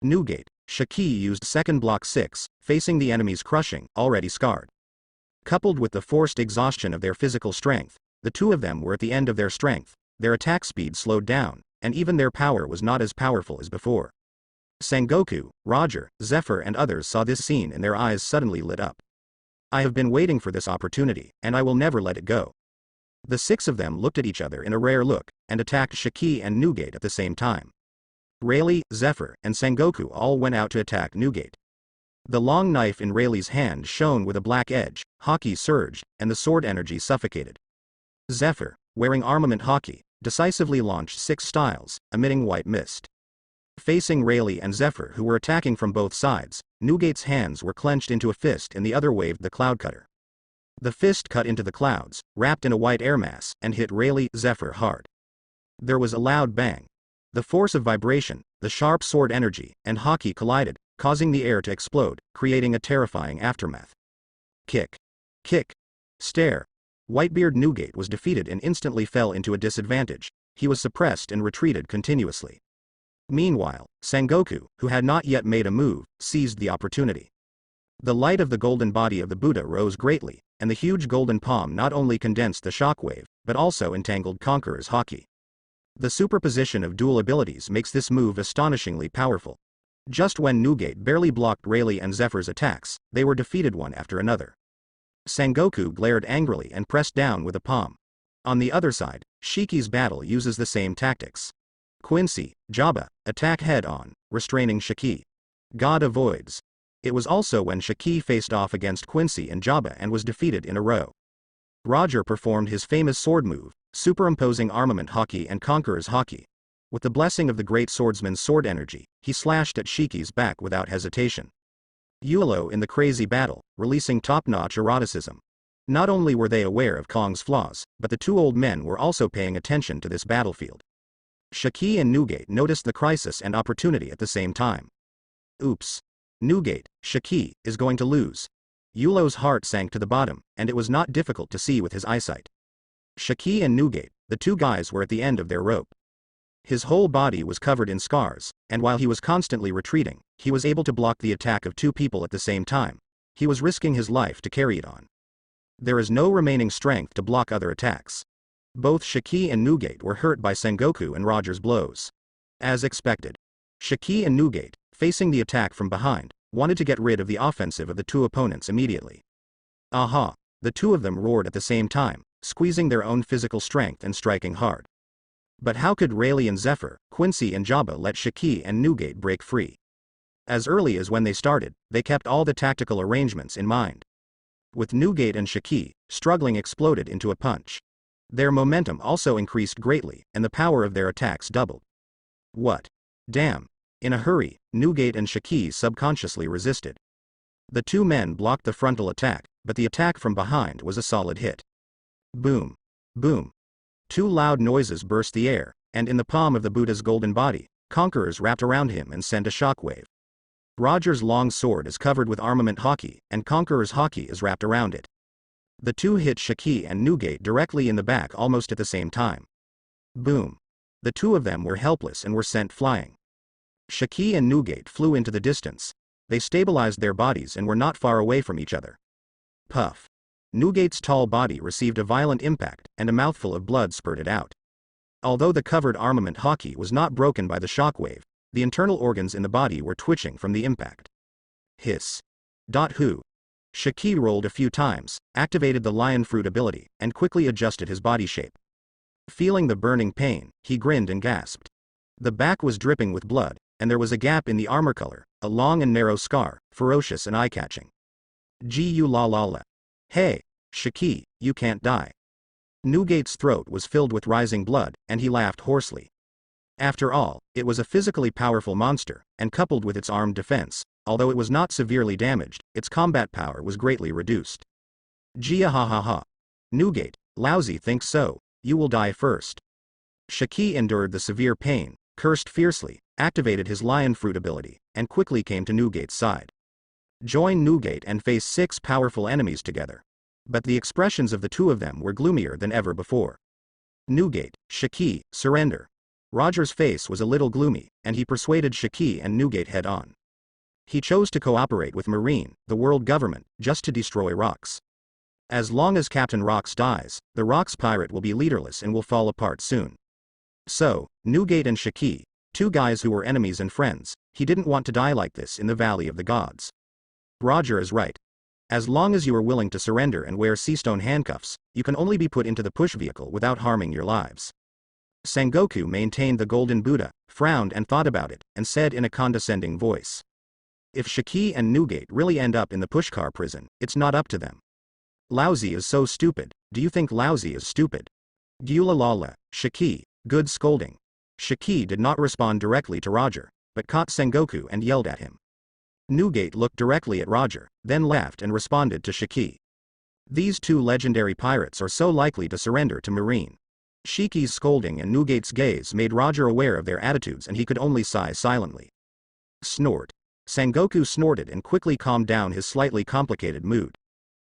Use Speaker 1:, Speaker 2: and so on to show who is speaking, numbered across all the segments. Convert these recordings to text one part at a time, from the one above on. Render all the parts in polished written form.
Speaker 1: Newgate, Shiki used second block 6, facing the enemies crushing, already scarred. Coupled with the forced exhaustion of their physical strength, the two of them were at the end of their strength, their attack speed slowed down, and even their power was not as powerful as before. Sengoku, Roger, Zephyr and others saw this scene and their eyes suddenly lit up. I have been waiting for this opportunity, and I will never let it go. The six of them looked at each other in a rare look, and attacked Shiki and Newgate at the same time. Rayleigh, Zephyr, and Sengoku all went out to attack Newgate. The long knife in Rayleigh's hand shone with a black edge, Haki surged, and the sword energy suffocated. Zephyr, wearing armament Haki, decisively launched 6 styles, emitting white mist. Facing Rayleigh and Zephyr who were attacking from both sides, Newgate's hands were clenched into a fist and the other waved the cloud cutter. The fist cut into the clouds, wrapped in a white air mass, and hit Rayleigh, Zephyr hard. There was a loud bang. The force of vibration, the sharp sword energy, and Haki collided, causing the air to explode, creating a terrifying aftermath. Kick. Kick. Stare. Whitebeard Newgate was defeated and instantly fell into a disadvantage. He was suppressed and retreated continuously. Meanwhile, Sengoku, who had not yet made a move, seized the opportunity. The light of the golden body of the Buddha rose greatly, and the huge golden palm not only condensed the shockwave, but also entangled Conqueror's Haki. The superposition of dual abilities makes this move astonishingly powerful. Just when Newgate barely blocked Rayleigh and Zephyr's attacks, they were defeated one after another. Sengoku glared angrily and pressed down with a palm. On the other side, Shiki's battle uses the same tactics. Quincy, Jabba, attack head-on, restraining Shiki. God avoids. It was also when Shiki faced off against Quincy and Jabba and was defeated in a row. Roger performed his famous sword move, superimposing armament Haki and Conqueror's Haki. With the blessing of the great swordsman's sword energy, he slashed at Shiki's back without hesitation. Yulo in the crazy battle, releasing top-notch eroticism. Not only were they aware of Kong's flaws, but the two old men were also paying attention to this battlefield. Shiki and Newgate noticed the crisis and opportunity at the same time. Oops. Newgate, Shiki, is going to lose. Yulo's heart sank to the bottom, and it was not difficult to see with his eyesight. Shiki and Newgate, the two guys were at the end of their rope. His whole body was covered in scars, and while he was constantly retreating, he was able to block the attack of two people at the same time. He was risking his life to carry it on. There is no remaining strength to block other attacks. Both Shiki and Newgate were hurt by Sengoku and Roger's blows. As expected, Shiki and Newgate, facing the attack from behind, wanted to get rid of the offensive of the two opponents immediately. Aha! The two of them roared at the same time, squeezing their own physical strength and striking hard. But how could Rayleigh and Zephyr, Quincy and Jabba let Shiki and Newgate break free? As early as when they started, they kept all the tactical arrangements in mind. With Newgate and Shiki, struggling exploded into a punch. Their momentum also increased greatly, and the power of their attacks doubled. What? Damn! In a hurry, Newgate and Shiki subconsciously resisted. The two men blocked the frontal attack, but the attack from behind was a solid hit. Boom! Boom! Two loud noises burst the air, and in the palm of the Buddha's golden body, Conquerors wrapped around him and sent a shockwave. Roger's long sword is covered with armament Haki, and Conqueror's Haki is wrapped around it. The two hit Shiki and Newgate directly in the back almost at the same time. Boom! The two of them were helpless and were sent flying. Shiki and Newgate flew into the distance. They stabilized their bodies and were not far away from each other. Puff! Newgate's tall body received a violent impact, and a mouthful of blood spurted out. Although the covered armament Haki was not broken by the shockwave, the internal organs in the body were twitching from the impact. Hiss! Who? Shiki rolled a few times, activated the lion fruit ability, and quickly adjusted his body shape. Feeling the burning pain, he grinned and gasped. The back was dripping with blood, and there was a gap in the armor color, a long and narrow scar, ferocious and eye-catching. Gee la la la. Hey, Shiki, you can't die. Newgate's throat was filled with rising blood, and he laughed hoarsely. After all, it was a physically powerful monster, and coupled with its armed defense, although it was not severely damaged, its combat power was greatly reduced. Gia ha ha ha. Newgate, lousy thinks so, you will die first. Shiki endured the severe pain, cursed fiercely, activated his lion fruit ability, and quickly came to Newgate's side. Join Newgate and face 6 powerful enemies together. But the expressions of the two of them were gloomier than ever before. Newgate, Shiki, surrender. Roger's face was a little gloomy, and he persuaded Shiki and Newgate head-on. He chose to cooperate with Marine, the world government, just to destroy Rox. As long as Captain Rox dies, the Rox pirate will be leaderless and will fall apart soon. So, Newgate and Shiki, two guys who were enemies and friends, he didn't want to die like this in the Valley of the Gods. Roger is right. As long as you are willing to surrender and wear seastone handcuffs, you can only be put into the push vehicle without harming your lives. Sengoku maintained the golden Buddha, frowned and thought about it, and said in a condescending voice. If Shiki and Newgate really end up in the pushcar prison, it's not up to them. Lousy is so stupid, do you think Lousy is stupid? Gyulalala, Shiki, good scolding. Shiki did not respond directly to Roger, but caught Sengoku and yelled at him. Newgate looked directly at Roger, then laughed and responded to Shiki. These two legendary pirates are so likely to surrender to Marine. Shiki's scolding and Newgate's gaze made Roger aware of their attitudes and he could only sigh silently. Snort. Sengoku snorted and quickly calmed down his slightly complicated mood.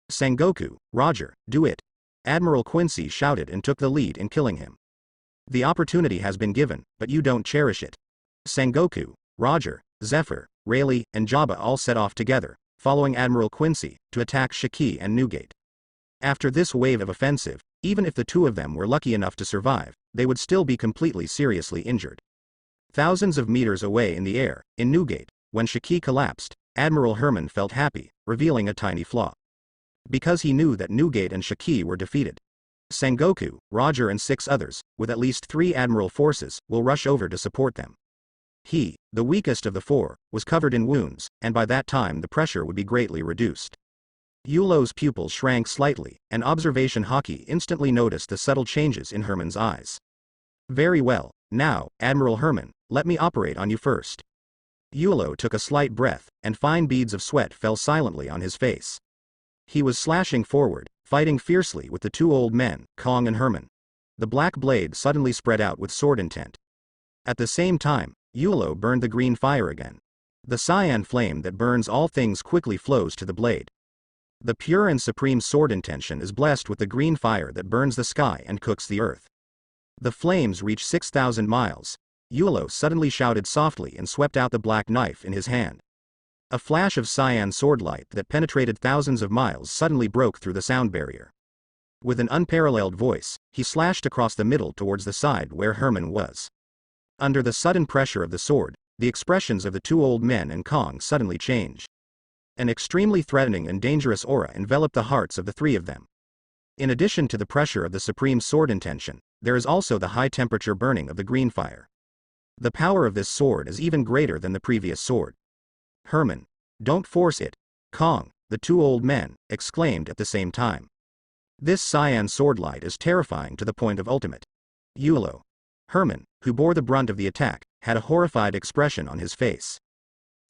Speaker 1: Sengoku, Roger, do it. Admiral Quincy shouted and took the lead in killing him. The opportunity has been given, but you don't cherish it. Sengoku, Roger, Zephyr, Rayleigh, and Jabba all set off together, following Admiral Quincy, to attack Shiki and Newgate. After this wave of offensive, even if the two of them were lucky enough to survive, they would still be completely seriously injured. Thousands of meters away in the air, in Newgate, when Shiki collapsed, Admiral Herman felt happy, revealing a tiny flaw. Because he knew that Newgate and Shiki were defeated. Sengoku, Roger and 6 others, with at least 3 Admiral forces, will rush over to support them. He, the weakest of the 4, was covered in wounds, and by that time the pressure would be greatly reduced. Yulo's pupils shrank slightly, and Observation Hockey instantly noticed the subtle changes in Herman's eyes. Very well, now, Admiral Herman, let me operate on you first. Yulo took a slight breath, and fine beads of sweat fell silently on his face. He was slashing forward, fighting fiercely with the 2 old men, Kong and Herman. The black blade suddenly spread out with sword intent. At the same time, Yulo burned the green fire again. The cyan flame that burns all things quickly flows to the blade. The pure and supreme sword intention is blessed with the green fire that burns the sky and cooks the earth. The flames reach 6,000 miles. Yulo suddenly shouted softly and swept out the black knife in his hand. A flash of cyan sword light that penetrated thousands of miles suddenly broke through the sound barrier. With an unparalleled voice, he slashed across the middle towards the side where Herman was. Under the sudden pressure of the sword, the expressions of the 2 old men and Kong suddenly changed. An extremely threatening and dangerous aura enveloped the hearts of the 3 of them. In addition to the pressure of the supreme sword intention, there is also the high temperature burning of the green fire. The power of this sword is even greater than the previous sword. Herman, don't force it. Kong, the 2 old men, exclaimed at the same time. This cyan sword light is terrifying to the point of ultimate. Yulo. Herman, who bore the brunt of the attack, had a horrified expression on his face.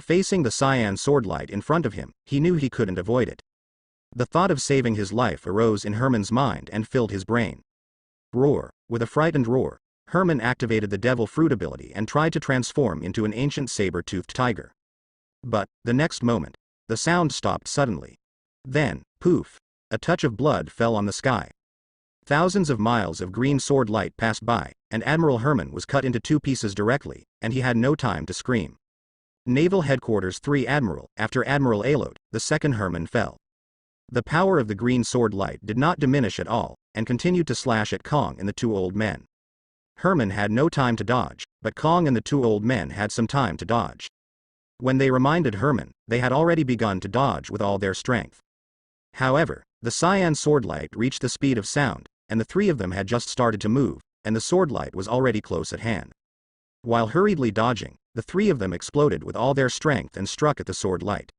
Speaker 1: Facing the cyan sword light in front of him, he knew he couldn't avoid it. The thought of saving his life arose in Herman's mind and filled his brain. Roar. With a frightened roar, Herman activated the devil fruit ability and tried to transform into an ancient saber-toothed tiger. But, the next moment, the sound stopped suddenly. Then, poof, a touch of blood fell on the sky. Thousands of miles of green sword light passed by, and Admiral Herman was cut into 2 pieces directly, and he had no time to scream. Naval Headquarters 3 Admiral, after Admiral Alode, the second Herman fell. The power of the green sword light did not diminish at all, and continued to slash at Kong and the 2 old men. Herman had no time to dodge, but Kong and the 2 old men had some time to dodge. When they reminded Herman, they had already begun to dodge with all their strength. However, the cyan sword light reached the speed of sound, and the 3 of them had just started to move, and the sword light was already close at hand. While hurriedly dodging, the 3 of them exploded with all their strength and struck at the sword light.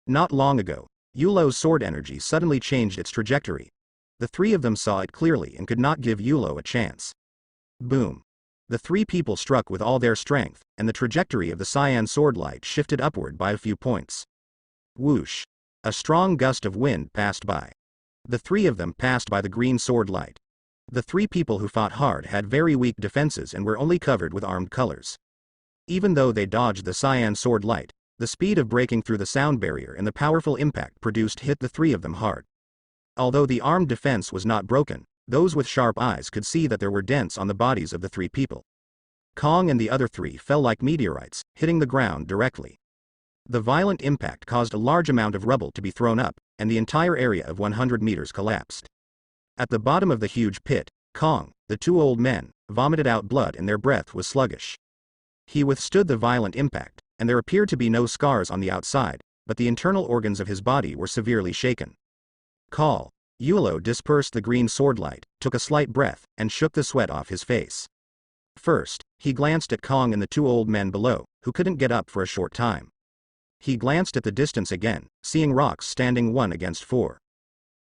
Speaker 1: Not long ago, Yulo's sword energy suddenly changed its trajectory. The 3 of them saw it clearly and could not give Yulo a chance. Boom. The 3 people struck with all their strength, and the trajectory of the cyan sword light shifted upward by a few points. Whoosh. A strong gust of wind passed by. The 3 of them passed by the green sword light. The 3 people who fought hard had very weak defenses and were only covered with armed colors. Even though they dodged the cyan sword light, the speed of breaking through the sound barrier and the powerful impact produced hit the 3 of them hard. Although the armed defense was not broken, those with sharp eyes could see that there were dents on the bodies of the 3 people. Kong and the other three fell like meteorites, hitting the ground directly. The violent impact caused a large amount of rubble to be thrown up, and the entire area of 100 meters collapsed. At the bottom of the huge pit, Kong, the two old men, vomited out blood and their breath was sluggish. He withstood the violent impact, and there appeared to be no scars on the outside, but the internal organs of his body were severely shaken. Yulo dispersed the green sword light, took a slight breath, and shook the sweat off his face. First, he glanced at Kong and the two old men below, who couldn't get up for a short time. He glanced at the distance again, seeing rocks standing 1 against 4.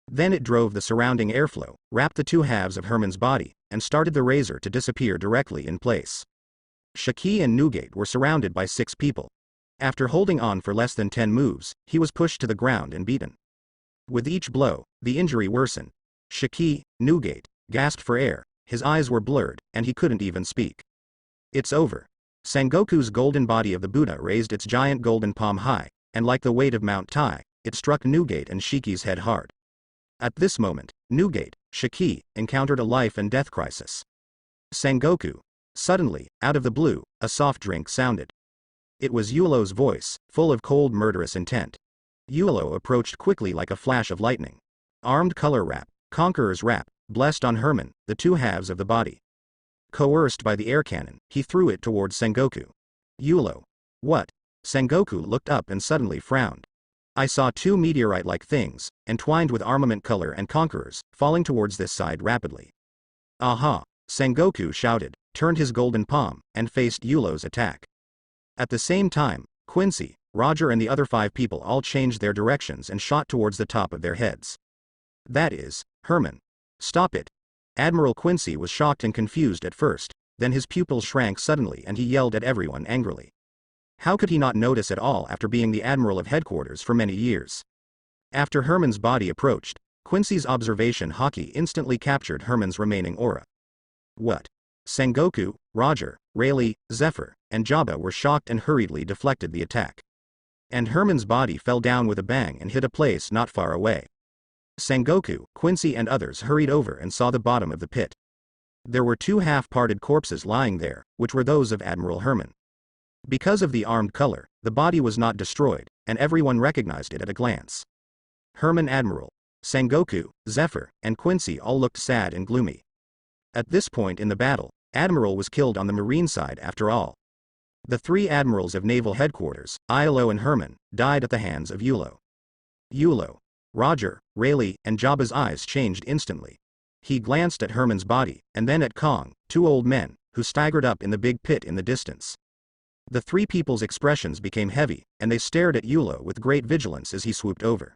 Speaker 1: Then it drove the surrounding airflow, wrapped the two halves of Herman's body, and started the razor to disappear directly in place. Shaki and Newgate were surrounded by 6 people. After holding on for less than 10 moves, he was pushed to the ground and beaten. With each blow, the injury worsened. Shaki, Newgate, gasped for air, his eyes were blurred, and he couldn't even speak. It's over. Sengoku's golden body of the Buddha raised its giant golden palm high, and like the weight of Mount Tai, it struck Newgate and Shiki's head hard. At this moment, Newgate, Shiki, encountered a life and death crisis. Sengoku. Suddenly, out of the blue, a soft drink sounded. It was Yulo's voice, full of cold murderous intent. Yulo approached quickly like a flash of lightning. Armed color rap, conqueror's rap, blessed on Herman, the two halves of the body. Coerced by the air cannon, he threw it towards Sengoku. Yulo. What? Sengoku looked up and suddenly frowned. I saw 2 meteorite-like things, entwined with armament color and conquerors, falling towards this side rapidly. Aha! Sengoku shouted, turned his golden palm, and faced Yulo's attack. At the same time, Quincy, Roger and the other 5 people all changed their directions and shot towards the top of their heads. That is, Herman. Stop it. Admiral Quincy was shocked and confused at first, then his pupils shrank suddenly and he yelled at everyone angrily. How could he not notice at all after being the admiral of headquarters for many years? After Herman's body approached, Quincy's observation haki instantly captured Herman's remaining aura. What? Sengoku, Roger, Rayleigh, Zephyr, and Jabba were shocked and hurriedly deflected the attack. And Herman's body fell down with a bang and hit a place not far away. Sengoku, Quincy and others hurried over and saw the bottom of the pit. There were 2 half-parted corpses lying there, which were those of Admiral Herman. Because of the armed color, the body was not destroyed, and everyone recognized it at a glance. Herman Admiral, Sengoku, Zephyr, and Quincy all looked sad and gloomy. At this point in the battle, Admiral was killed on the Marine side after all. The 3 admirals of naval headquarters, Yulo and Herman, died at the hands of Yulo. Yulo, Roger, Rayleigh, and Jabba's eyes changed instantly. He glanced at Herman's body, and then at Kong, 2 old men, who staggered up in the big pit in the distance. The 3 people's expressions became heavy, and they stared at Yulo with great vigilance as he swooped over.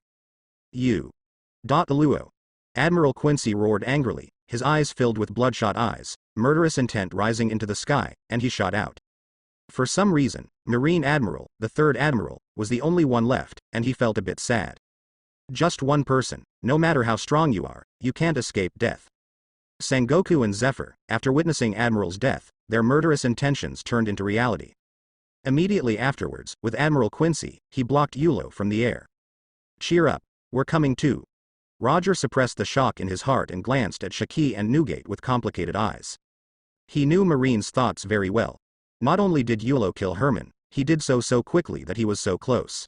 Speaker 1: Luo. Admiral Quincy roared angrily, his eyes filled with bloodshot eyes, murderous intent rising into the sky, and he shot out. For some reason, Marine Admiral, the 3rd Admiral, was the only one left, and he felt a bit sad. Just one person, no matter how strong you are, you can't escape death. Sengoku and Zephyr, after witnessing Admiral's death, their murderous intentions turned into reality. Immediately afterwards, with Admiral Quincy, he blocked Yulo from the air. Cheer up, we're coming too. Roger suppressed the shock in his heart and glanced at Shaki and Newgate with complicated eyes. He knew Marine's thoughts very well. Not only did Yulo kill Herman, he did so quickly that he was so close.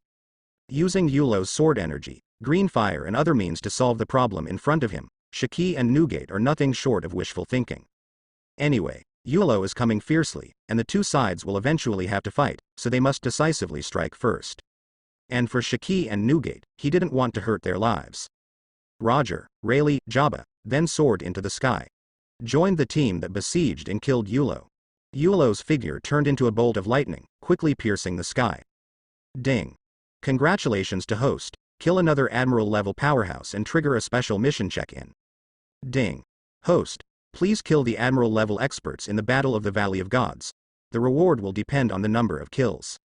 Speaker 1: Using Yulo's sword energy, green fire and other means to solve the problem in front of him, Shaki and Newgate are nothing short of wishful thinking. Anyway, Yulo is coming fiercely, and the 2 sides will eventually have to fight, so they must decisively strike first. And for Shaki and Newgate, he didn't want to hurt their lives. Roger, Rayleigh, Jabba, then soared into the sky. Joined the team that besieged and killed Yulo. Yulo's figure turned into a bolt of lightning, quickly piercing the sky. Ding. Congratulations to host, kill another Admiral-level powerhouse and trigger a special mission check-in. Ding. Host, please kill the Admiral-level experts in the Battle of the Valley of Gods. The reward will depend on the number of kills.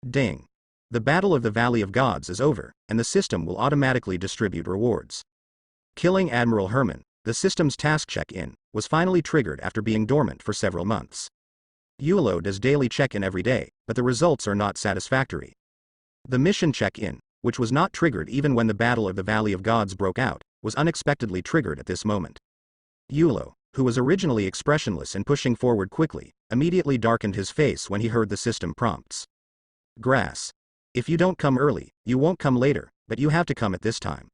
Speaker 1: Ding. The Battle of the Valley of Gods is over, and the system will automatically distribute rewards. Killing Admiral Herman, the system's task check-in, was finally triggered after being dormant for several months. Yulo does daily check-in every day, but the results are not satisfactory. The mission check-in, which was not triggered even when the Battle of the Valley of Gods broke out, was unexpectedly triggered at this moment. Yulo, who was originally expressionless and pushing forward quickly, immediately darkened his face when he heard the system prompts. Grass. If you don't come early, you won't come later, but you have to come at this time.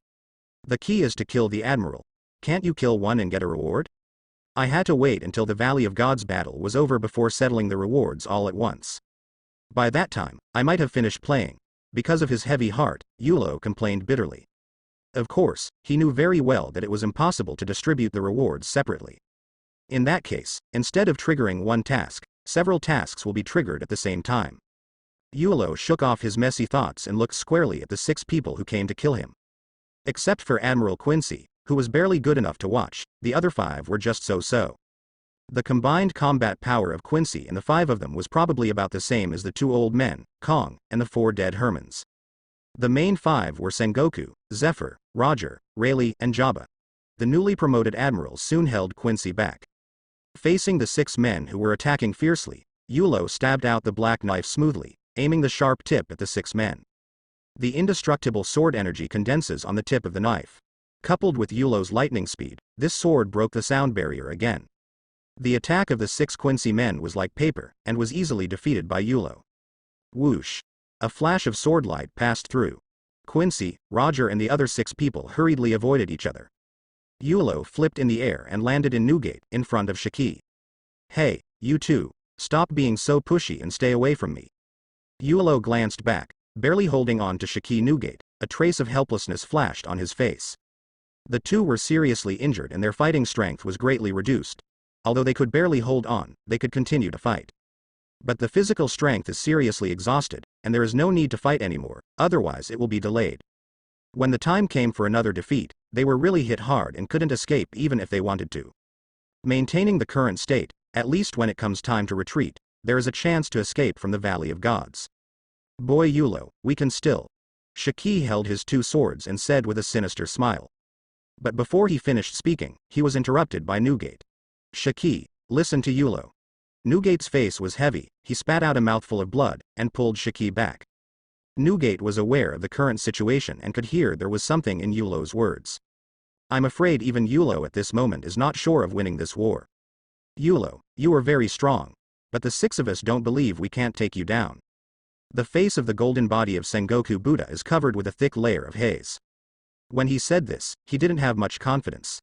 Speaker 1: The key is to kill the admiral. Can't you kill one and get a reward? I had to wait until the Valley of Gods battle was over before settling the rewards all at once. By that time, I might have finished playing. Because of his heavy heart, Yulo complained bitterly. Of course, he knew very well that it was impossible to distribute the rewards separately. In that case, instead of triggering one task, several tasks will be triggered at the same time. Yulo shook off his messy thoughts and looked squarely at the 6 people who came to kill him. Except for Admiral Quincy, who was barely good enough to watch, the other 5 were just so-so. The combined combat power of Quincy and the 5 of them was probably about the same as the 2 old men, Kong, and the 4 dead Hermans. The main 5 were Sengoku, Zephyr, Roger, Rayleigh, and Jabba. The newly promoted admirals soon held Quincy back. Facing the 6 men who were attacking fiercely, Yulo stabbed out the black knife smoothly, aiming the sharp tip at the 6 men. The indestructible sword energy condenses on the tip of the knife. Coupled with Yulo's lightning speed, this sword broke the sound barrier again. The attack of the 6 Quincy men was like paper, and was easily defeated by Yulo. Whoosh! A flash of sword light passed through. Quincy, Roger and the other 6 people hurriedly avoided each other. Yulo flipped in the air and landed in Newgate, in front of Shiki. Hey, you two, stop being so pushy and stay away from me. Yulo glanced back, barely holding on to Shiki Newgate, a trace of helplessness flashed on his face. The 2 were seriously injured and their fighting strength was greatly reduced. Although they could barely hold on, they could continue to fight. But the physical strength is seriously exhausted, and there is no need to fight anymore, otherwise it will be delayed. When the time came for another defeat, they were really hit hard and couldn't escape even if they wanted to. Maintaining the current state, at least when it comes time to retreat, there is a chance to escape from the Valley of Gods. Boy Yulo, we can still. Shiki held his 2 swords and said with a sinister smile. But before he finished speaking, he was interrupted by Newgate. Shiki, listen to Yulo. Newgate's face was heavy, he spat out a mouthful of blood, and pulled Shiki back. Newgate was aware of the current situation and could hear there was something in Yulo's words. I'm afraid even Yulo at this moment is not sure of winning this war. Yulo, you are very strong. But the 6 of us don't believe we can't take you down. The face of the golden body of Sengoku Buddha is covered with a thick layer of haze. When he said this, he didn't have much confidence.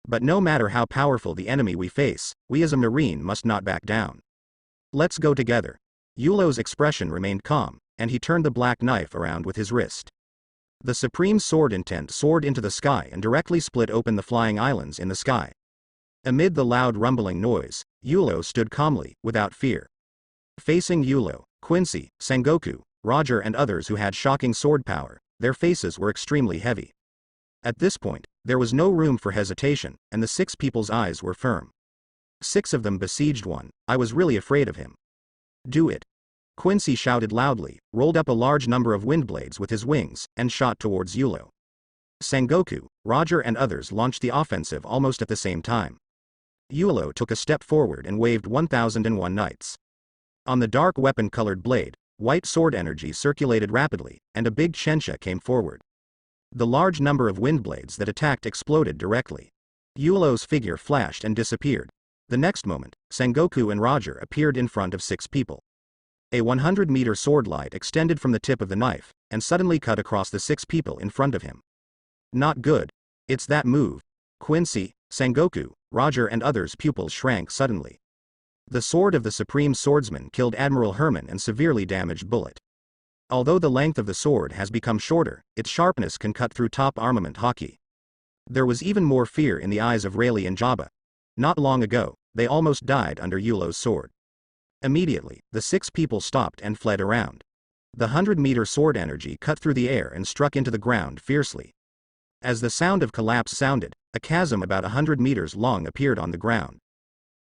Speaker 1: But no matter how powerful the enemy we face, we as a marine must not back down. Let's go together. Yulo's expression remained calm, and he turned the black knife around with his wrist. The supreme sword intent soared into the sky and directly split open the flying islands in the sky. Amid the loud rumbling noise, Yulo stood calmly, without fear. Facing Yulo, Quincy, Sengoku, Roger and others who had shocking sword power, their faces were extremely heavy. At this point, there was no room for hesitation, and the 6 people's eyes were firm. 6 of them besieged one. I was really afraid of him. Do it. Quincy shouted loudly, rolled up a large number of wind blades with his wings, and shot towards Yulo. Sengoku, Roger and others launched the offensive almost at the same time. Yulo took a step forward and waved 1001 knights. On the dark weapon-colored blade, white sword energy circulated rapidly, and a big Chensha came forward. The large number of wind blades that attacked exploded directly. Yulo's figure flashed and disappeared. The next moment, Sengoku and Roger appeared in front of 6 people. A 100-meter sword light extended from the tip of the knife, and suddenly cut across the 6 people in front of him. Not good. It's that move. Quincy, Sengoku, Roger and others' pupils shrank suddenly. The sword of the Supreme Swordsman killed Admiral Herman and severely damaged Bullet. Although the length of the sword has become shorter, its sharpness can cut through top armament hockey. There was even more fear in the eyes of Rayleigh and Jabba. Not long ago, they almost died under Yulo's sword. Immediately, the 6 people stopped and fled around. The 100-meter sword energy cut through the air and struck into the ground fiercely. As the sound of collapse sounded, a chasm about 100 meters long appeared on the ground.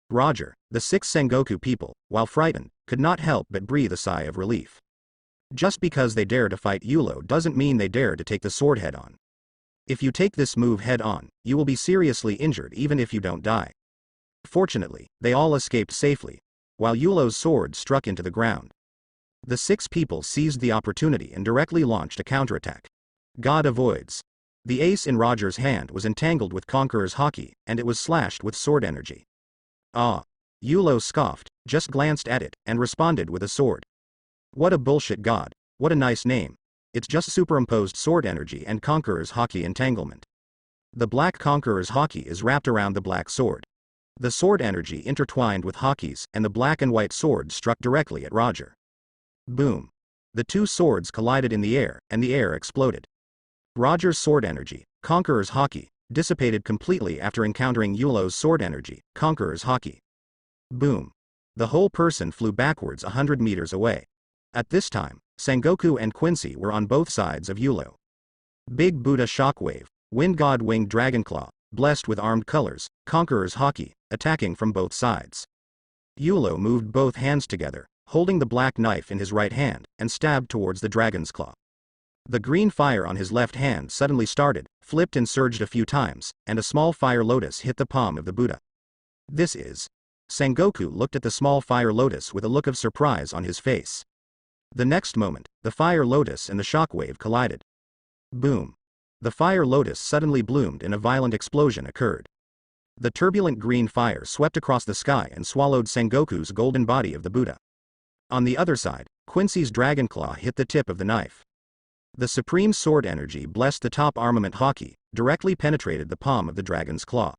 Speaker 1: Roger, the 6 Sengoku people, while frightened, could not help but breathe a sigh of relief. Just because they dare to fight Yulo doesn't mean they dare to take the sword head-on. If you take this move head-on, you will be seriously injured even if you don't die. Fortunately, they all escaped safely, while Yulo's sword struck into the ground. The 6 people seized the opportunity and directly launched a counterattack. God avoids. The ace in Roger's hand was entangled with Conqueror's Haki, and it was slashed with sword energy. Ah! Yulo scoffed, just glanced at it, and responded with a sword. What a bullshit god, what a nice name. It's just superimposed sword energy and Conqueror's Haki entanglement. The black Conqueror's Haki is wrapped around the black sword. The sword energy intertwined with Haki's, and the black and white sword struck directly at Roger. Boom! The two swords collided in the air, and the air exploded. Roger's sword energy, Conqueror's Haki, dissipated completely after encountering Yulo's sword energy, Conqueror's Haki. Boom! The whole person flew backwards 100 meters away. At this time, Sengoku and Quincy were on both sides of Yulo. Big Buddha Shockwave, Wind God Winged Dragonclaw, blessed with armed colors, Conqueror's Haki, attacking from both sides. Yulo moved both hands together, holding the black knife in his right hand, and stabbed towards the dragon's claw. The green fire on his left hand suddenly started, flipped and surged a few times, and a small fire lotus hit the palm of the Buddha. This is... Sengoku looked at the small fire lotus with a look of surprise on his face. The next moment, the fire lotus and the shockwave collided. Boom! The fire lotus suddenly bloomed and a violent explosion occurred. The turbulent green fire swept across the sky and swallowed Sengoku's golden body of the Buddha. On the other side, Quincy's dragonclaw hit the tip of the knife. The supreme sword energy blessed the top armament Haki, directly penetrated the palm of the dragon's claw.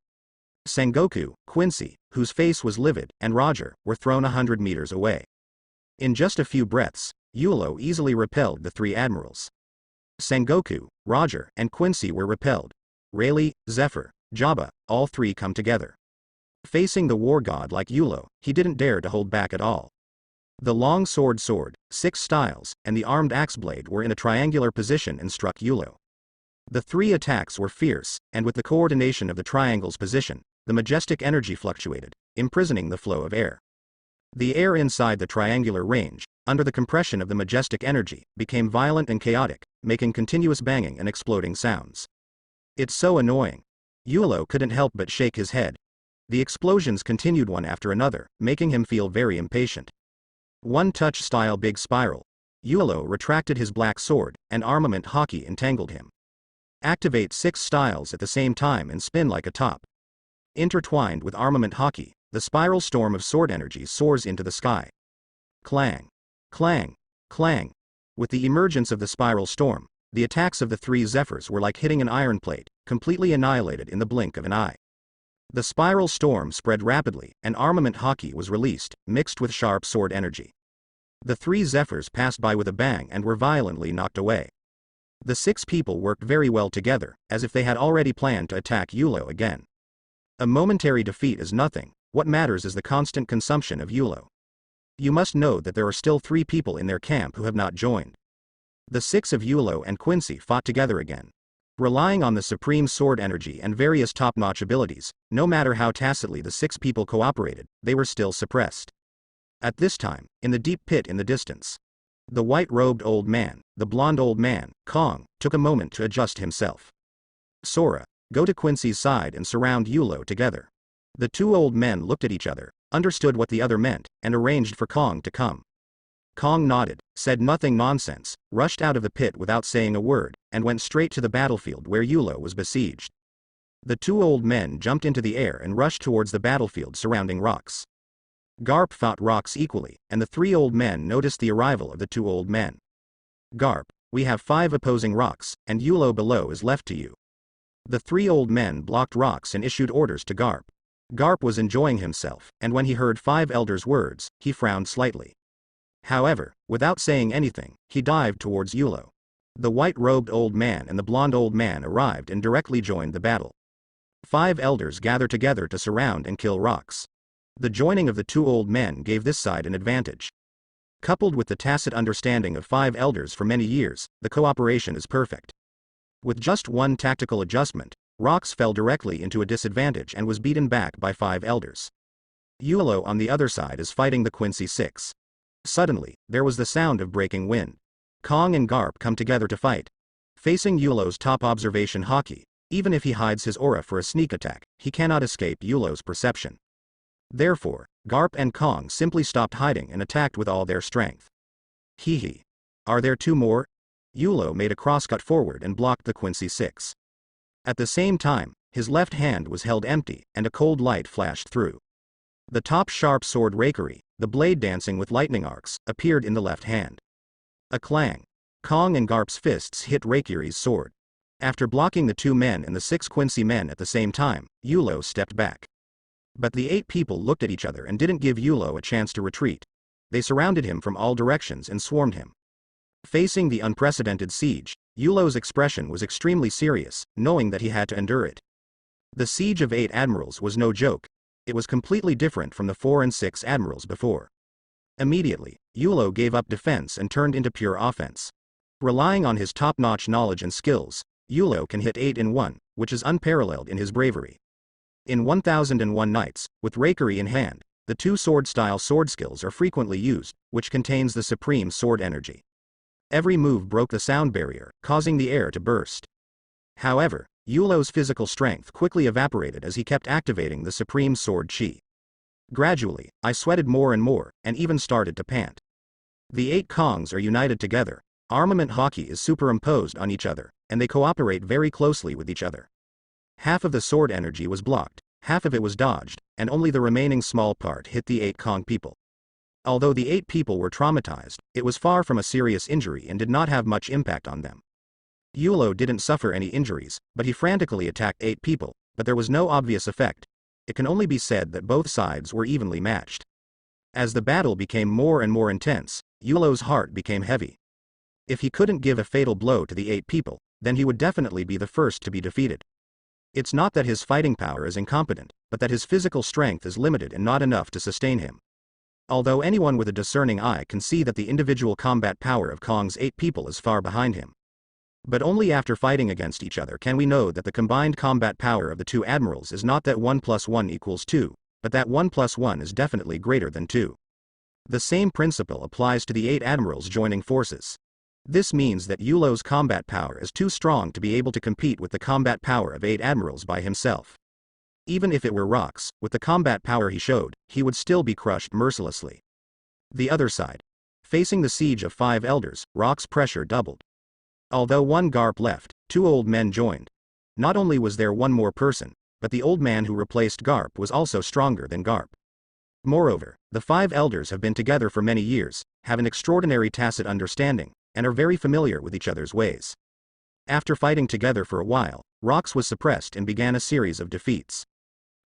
Speaker 1: Sengoku, Quincy, whose face was livid, and Roger, were thrown 100 meters away. In just a few breaths, Yulo easily repelled the three admirals. Sengoku, Roger, and Quincy were repelled. Rayleigh, Zephyr, Jabba, all three come together. Facing the war god like Yulo, he didn't dare to hold back at all. The long sword, 6 styles, and the armed axe blade were in a triangular position and struck Yulo. The three attacks were fierce, and with the coordination of the triangle's position, the majestic energy fluctuated, imprisoning the flow of air. The air inside the triangular range, under the compression of the majestic energy, became violent and chaotic, making continuous banging and exploding sounds. It's so annoying. Yulo couldn't help but shake his head. The explosions continued one after another, making him feel very impatient. One touch style big spiral. Yulo retracted his black sword, and armament Haki entangled him. Activate 6 styles at the same time and spin like a top. Intertwined with armament Haki, the spiral storm of sword energy soars into the sky. Clang! Clang! Clang! With the emergence of the spiral storm, the attacks of the three Zephyrs were like hitting an iron plate, completely annihilated in the blink of an eye. The spiral storm spread rapidly, and armament Haki was released, mixed with sharp sword energy. The three Zephyrs passed by with a bang and were violently knocked away. The 6 people worked very well together, as if they had already planned to attack Yulo again. A momentary defeat is nothing, what matters is the constant consumption of Yulo. You must know that there are still 3 people in their camp who have not joined. The 6 of Yulo and Quincy fought together again. Relying on the supreme sword energy and various top-notch abilities, no matter how tacitly the 6 people cooperated, they were still suppressed. At this time, in the deep pit in the distance, the white-robed old man, the blonde old man, Kong, took a moment to adjust himself. Sora, go to Quincy's side and surround Yulo together. The 2 old men looked at each other, understood what the other meant, and arranged for Kong to come. Kong nodded, said nothing nonsense, rushed out of the pit without saying a word, and went straight to the battlefield where Yulo was besieged. The 2 old men jumped into the air and rushed towards the battlefield surrounding rocks. Garp fought rocks equally, and the 3 old men noticed the arrival of the 2 old men. Garp, we have 5 opposing rocks, and Yulo below is left to you. The 3 old men blocked rocks and issued orders to Garp. Garp was enjoying himself, and when he heard 5 elders' words, he frowned slightly. However, without saying anything, he dived towards Yulo. The white-robed old man and the blonde old man arrived and directly joined the battle. 5 elders gathered together to surround and kill rocks. The joining of the 2 old men gave this side an advantage. Coupled with the tacit understanding of 5 elders for many years, the cooperation is perfect. With just one tactical adjustment, rocks fell directly into a disadvantage and was beaten back by 5 elders. Yulo on the other side is fighting the Quincy 6. Suddenly, there was the sound of breaking wind. Kong and Garp come together to fight. Facing Yulo's top observation Haki, even if he hides his aura for a sneak attack, he cannot escape Yulo's perception. Therefore, Garp and Kong simply stopped hiding and attacked with all their strength. Hee hee. Are there 2 more? Yulo made a crosscut forward and blocked the Quincy 6. At the same time, his left hand was held empty, and a cold light flashed through. The top sharp sword rakery, the blade dancing with lightning arcs, appeared in the left hand. A clang. Kong and Garp's fists hit Raikiri's sword. After blocking the 2 men and the 6 Quincy men at the same time, Yulo stepped back. But the 8 people looked at each other and didn't give Yulo a chance to retreat. They surrounded him from all directions and swarmed him. Facing the unprecedented siege, Yulo's expression was extremely serious, knowing that he had to endure it. The siege of 8 admirals was no joke. It was completely different from the 4 and 6 admirals before. Immediately, Yulo gave up defense and turned into pure offense. Relying on his top-notch knowledge and skills, Yulo can hit 8 in 1, which is unparalleled in his bravery. In 1001 Nights, with Raikiri in hand, the 2 sword-style sword skills are frequently used, which contains the supreme sword energy. Every move broke the sound barrier, causing the air to burst. However, Yulo's physical strength quickly evaporated as he kept activating the supreme sword chi. Gradually, I sweated more and more, and even started to pant. The 8 Kongs are united together, armament hockey is superimposed on each other, and they cooperate very closely with each other. Half of the sword energy was blocked, half of it was dodged, and only the remaining small part hit the 8 Kong people. Although the 8 people were traumatized, it was far from a serious injury and did not have much impact on them. Yulo didn't suffer any injuries, but he frantically attacked 8 people, but there was no obvious effect. It can only be said that both sides were evenly matched. As the battle became more and more intense, Yulo's heart became heavy. If he couldn't give a fatal blow to the 8 people, then he would definitely be the first to be defeated. It's not that his fighting power is incompetent, but that his physical strength is limited and not enough to sustain him. Although anyone with a discerning eye can see that the individual combat power of Kong's 8 people is far behind him. But only after fighting against each other can we know that the combined combat power of the 2 admirals is not that 1 + 1 = 2, but that 1 + 1 is definitely greater than 2. The same principle applies to the 8 admirals joining forces. This means that Yulo's combat power is too strong to be able to compete with the combat power of 8 admirals by himself. Even if it were Rox, with the combat power he showed, he would still be crushed mercilessly. The other side. Facing the siege of 5 elders, Rox's pressure doubled. Although 1 Garp left, 2 old men joined. Not only was there 1 more person, but the old man who replaced Garp was also stronger than Garp. Moreover, the 5 elders have been together for many years, have an extraordinary tacit understanding, and are very familiar with each other's ways. After fighting together for a while, Rox was suppressed and began a series of defeats.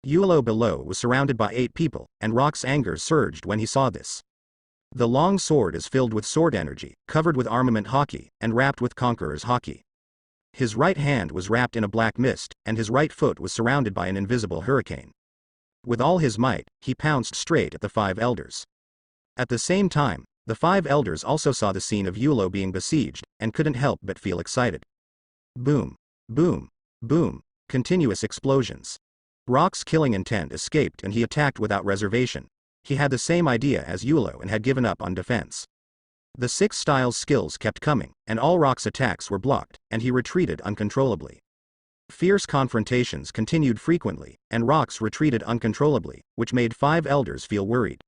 Speaker 1: Yulo below was surrounded by 8 people, and Rox's anger surged when he saw this. The long sword is filled with sword energy, covered with armament hockey, and wrapped with conqueror's hockey. His right hand was wrapped in a black mist, and his right foot was surrounded by an invisible hurricane. With all his might, he pounced straight at the 5 elders. At the same time, the 5 elders also saw the scene of Yulo being besieged, and couldn't help but feel excited. Boom. Boom. Boom. Continuous explosions. Rox's killing intent escaped and he attacked without reservation. He had the same idea as Yulo and had given up on defense. The 6 styles skills kept coming, and all Rox's attacks were blocked, and he retreated uncontrollably. Fierce confrontations continued frequently, and Rox retreated uncontrollably, which made 5 elders feel worried.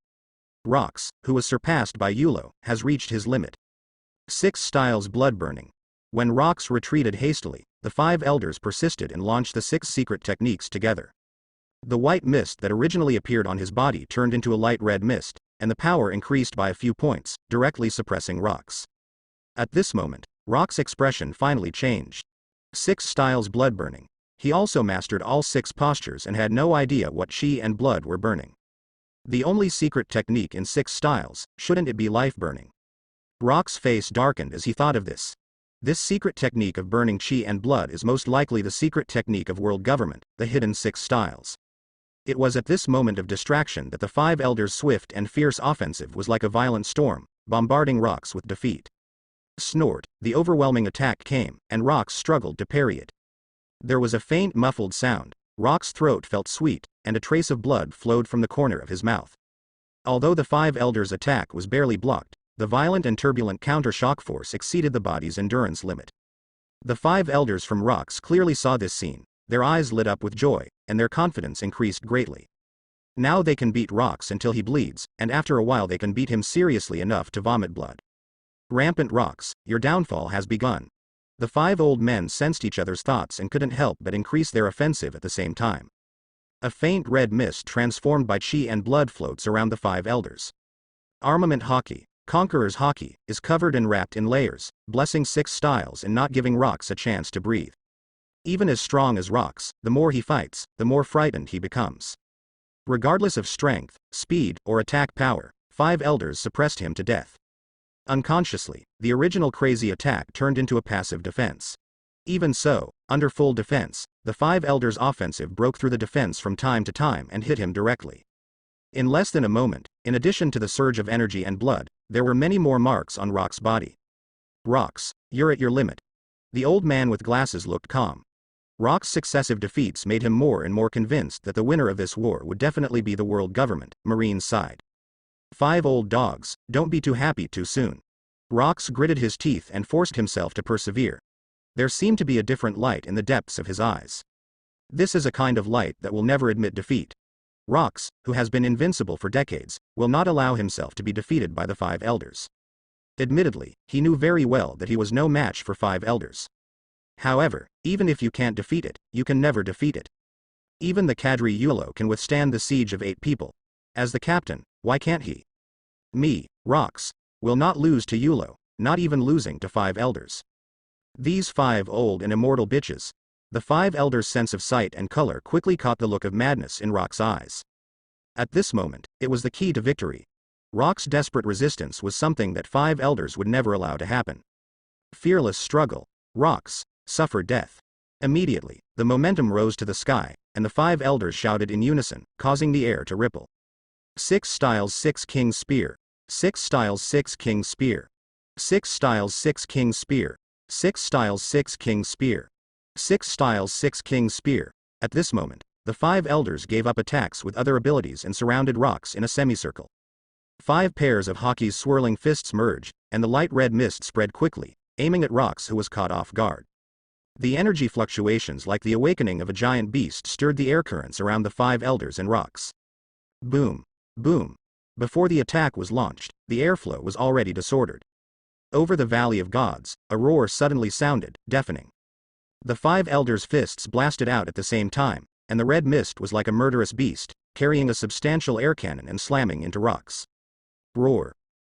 Speaker 1: Rox, who was surpassed by Yulo, has reached his limit. 6 styles blood burning. When Rox retreated hastily, the 5 elders persisted and launched the 6 secret techniques together. The white mist that originally appeared on his body turned into a light red mist, and the power increased by a few points, directly suppressing Rox. At this moment, Rox's expression finally changed. 6 styles blood burning. He also mastered all 6 postures and had no idea what chi and blood were burning. The only secret technique in 6 styles, shouldn't it be life burning? Rox's face darkened as he thought of this. This secret technique of burning chi and blood is most likely the secret technique of world government, the hidden 6 styles. It was at this moment of distraction that the 5 elders' swift and fierce offensive was like a violent storm, bombarding Rox with defeat. Snort, the overwhelming attack came, and Rox struggled to parry it. There was a faint muffled sound, Rox's throat felt sweet, and a trace of blood flowed from the corner of his mouth. Although the 5 elders' attack was barely blocked, the violent and turbulent counter-shock force exceeded the body's endurance limit. The 5 elders from Rox clearly saw this scene, their eyes lit up with joy, and their confidence increased greatly. Now they can beat Rox until he bleeds, and after a while they can beat him seriously enough to vomit blood. Rampant Rox, your downfall has begun. The 5 old men sensed each other's thoughts and couldn't help but increase their offensive at the same time. A faint red mist transformed by chi and blood floats around the 5 elders. Armament Haki, Conqueror's Haki, is covered and wrapped in layers, blessing 6 styles and not giving Rox a chance to breathe. Even as strong as Rox, the more he fights, the more frightened he becomes. Regardless of strength, speed, or attack power, 5 elders suppressed him to death. Unconsciously, the original crazy attack turned into a passive defense. Even so, under full defense, the 5 elders' offensive broke through the defense from time to time and hit him directly. In less than a moment, in addition to the surge of energy and blood, there were many more marks on Rox's body. Rox, you're at your limit. The old man with glasses looked calm. Rox's successive defeats made him more and more convinced that the winner of this war would definitely be the world government. Marine sighed. 5 old dogs, don't be too happy too soon. Rox gritted his teeth and forced himself to persevere. There seemed to be a different light in the depths of his eyes. This is a kind of light that will never admit defeat. Rox, who has been invincible for decades, will not allow himself to be defeated by the 5 elders. Admittedly, he knew very well that he was no match for 5 elders. However, even if you can't defeat it, you can never defeat it. Even the cadre Yulo can withstand the siege of 8 people. As the captain, why can't he? Me, Rox, will not lose to Yulo, not even losing to 5 elders. These 5 old and immortal bitches. The 5 elders' sense of sight and color quickly caught the look of madness in Rox's eyes. At this moment, it was the key to victory. Rox's desperate resistance was something that 5 elders would never allow to happen. Fearless struggle. Rox, suffer death. Immediately, the momentum rose to the sky, and the 5 elders shouted in unison, causing the air to ripple. 6 styles 6 King's Spear. 6 styles 6 King's Spear. 6 styles 6 King's Spear. 6 styles 6 King's Spear. 6 styles 6 King's Spear. At this moment, the 5 elders gave up attacks with other abilities and surrounded Rox in a semicircle. 5 pairs of Haki's swirling fists merged, and the light red mist spread quickly, aiming at Rox, who was caught off guard. The energy fluctuations like the awakening of a giant beast stirred the air currents around the 5 elders and Rox. Boom. Boom. Before the attack was launched, the airflow was already disordered. Over the Valley of Gods, a roar suddenly sounded, deafening. The 5 elders' fists blasted out at the same time, and the red mist was like a murderous beast, carrying a substantial air cannon and slamming into Rox. Roar.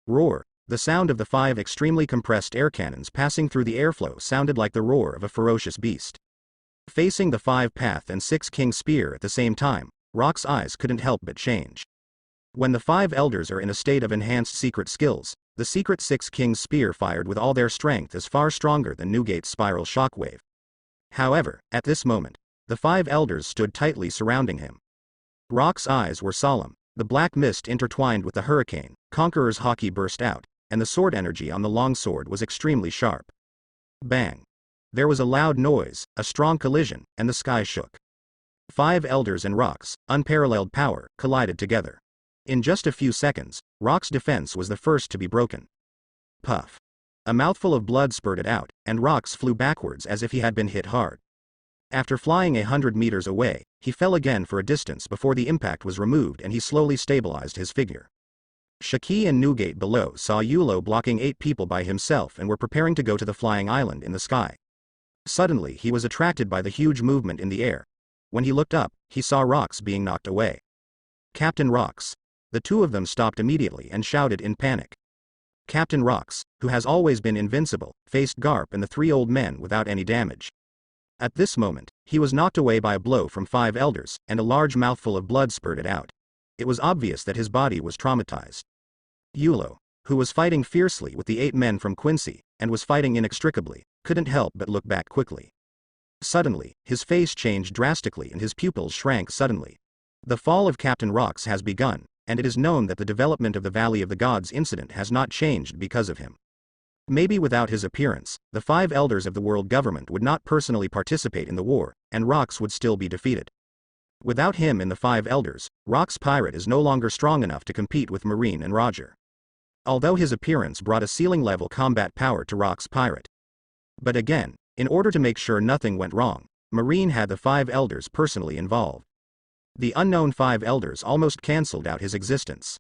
Speaker 1: Roar. The sound of the 5 extremely compressed air cannons passing through the airflow sounded like the roar of a ferocious beast. Facing the 5 Path and 6 King Spear at the same time, Rox's eyes couldn't help but change. When the 5 elders are in a state of enhanced secret skills, the secret 6 King's Spear fired with all their strength is far stronger than Newgate's spiral shockwave. However, at this moment, the 5 elders stood tightly surrounding him. Rox's eyes were solemn, the black mist intertwined with the hurricane, Conqueror's Haki burst out, and the sword energy on the longsword was extremely sharp. Bang! There was a loud noise, a strong collision, and the sky shook. 5 elders and Rox, unparalleled power, collided together. In just a few seconds, Rox's defense was the first to be broken. Puff! A mouthful of blood spurted out, and Rox flew backwards as if he had been hit hard. After flying 100 meters away, he fell again for a distance before the impact was removed and he slowly stabilized his figure. Shaki and Newgate below saw Yulo blocking 8 people by himself and were preparing to go to the flying island in the sky. Suddenly he was attracted by the huge movement in the air. When he looked up, he saw Rox being knocked away. Captain Rox. The 2 of them stopped immediately and shouted in panic. Captain Rox, who has always been invincible, faced Garp and the 3 old men without any damage. At this moment, he was knocked away by a blow from 5 elders, and a large mouthful of blood spurted out. It was obvious that his body was traumatized. Yulo, who was fighting fiercely with the 8 men from Quincy, and was fighting inextricably, couldn't help but look back quickly. Suddenly, his face changed drastically and his pupils shrank suddenly. The fall of Captain Rox has begun, and it is known that the development of the Valley of the Gods incident has not changed because of him. Maybe without his appearance, the 5 elders of the world government would not personally participate in the war, and Rox would still be defeated. Without him and the 5 elders, Rox Pirate is no longer strong enough to compete with Marine and Roger. Although his appearance brought a ceiling-level combat power to Rox Pirate. But again, in order to make sure nothing went wrong, Marine had the 5 elders personally involved. The unknown 5 elders almost cancelled out his existence.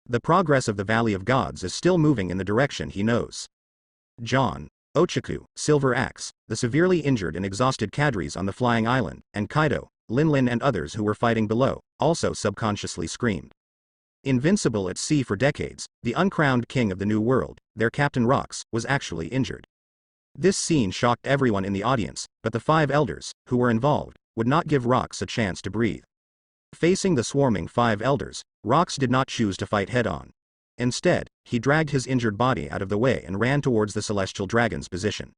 Speaker 1: The progress of the Valley of Gods is still moving in the direction he knows. John, Ochaku, Silver Axe, the severely injured and exhausted cadres on the flying island, and Kaido, Linlin and others who were fighting below, also subconsciously screamed. Invincible at sea for decades, the uncrowned king of the New World, their Captain Rox, was actually injured. This scene shocked everyone in the audience, but the 5 elders, who were involved, would not give Rox a chance to breathe. Facing the swarming 5 elders, Rox did not choose to fight head-on. Instead, he dragged his injured body out of the way and ran towards the celestial dragon's position.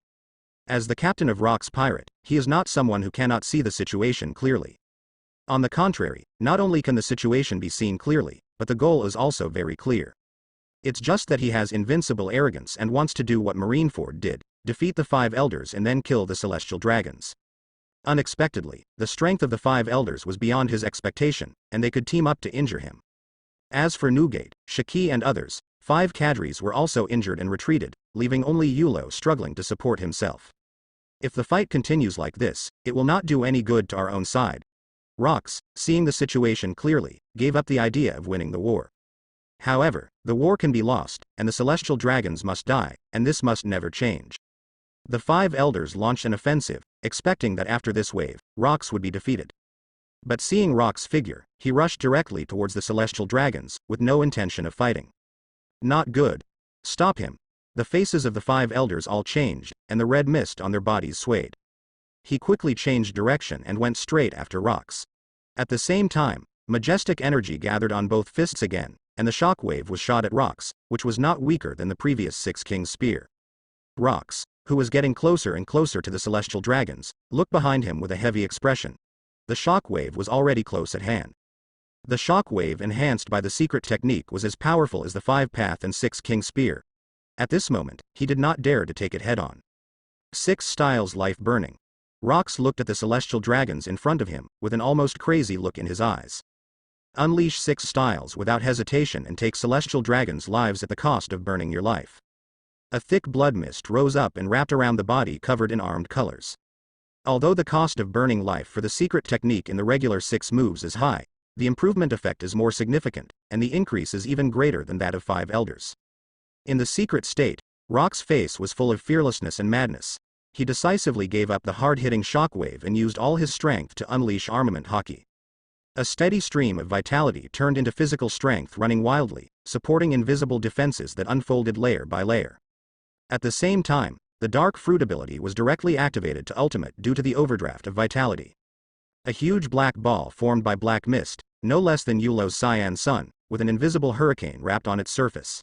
Speaker 1: As the captain of Rox Pirate, he is not someone who cannot see the situation clearly. On the contrary, not only can the situation be seen clearly, but the goal is also very clear. It's just that he has invincible arrogance and wants to do what Marineford did, defeat the 5 elders and then kill the celestial dragons. Unexpectedly, the strength of the 5 elders was beyond his expectation, and they could team up to injure him. As for Newgate, Shiki and others, 5 cadres were also injured and retreated, leaving only Yulo struggling to support himself. If the fight continues like this, it will not do any good to our own side. Rox, seeing the situation clearly, gave up the idea of winning the war. However, the war can be lost, and the celestial dragons must die, and this must never change. The 5 elders launched an offensive, expecting that after this wave, Rox would be defeated. But seeing Rox's figure, he rushed directly towards the celestial dragons, with no intention of fighting. Not good. Stop him. The faces of the 5 elders all changed, and the red mist on their bodies swayed. He quickly changed direction and went straight after Rox. At the same time, majestic energy gathered on both fists again, and the shockwave was shot at Rox, which was not weaker than the previous 6 King's spear. Rox, who was getting closer and closer to the celestial dragons, looked behind him with a heavy expression. The shockwave was already close at hand. The shockwave enhanced by the secret technique was as powerful as the 5-path and 6 King spear. At this moment, he did not dare to take it head-on. 6 styles life burning. Rox looked at the celestial dragons in front of him, with an almost crazy look in his eyes. Unleash 6 styles without hesitation and take celestial dragons' lives at the cost of burning your life. A thick blood mist rose up and wrapped around the body covered in armed colors. Although the cost of burning life for the secret technique in the regular 6 moves is high, the improvement effect is more significant, and the increase is even greater than that of 5 elders. In the secret state, Rox's face was full of fearlessness and madness. He decisively gave up the hard-hitting shockwave and used all his strength to unleash armament hockey. A steady stream of vitality turned into physical strength running wildly, supporting invisible defenses that unfolded layer by layer. At the same time, the dark fruit ability was directly activated to ultimate due to the overdraft of vitality. A huge black ball formed by black mist, no less than Yulo's cyan sun, with an invisible hurricane wrapped on its surface.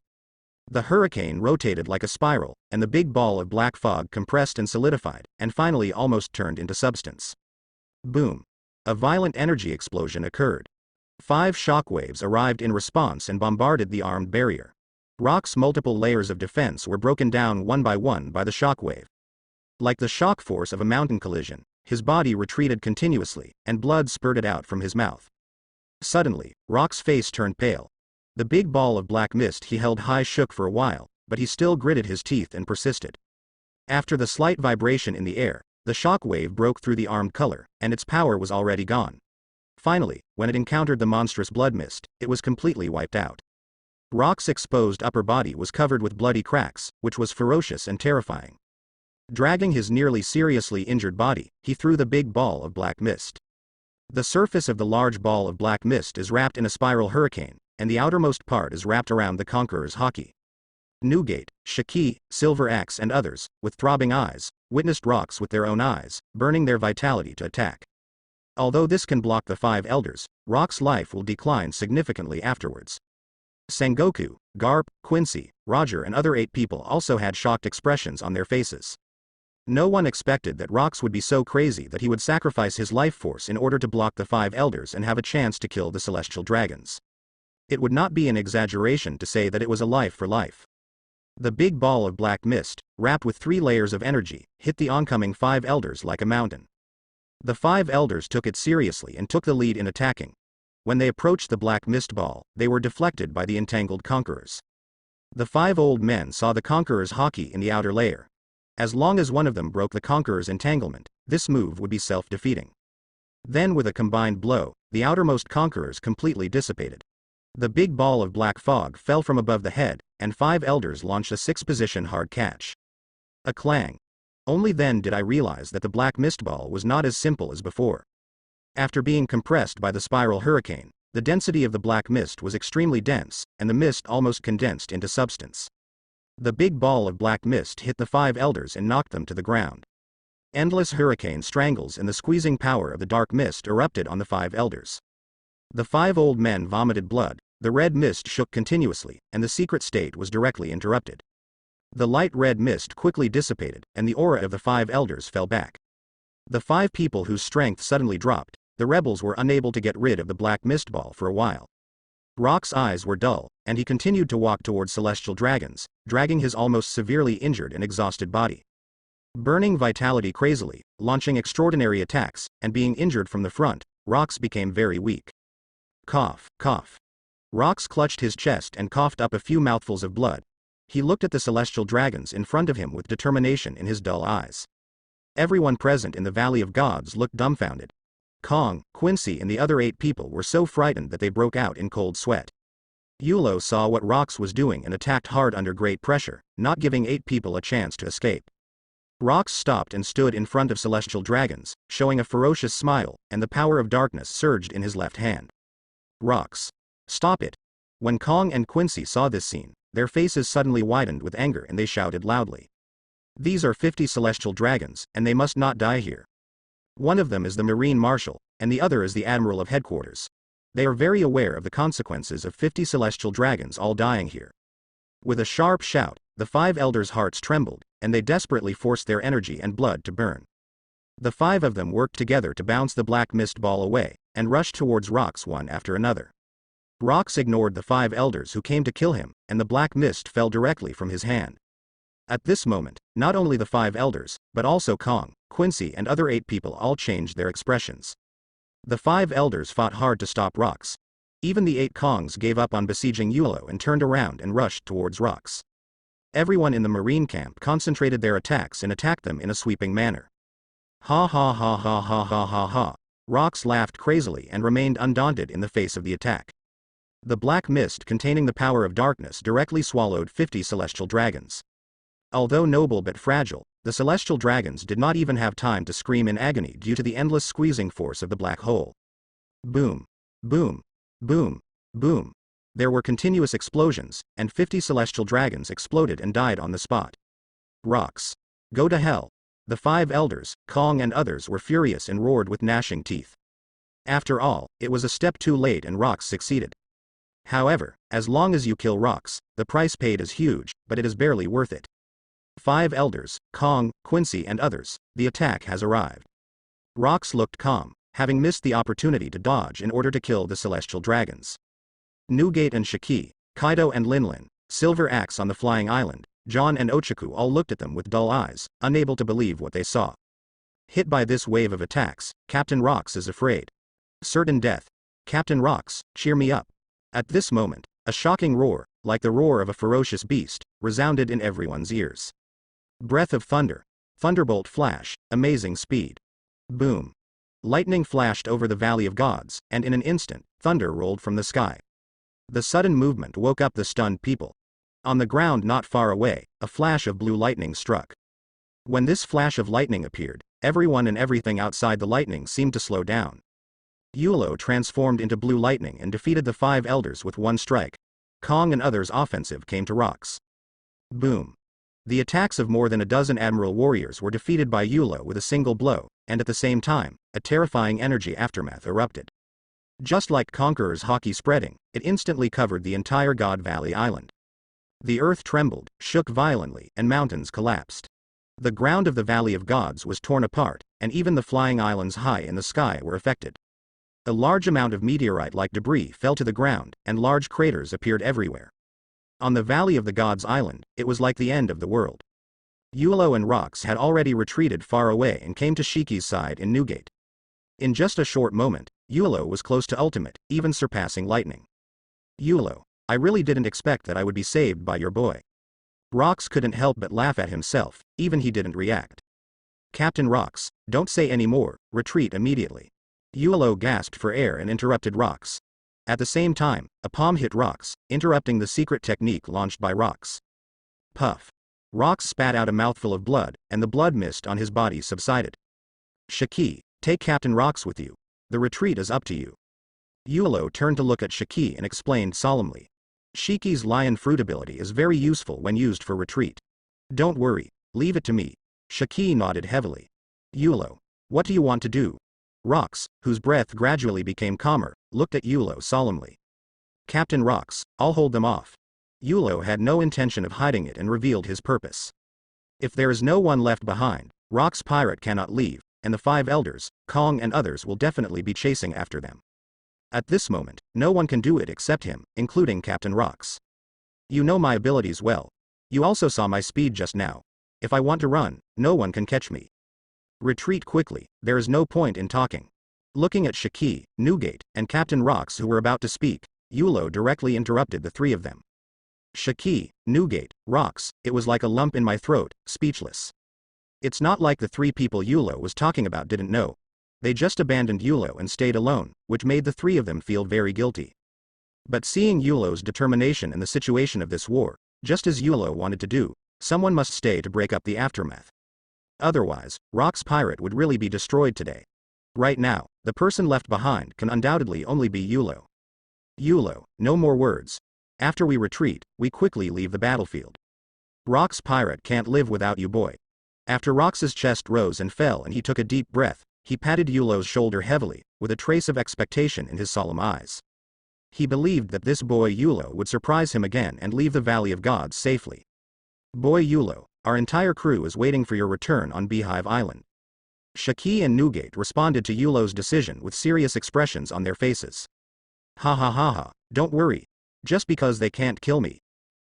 Speaker 1: The hurricane rotated like a spiral, and the big ball of black fog compressed and solidified, and finally almost turned into substance. Boom. A violent energy explosion occurred. 5 shockwaves arrived in response and bombarded the armed barrier. Rox's multiple layers of defense were broken down one by the shockwave. Like the shock force of a mountain collision, his body retreated continuously, and blood spurted out from his mouth. Suddenly, Rox's face turned pale. The big ball of black mist he held high shook for a while, but he still gritted his teeth and persisted. After the slight vibration in the air, the shockwave broke through the armed color, and its power was already gone. Finally, when it encountered the monstrous blood mist, it was completely wiped out. Rox's exposed upper body was covered with bloody cracks, which was ferocious and terrifying. Dragging his nearly seriously injured body, he threw the big ball of black mist. The surface of the large ball of black mist is wrapped in a spiral hurricane, and the outermost part is wrapped around the conqueror's hockey. Newgate, Shiki, Silver Axe and others, with throbbing eyes, witnessed Rox with their own eyes, burning their vitality to attack. Although this can block the 5 elders, Rox's life will decline significantly afterwards. Sengoku, Garp, Quincy, Roger and other 8 people also had shocked expressions on their faces. No one expected that Rox would be so crazy that he would sacrifice his life force in order to block the 5 elders and have a chance to kill the celestial dragons. It would not be an exaggeration to say that it was a life for life. The big ball of black mist, wrapped with 3 layers of energy, hit the oncoming 5 elders like a mountain. The 5 elders took it seriously and took the lead in attacking. When they approached the black mist ball, they were deflected by the entangled conquerors. The 5 old men saw the conqueror's hockey in the outer layer. As long as one of them broke the conqueror's entanglement, this move would be self-defeating. Then with a combined blow, the outermost conquerors completely dissipated. The big ball of black fog fell from above the head, and 5 elders launched a 6-position hard catch. A clang. Only then did I realize that the black mist ball was not as simple as before. After being compressed by the spiral hurricane, the density of the black mist was extremely dense, and the mist almost condensed into substance. The big ball of black mist hit the 5 elders and knocked them to the ground. Endless hurricane strangles and the squeezing power of the dark mist erupted on the 5 elders. The 5 old men vomited blood, the red mist shook continuously, and the secret state was directly interrupted. The light red mist quickly dissipated, and the aura of the 5 elders fell back. The 5 people whose strength suddenly dropped, the rebels were unable to get rid of the black mist ball for a while. Rock's eyes were dull, and he continued to walk towards celestial dragons, dragging his almost severely injured and exhausted body. Burning vitality crazily, launching extraordinary attacks, and being injured from the front, Rox became very weak. Cough, cough. Rox clutched his chest and coughed up a few mouthfuls of blood. He looked at the celestial dragons in front of him with determination in his dull eyes. Everyone present in the Valley of Gods looked dumbfounded. Kong, Quincy and the other 8 people were so frightened that they broke out in cold sweat. Yulo saw what Rox was doing and attacked hard under great pressure, not giving 8 people a chance to escape. Rox stopped and stood in front of celestial dragons, showing a ferocious smile, and the power of darkness surged in his left hand. Rox. Stop it. When Kong and Quincy saw this scene, their faces suddenly widened with anger and they shouted loudly. These are 50 celestial dragons, and they must not die here. One of them is the Marine Marshal, and the other is the Admiral of Headquarters. They are very aware of the consequences of 50 celestial dragons all dying here. With a sharp shout, the 5 elders' hearts trembled, and they desperately forced their energy and blood to burn. The 5 of them worked together to bounce the black mist ball away, and rushed towards Rox one after another. Rox ignored the 5 elders who came to kill him, and the black mist fell directly from his hand. At this moment, not only the 5 elders, but also Kong, Quincy and other 8 people all changed their expressions. The 5 elders fought hard to stop Rox. Even the 8 Kongs gave up on besieging Yulo and turned around and rushed towards Rox. Everyone in the marine camp concentrated their attacks and attacked them in a sweeping manner. Ha ha ha ha ha ha ha ha. Rox laughed crazily and remained undaunted in the face of the attack. The black mist containing the power of darkness directly swallowed 50 celestial dragons. Although noble but fragile, the celestial dragons did not even have time to scream in agony due to the endless squeezing force of the black hole. Boom. Boom. Boom. Boom. There were continuous explosions, and 50 celestial dragons exploded and died on the spot. Rox. Go to hell. The 5 elders, Kong and others were furious and roared with gnashing teeth. After all, it was a step too late and Rox succeeded. However, as long as you kill Rox, the price paid is huge, but it is barely worth it. 5 elders, Kong, Quincy and others, the attack has arrived. Rox looked calm, having missed the opportunity to dodge in order to kill the celestial dragons. Newgate and Shiki, Kaido and Linlin, Silver Axe on the Flying Island, John and Ochaku all looked at them with dull eyes, unable to believe what they saw. Hit by this wave of attacks, Captain Rox is afraid. Certain death. Captain Rox, cheer me up. At this moment, a shocking roar, like the roar of a ferocious beast, resounded in everyone's ears. Breath of thunder. Thunderbolt flash, amazing speed. Boom. Lightning flashed over the Valley of Gods, and in an instant, thunder rolled from the sky. The sudden movement woke up the stunned people. On the ground not far away, a flash of blue lightning struck. When this flash of lightning appeared, everyone and everything outside the lightning seemed to slow down. Yulo transformed into blue lightning and defeated the 5 elders with one strike. Kong and others' offensive came to Rox. Boom. The attacks of more than a dozen Admiral warriors were defeated by Yulo with a single blow, and at the same time, a terrifying energy aftermath erupted. Just like Conqueror's hockey spreading, it instantly covered the entire God Valley Island. The earth trembled, shook violently, and mountains collapsed. The ground of the Valley of Gods was torn apart, and even the flying islands high in the sky were affected. A large amount of meteorite-like debris fell to the ground, and large craters appeared everywhere. On the Valley of the Gods Island, it was like the end of the world. Yulo and Rox had already retreated far away and came to Shiki's side in Newgate. In just a short moment, Yulo was close to ultimate, even surpassing lightning. Yulo, I really didn't expect that I would be saved by your boy. Rox couldn't help but laugh at himself, even he didn't react. Captain Rox, don't say any more, retreat immediately. Yulo gasped for air and interrupted Rox. At the same time, a palm hit Rox, interrupting the secret technique launched by Rox. Puff. Rox spat out a mouthful of blood, and the blood mist on his body subsided. Shiki, take Captain Rox with you. The retreat is up to you. Yulo turned to look at Shiki and explained solemnly. Shiki's lion fruit ability is very useful when used for retreat. Don't worry, leave it to me. Shiki nodded heavily. Yulo, what do you want to do? Rox, whose breath gradually became calmer, looked at Yulo solemnly. Captain Rox, I'll hold them off. Yulo had no intention of hiding it and revealed his purpose. If there is no one left behind, Rox pirate cannot leave, and the 5 elders, Kong and others will definitely be chasing after them. At this moment, no one can do it except him, including Captain Rox. You know my abilities well. You also saw my speed just now. If I want to run, no one can catch me. Retreat quickly, there is no point in talking. Looking at Shiki, Newgate, and Captain Rox who were about to speak, Yulo directly interrupted the 3 of them. Shiki, Newgate, Rox, it was like a lump in my throat, speechless. It's not like the 3 people Yulo was talking about didn't know. They just abandoned Yulo and stayed alone, which made the 3 of them feel very guilty. But seeing Yulo's determination in the situation of this war, just as Yulo wanted to do, someone must stay to break up the aftermath. Otherwise, Rox pirate would really be destroyed today. Right now, the person left behind can undoubtedly only be Yulo. Yulo, no more words. After we retreat, we quickly leave the battlefield. Rox pirate can't live without you boy. After Rox's chest rose and fell and he took a deep breath, he patted Yulo's shoulder heavily, with a trace of expectation in his solemn eyes. He believed that this boy Yulo would surprise him again and leave the Valley of Gods safely. Boy Yulo, our entire crew is waiting for your return on Beehive Island. Shiki and Newgate responded to Yulo's decision with serious expressions on their faces. Ha ha ha ha, don't worry. Just because they can't kill me.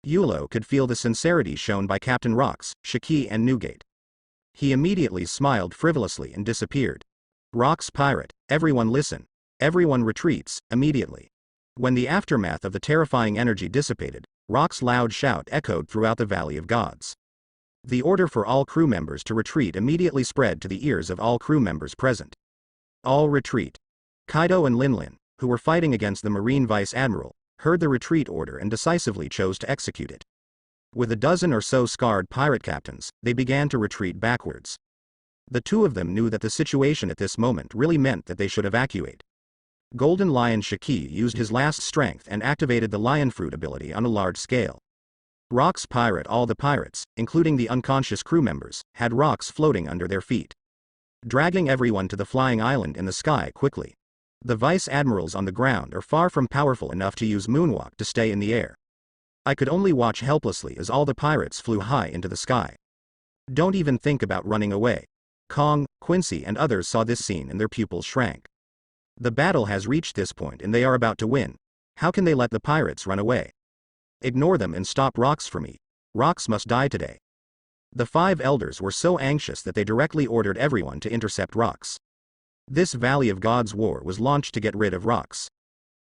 Speaker 1: Yulo could feel the sincerity shown by Captain Rox, Shiki and Newgate. He immediately smiled frivolously and disappeared. Rox pirate, everyone listen. Everyone retreats, immediately. When the aftermath of the terrifying energy dissipated, Rox's loud shout echoed throughout the Valley of Gods. The order for all crew members to retreat immediately spread to the ears of all crew members present. All retreat. Kaido and Linlin, who were fighting against the Marine Vice Admiral, heard the retreat order and decisively chose to execute it. With a dozen or so scarred pirate captains, they began to retreat backwards. The 2 of them knew that the situation at this moment really meant that they should evacuate. Golden Lion Shiki used his last strength and activated the lion fruit ability on a large scale. Rox pirate, all the pirates, including the unconscious crew members, had Rox floating under their feet. Dragging everyone to the flying island in the sky quickly. The vice admirals on the ground are far from powerful enough to use moonwalk to stay in the air. I could only watch helplessly as all the pirates flew high into the sky. Don't even think about running away. Kong, Quincy and others saw this scene and their pupils shrank. The battle has reached this point and they are about to win. How can they let the pirates run away? Ignore them and stop Rox for me. Rox must die today. The 5 elders were so anxious that they directly ordered everyone to intercept Rox. This Valley of Gods war was launched to get rid of Rox.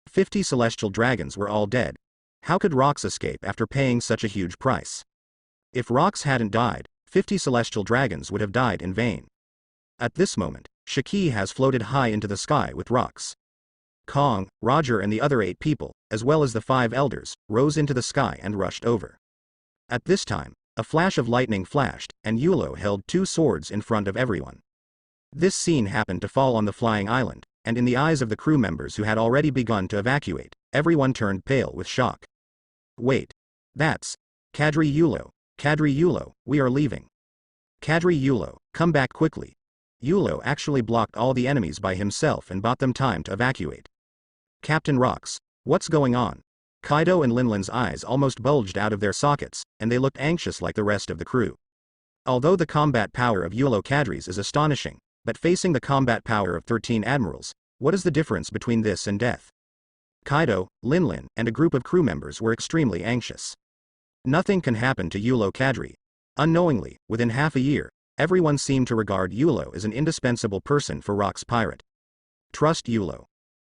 Speaker 1: 50 celestial dragons were all dead. How could Rox escape after paying such a huge price? If Rox hadn't died, 50 celestial dragons would have died in vain. At this moment, Shiki has floated high into the sky with Rox. Kong, Roger and the other 8 people, as well as the 5 elders, rose into the sky and rushed over. At this time, a flash of lightning flashed, and Yulo held 2 swords in front of everyone. This scene happened to fall on the flying island, and in the eyes of the crew members who had already begun to evacuate, everyone turned pale with shock. Wait. That's Kadri Yulo, we are leaving. Kadri Yulo, come back quickly. Yulo actually blocked all the enemies by himself and bought them time to evacuate. Captain Rox, what's going on? Kaido and Linlin's eyes almost bulged out of their sockets, and they looked anxious like the rest of the crew. Although the combat power of Yulo Kadri's is astonishing, but facing the combat power of 13 admirals, what is the difference between this and death? Kaido, Linlin, and a group of crew members were extremely anxious. Nothing can happen to Yulo Kadri. Unknowingly, within half a year, everyone seemed to regard Yulo as an indispensable person for Rox pirate. Trust Yulo.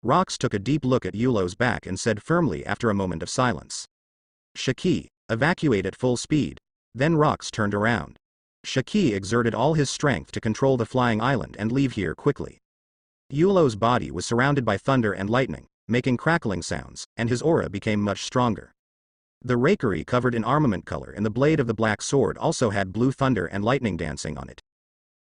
Speaker 1: Rox took a deep look at Yulo's back and said firmly after a moment of silence. Shiki, evacuate at full speed. Then Rox turned around. Shiki exerted all his strength to control the flying island and leave here quickly. Yulo's body was surrounded by thunder and lightning, making crackling sounds, and his aura became much stronger. The rakery covered in armament color and the blade of the black sword also had blue thunder and lightning dancing on it.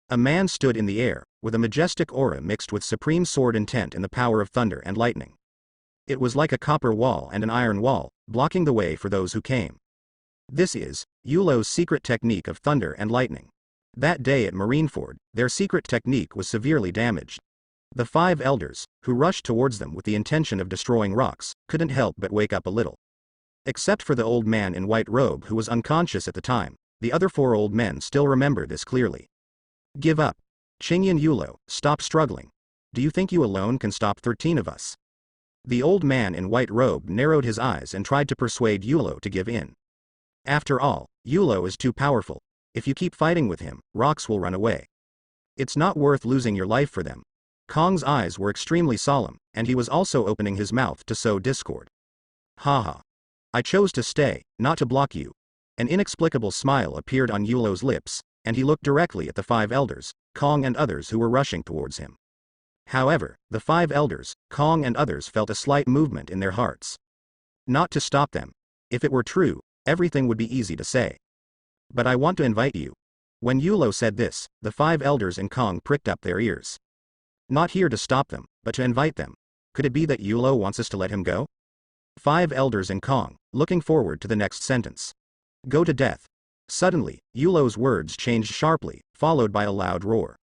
Speaker 1: A man stood in the air, with a majestic aura mixed with supreme sword intent and the power of thunder and lightning. It was like a copper wall and an iron wall, blocking the way for those who came. This is Yulo's secret technique of thunder and lightning. That day at Marineford, their secret technique was severely damaged. The 5 elders, who rushed towards them with the intention of destroying rocks, couldn't help but wake up a little. Except for the old man in white robe who was unconscious at the time, the other 4 old men still remember this clearly. Give up. Qingyan Yulo, stop struggling. Do you think you alone can stop 13 of us? The old man in white robe narrowed his eyes and tried to persuade Yulo to give in. After all, Yulo is too powerful. If you keep fighting with him, rocks will run away. It's not worth losing your life for them. Kong's eyes were extremely solemn, and he was also opening his mouth to sow discord. Haha. I chose to stay, not to block you. An inexplicable smile appeared on Yulo's lips, and he looked directly at the 5 elders, Kong and others who were rushing towards him. However, the 5 elders, Kong and others felt a slight movement in their hearts. Not to stop them. If it were true, everything would be easy to say. But I want to invite you. When Yulo said this, the 5 elders and Kong pricked up their ears. Not here to stop them, but to invite them. Could it be that Yulo wants us to let him go? 5 elders and Kong, looking forward to the next sentence. Go to death. Suddenly, Yulo's words changed sharply, followed by a loud roar.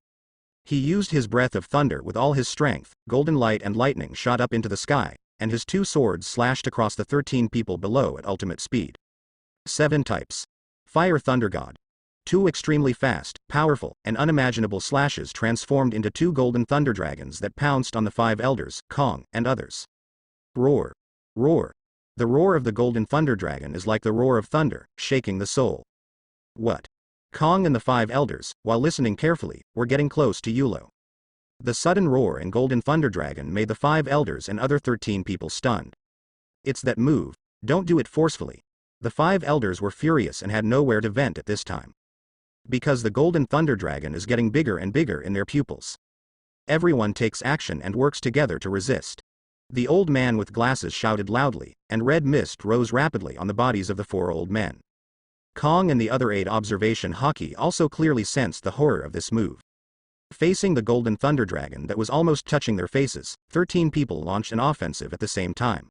Speaker 1: He used his breath of thunder with all his strength, golden light and lightning shot up into the sky, and his 2 swords slashed across the 13 people below at ultimate speed. 7 types. Fire Thunder God. 2 extremely fast, powerful, and unimaginable slashes transformed into 2 golden thunder dragons that pounced on the 5 elders, Kong, and others. Roar. Roar. The roar of the golden thunder dragon is like the roar of thunder, shaking the soul. What? Kong and the 5 elders, while listening carefully, were getting close to Yulo. The sudden roar and golden thunder dragon made the 5 elders and other 13 people stunned. It's that move, don't do it forcefully. The 5 elders were furious and had nowhere to vent at this time. Because the golden thunder dragon is getting bigger and bigger in their pupils. Everyone takes action and works together to resist. The old man with glasses shouted loudly, and red mist rose rapidly on the bodies of the 4 old men. Kong and the other 8 observation hockey also clearly sensed the horror of this move. Facing the golden thunder dragon that was almost touching their faces, 13 people launched an offensive at the same time.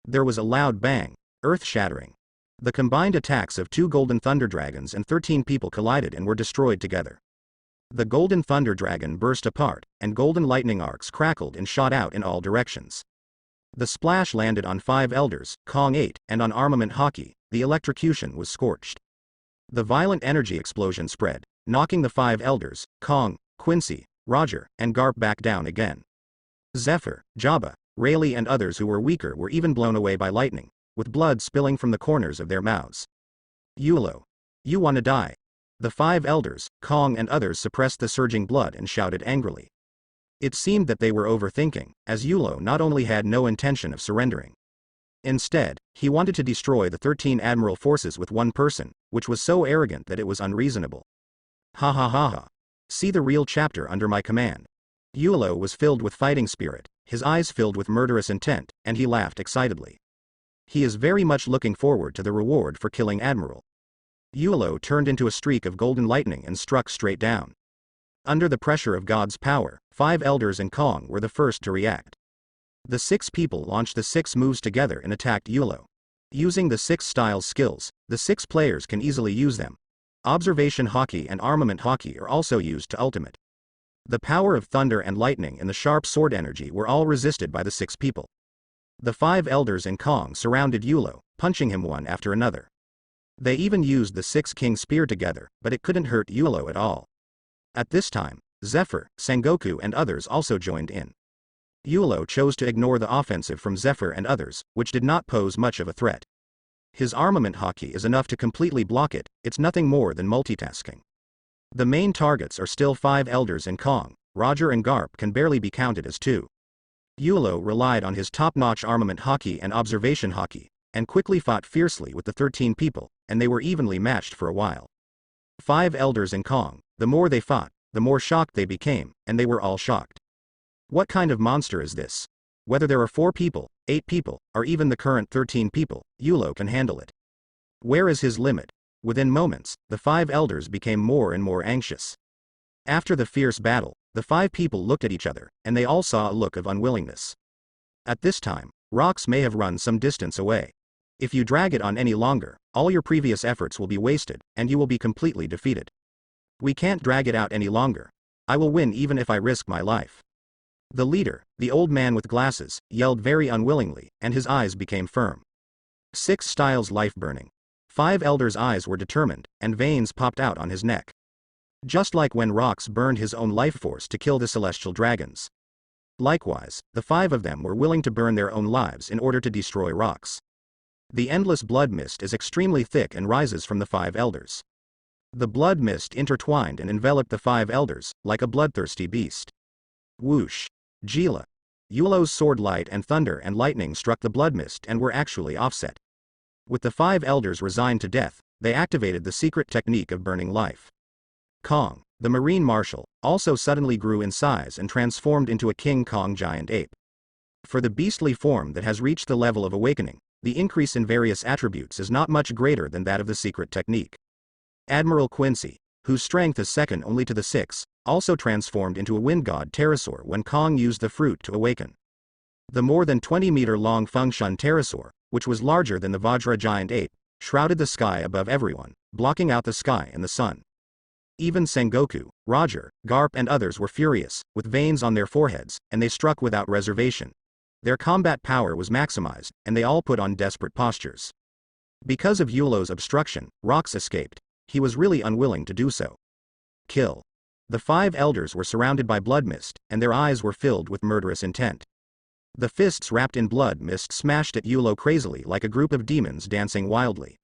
Speaker 1: There was a loud bang, earth-shattering. The combined attacks of 2 golden thunder dragons and 13 people collided and were destroyed together. The golden thunder dragon burst apart, and golden lightning arcs crackled and shot out in all directions. The splash landed on 5 elders, Kong 8, and on armament hockey. The electrocution was scorched. The violent energy explosion spread, knocking the 5 elders, Kong, Quincy, Roger, and Garp back down again. Zephyr, Jabba, Rayleigh and others who were weaker were even blown away by lightning, with blood spilling from the corners of their mouths. Yulo. You wanna die? The 5 elders, Kong and others suppressed the surging blood and shouted angrily. It seemed that they were overthinking, as Yulo not only had no intention of surrendering. Instead, he wanted to destroy the 13 admiral forces with one person, which was so arrogant that it was unreasonable. Ha ha ha ha. See the real chapter under my command. Yulo was filled with fighting spirit, his eyes filled with murderous intent, and he laughed excitedly. He is very much looking forward to the reward for killing Admiral. Yulo turned into a streak of golden lightning and struck straight down. Under the pressure of God's power, 5 elders and Kong were the first to react. The 6 people launched the 6 moves together and attacked Yulo. Using the 6 styles skills, the 6 players can easily use them. Observation hockey and armament hockey are also used to ultimate. The power of thunder and lightning and the sharp sword energy were all resisted by the 6 people. The 5 elders and Kong surrounded Yulo, punching him one after another. They even used the 6 king spear together, but it couldn't hurt Yulo at all. At this time, Zephyr, Sengoku and others also joined in. Yulo chose to ignore the offensive from Zephyr and others, which did not pose much of a threat. His armament hockey is enough to completely block it, it's nothing more than multitasking. The main targets are still 5 elders and Kong, Roger and Garp can barely be counted as 2. Yulo relied on his top-notch armament hockey and observation hockey, and quickly fought fiercely with the 13 people, and they were evenly matched for a while. 5 elders and Kong, the more they fought, the more shocked they became, and they were all shocked. What kind of monster is this? Whether there are 4 people, 8 people, or even the current 13 people, Yulo can handle it. Where is his limit? Within moments, the 5 elders became more and more anxious. After the fierce battle, the 5 people looked at each other, and they all saw a look of unwillingness. At this time, Rox may have run some distance away. If you drag it on any longer, all your previous efforts will be wasted, and you will be completely defeated. We can't drag it out any longer. I will win even if I risk my life. The leader, the old man with glasses, yelled very unwillingly, and his eyes became firm. 6 styles life burning. 5 elders' eyes were determined, and veins popped out on his neck. Just like when Rox burned his own life force to kill the celestial dragons. Likewise, the 5 of them were willing to burn their own lives in order to destroy Rox. The endless blood mist is extremely thick and rises from the 5 elders. The blood mist intertwined and enveloped the 5 elders, like a bloodthirsty beast. Whoosh! Gila! Yulo's sword light and thunder and lightning struck the blood mist and were actually offset. With the 5 elders resigned to death, they activated the secret technique of burning life. Kong, the marine marshal, also suddenly grew in size and transformed into a King Kong giant ape. For the beastly form that has reached the level of awakening, the increase in various attributes is not much greater than that of the secret technique. Admiral Quincy, whose strength is second only to the 6, also transformed into a wind god pterosaur when Kong used the fruit to awaken. The more than 20-meter-long Fengshun pterosaur, which was larger than the Vajra giant ape, shrouded the sky above everyone, blocking out the sky and the sun. Even Sengoku, Roger, Garp and others were furious, with veins on their foreheads, and they struck without reservation. Their combat power was maximized, and they all put on desperate postures. Because of Yulo's obstruction, Rox escaped. He was really unwilling to do so. Kill. The 5 elders were surrounded by blood mist, and their eyes were filled with murderous intent. The fists wrapped in blood mist smashed at Yulo crazily like a group of demons dancing wildly.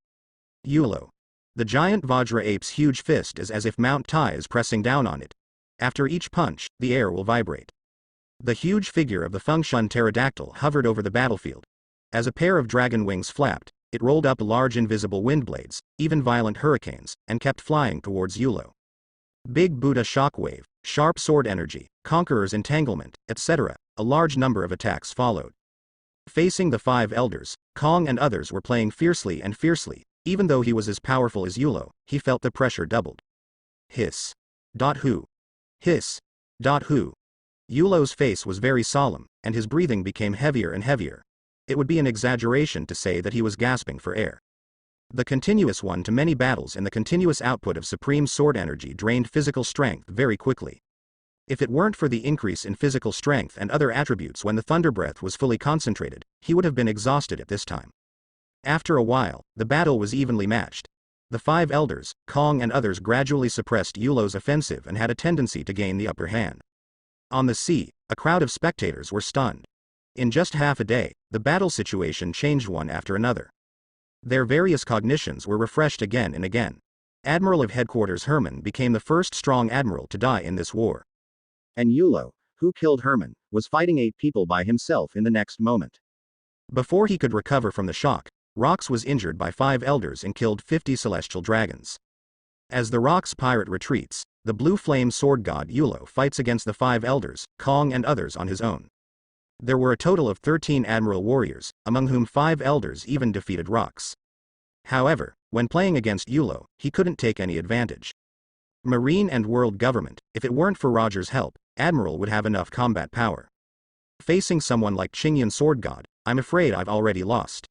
Speaker 1: Yulo. The giant Vajra ape's huge fist is as if Mount Tai is pressing down on it. After each punch, the air will vibrate. The huge figure of the Fengshun pterodactyl hovered over the battlefield. As a pair of dragon wings flapped, it rolled up large invisible wind blades, even violent hurricanes, and kept flying towards Yulo. Big Buddha shockwave, sharp sword energy, conqueror's entanglement, etc., a large number of attacks followed. Facing the 5 elders, Kong and others were playing fiercely and fiercely. Even though he was as powerful as Yulo, he felt the pressure doubled. Hiss. Who? Hiss. Who? Yulo's face was very solemn, and his breathing became heavier and heavier. It would be an exaggeration to say that he was gasping for air. The continuous one-to-many battles and the continuous output of supreme sword energy drained physical strength very quickly. If it weren't for the increase in physical strength and other attributes when the thunder breath was fully concentrated, he would have been exhausted at this time. After a while, the battle was evenly matched. The 5 elders, Kong and others gradually suppressed Yulo's offensive and had a tendency to gain the upper hand. On the sea, a crowd of spectators were stunned. In just half a day, the battle situation changed one after another. Their various cognitions were refreshed again and again. Admiral of Headquarters Herman became the first strong admiral to die in this war. And Yulo, who killed Herman, was fighting 8 people by himself in the next moment. Before he could recover from the shock, Rox was injured by 5 elders and killed 50 celestial dragons. As the Rox pirate retreats, the blue flame sword god Yulo fights against the 5 elders, Kong and others on his own. There were a total of 13 admiral warriors, among whom 5 elders even defeated Rox. However, when playing against Yulo, he couldn't take any advantage. Marine and world government, if it weren't for Roger's help, Admiral would have enough combat power. Facing someone like Qingyan Sword God, I'm afraid I've already lost.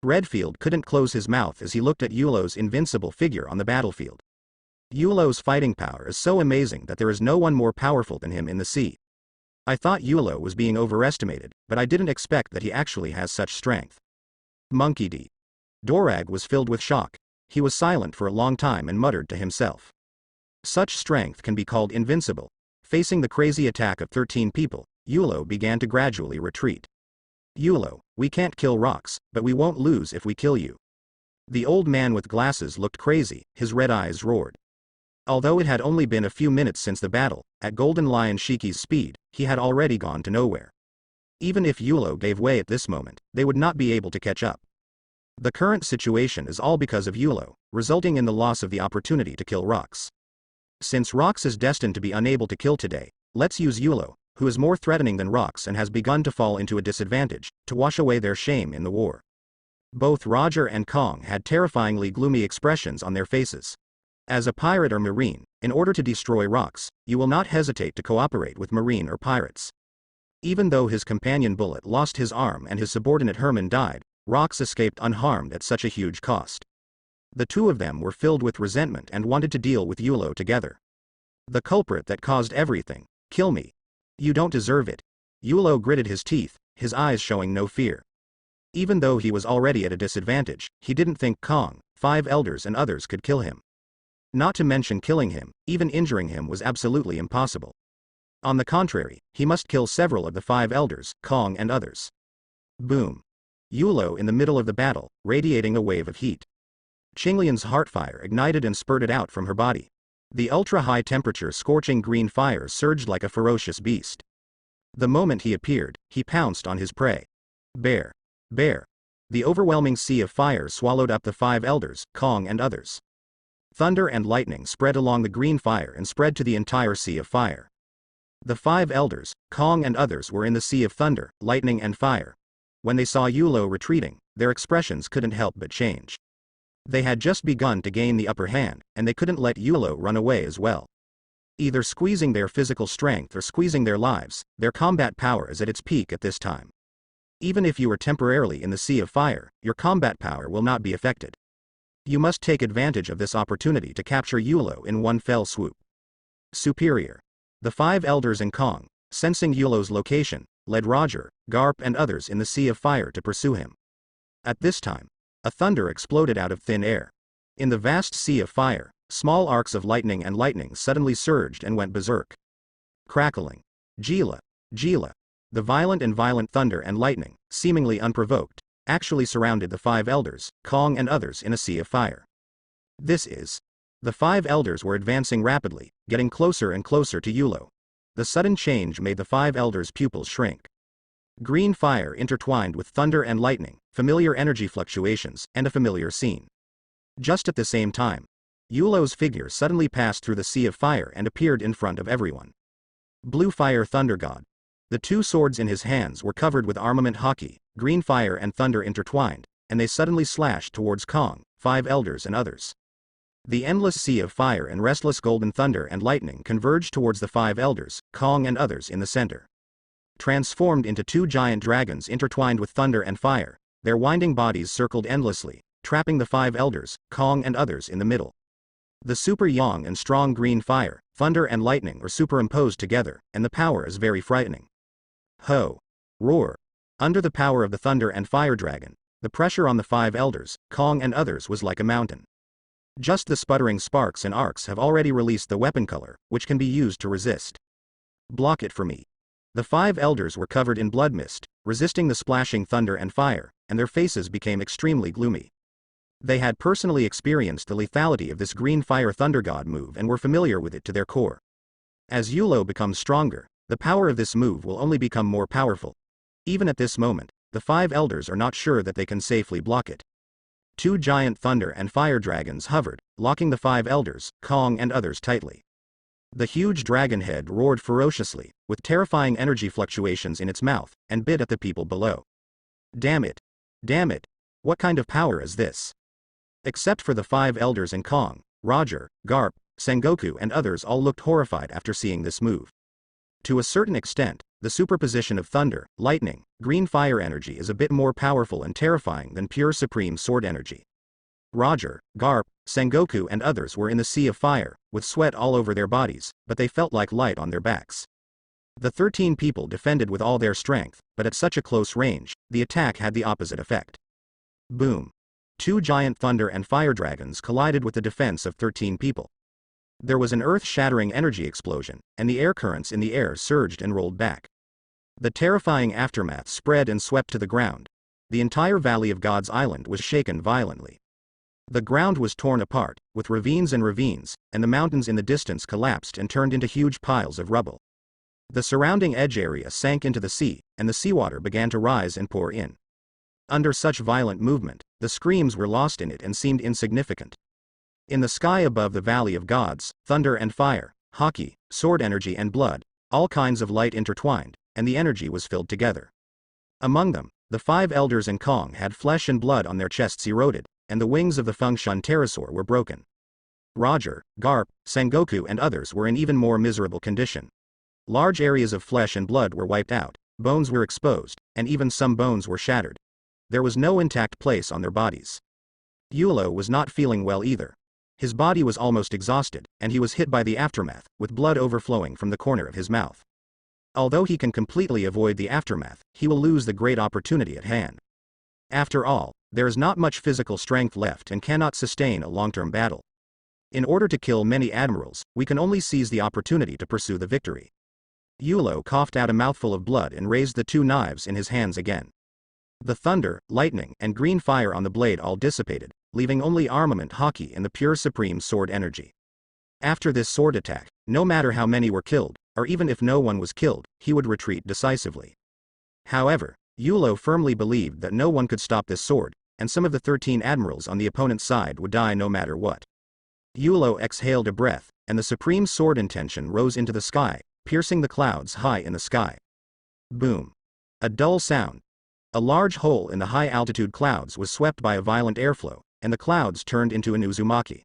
Speaker 1: Redfield couldn't close his mouth as he looked at Yulo's invincible figure on the battlefield. Yulo's fighting power is so amazing that there is no one more powerful than him in the sea. I thought Yulo was being overestimated, but I didn't expect that he actually has such strength. Monkey D. Dorag was filled with shock. He was silent for a long time and muttered to himself. Such strength can be called invincible. Facing the crazy attack of 13 people, Yulo began to gradually retreat. Yulo, we can't kill Rox, but we won't lose if we kill you. The old man with glasses looked crazy, his red eyes roared. Although it had only been a few minutes since the battle, at Golden Lion Shiki's speed, he had already gone to nowhere. Even if Yulo gave way at this moment, they would not be able to catch up. The current situation is all because of Yulo, resulting in the loss of the opportunity to kill Rox. Since Rox is destined to be unable to kill today, let's use Yulo, who is more threatening than rocks and has begun to fall into a disadvantage, to wash away their shame in the war. Both Roger and Kong had terrifyingly gloomy expressions on their faces. As a pirate or marine, in order to destroy rocks, you will not hesitate to cooperate with marine or pirates. Even though his companion Bullet lost his arm and his subordinate Herman died, Rocks escaped unharmed at such a huge cost. The two of them were filled with resentment and wanted to deal with Yulo together. The culprit that caused everything. Kill me. You don't deserve it. Yulo gritted his teeth, his eyes showing no fear. Even though he was already at a disadvantage, he didn't think Kong, 5 elders and others could kill him. Not to mention killing him, even injuring him was absolutely impossible. On the contrary, he must kill several of the 5 elders, Kong and others. Boom. Yulo in the middle of the battle, radiating a wave of heat. Qinglian's heartfire ignited and spurted out from her body. The ultra-high temperature scorching green fire surged like a ferocious beast. The moment he appeared, he pounced on his prey. Bear. Bear. The overwhelming sea of fire swallowed up the 5 elders, Kong and others. Thunder and lightning spread along the green fire and spread to the entire sea of fire. The 5 elders, Kong and others were in the sea of thunder, lightning and fire. When they saw Yulo retreating, their expressions couldn't help but change. They had just begun to gain the upper hand, and they couldn't let Yulo run away as well. Either squeezing their physical strength or squeezing their lives, their combat power is at its peak at this time. Even if you are temporarily in the sea of fire, your combat power will not be affected. You must take advantage of this opportunity to capture Yulo in one fell swoop. Superior. The 5 elders and Kong, sensing Yulo's location, led Roger, Garp and others in the sea of fire to pursue him. At this time, a thunder exploded out of thin air. In the vast sea of fire, small arcs of lightning and lightning suddenly surged and went berserk. Crackling. Gila. Gila. The violent thunder and lightning, seemingly unprovoked, actually surrounded the 5 elders, Kong and others in a sea of fire. This is. The 5 elders were advancing rapidly, getting closer and closer to Yulo. The sudden change made the 5 elders' pupils shrink. Green fire intertwined with thunder and lightning, familiar energy fluctuations, and a familiar scene. Just at the same time, Yulo's figure suddenly passed through the sea of fire and appeared in front of everyone. Blue Fire Thunder God. The 2 swords in his hands were covered with armament hockey, green fire and thunder intertwined, and they suddenly slashed towards Kong, 5 elders and others. The endless sea of fire and restless golden thunder and lightning converged towards the 5 elders, Kong and others in the center. Transformed into 2 giant dragons intertwined with thunder and fire, their winding bodies circled endlessly, trapping the 5 elders, Kong and others in the middle. The super young and strong green fire, thunder and lightning are superimposed together, and the power is very frightening. Ho! Roar! Under the power of the thunder and fire dragon, the pressure on the 5 elders, Kong and others was like a mountain. Just the sputtering sparks and arcs have already released the weapon color, which can be used to resist. Block it for me. The 5 elders were covered in blood mist, resisting the splashing thunder and fire, and their faces became extremely gloomy. They had personally experienced the lethality of this green fire thunder god move and were familiar with it to their core. As Yulo becomes stronger, the power of this move will only become more powerful. Even at this moment, the 5 elders are not sure that they can safely block it. 2 giant thunder and fire dragons hovered, locking the 5 elders, Kong and others tightly. The huge dragon head roared ferociously, with terrifying energy fluctuations in its mouth, and bit at the people below. Damn it! Damn it! What kind of power is this? Except for the 5 elders and Kong, Roger, Garp, Sengoku and others all looked horrified after seeing this move. To a certain extent, the superposition of thunder, lightning, green fire energy is a bit more powerful and terrifying than pure supreme sword energy. Roger, Garp, Sengoku and others were in the sea of fire, with sweat all over their bodies, but they felt like light on their backs. The 13 people defended with all their strength, but at such a close range, the attack had the opposite effect. Boom. 2 giant thunder and fire dragons collided with the defense of 13 people. There was an earth-shattering energy explosion, and the air currents in the air surged and rolled back. The terrifying aftermath spread and swept to the ground. The entire Valley of God's Island was shaken violently. The ground was torn apart, with ravines, and the mountains in the distance collapsed and turned into huge piles of rubble. The surrounding edge area sank into the sea, and the seawater began to rise and pour in. Under such violent movement, the screams were lost in it and seemed insignificant. In the sky above the Valley of Gods, thunder and fire, hockey, sword energy and blood, all kinds of light intertwined, and the energy was filled together. Among them, the 5 elders and Kong had flesh and blood on their chests eroded, and the wings of the Fengshan pterosaur were broken. Roger, Garp, Sengoku and others were in even more miserable condition. Large areas of flesh and blood were wiped out, bones were exposed, and even some bones were shattered. There was no intact place on their bodies. Yulo was not feeling well either. His body was almost exhausted, and he was hit by the aftermath, with blood overflowing from the corner of his mouth. Although he can completely avoid the aftermath, he will lose the great opportunity at hand. After all, there is not much physical strength left and cannot sustain a long-term battle. In order to kill many admirals, we can only seize the opportunity to pursue the victory. Yulo coughed out a mouthful of blood and raised the 2 knives in his hands again. The thunder, lightning, and green fire on the blade all dissipated, leaving only armament haki and the pure supreme sword energy. After this sword attack, no matter how many were killed, or even if no one was killed, he would retreat decisively. However, Yulo firmly believed that no one could stop this sword, and some of the 13 admirals on the opponent's side would die no matter what. Yulo exhaled a breath, and the supreme sword intention rose into the sky, piercing the clouds high in the sky. Boom. A dull sound. A large hole in the high-altitude clouds was swept by a violent airflow, and the clouds turned into an uzumaki.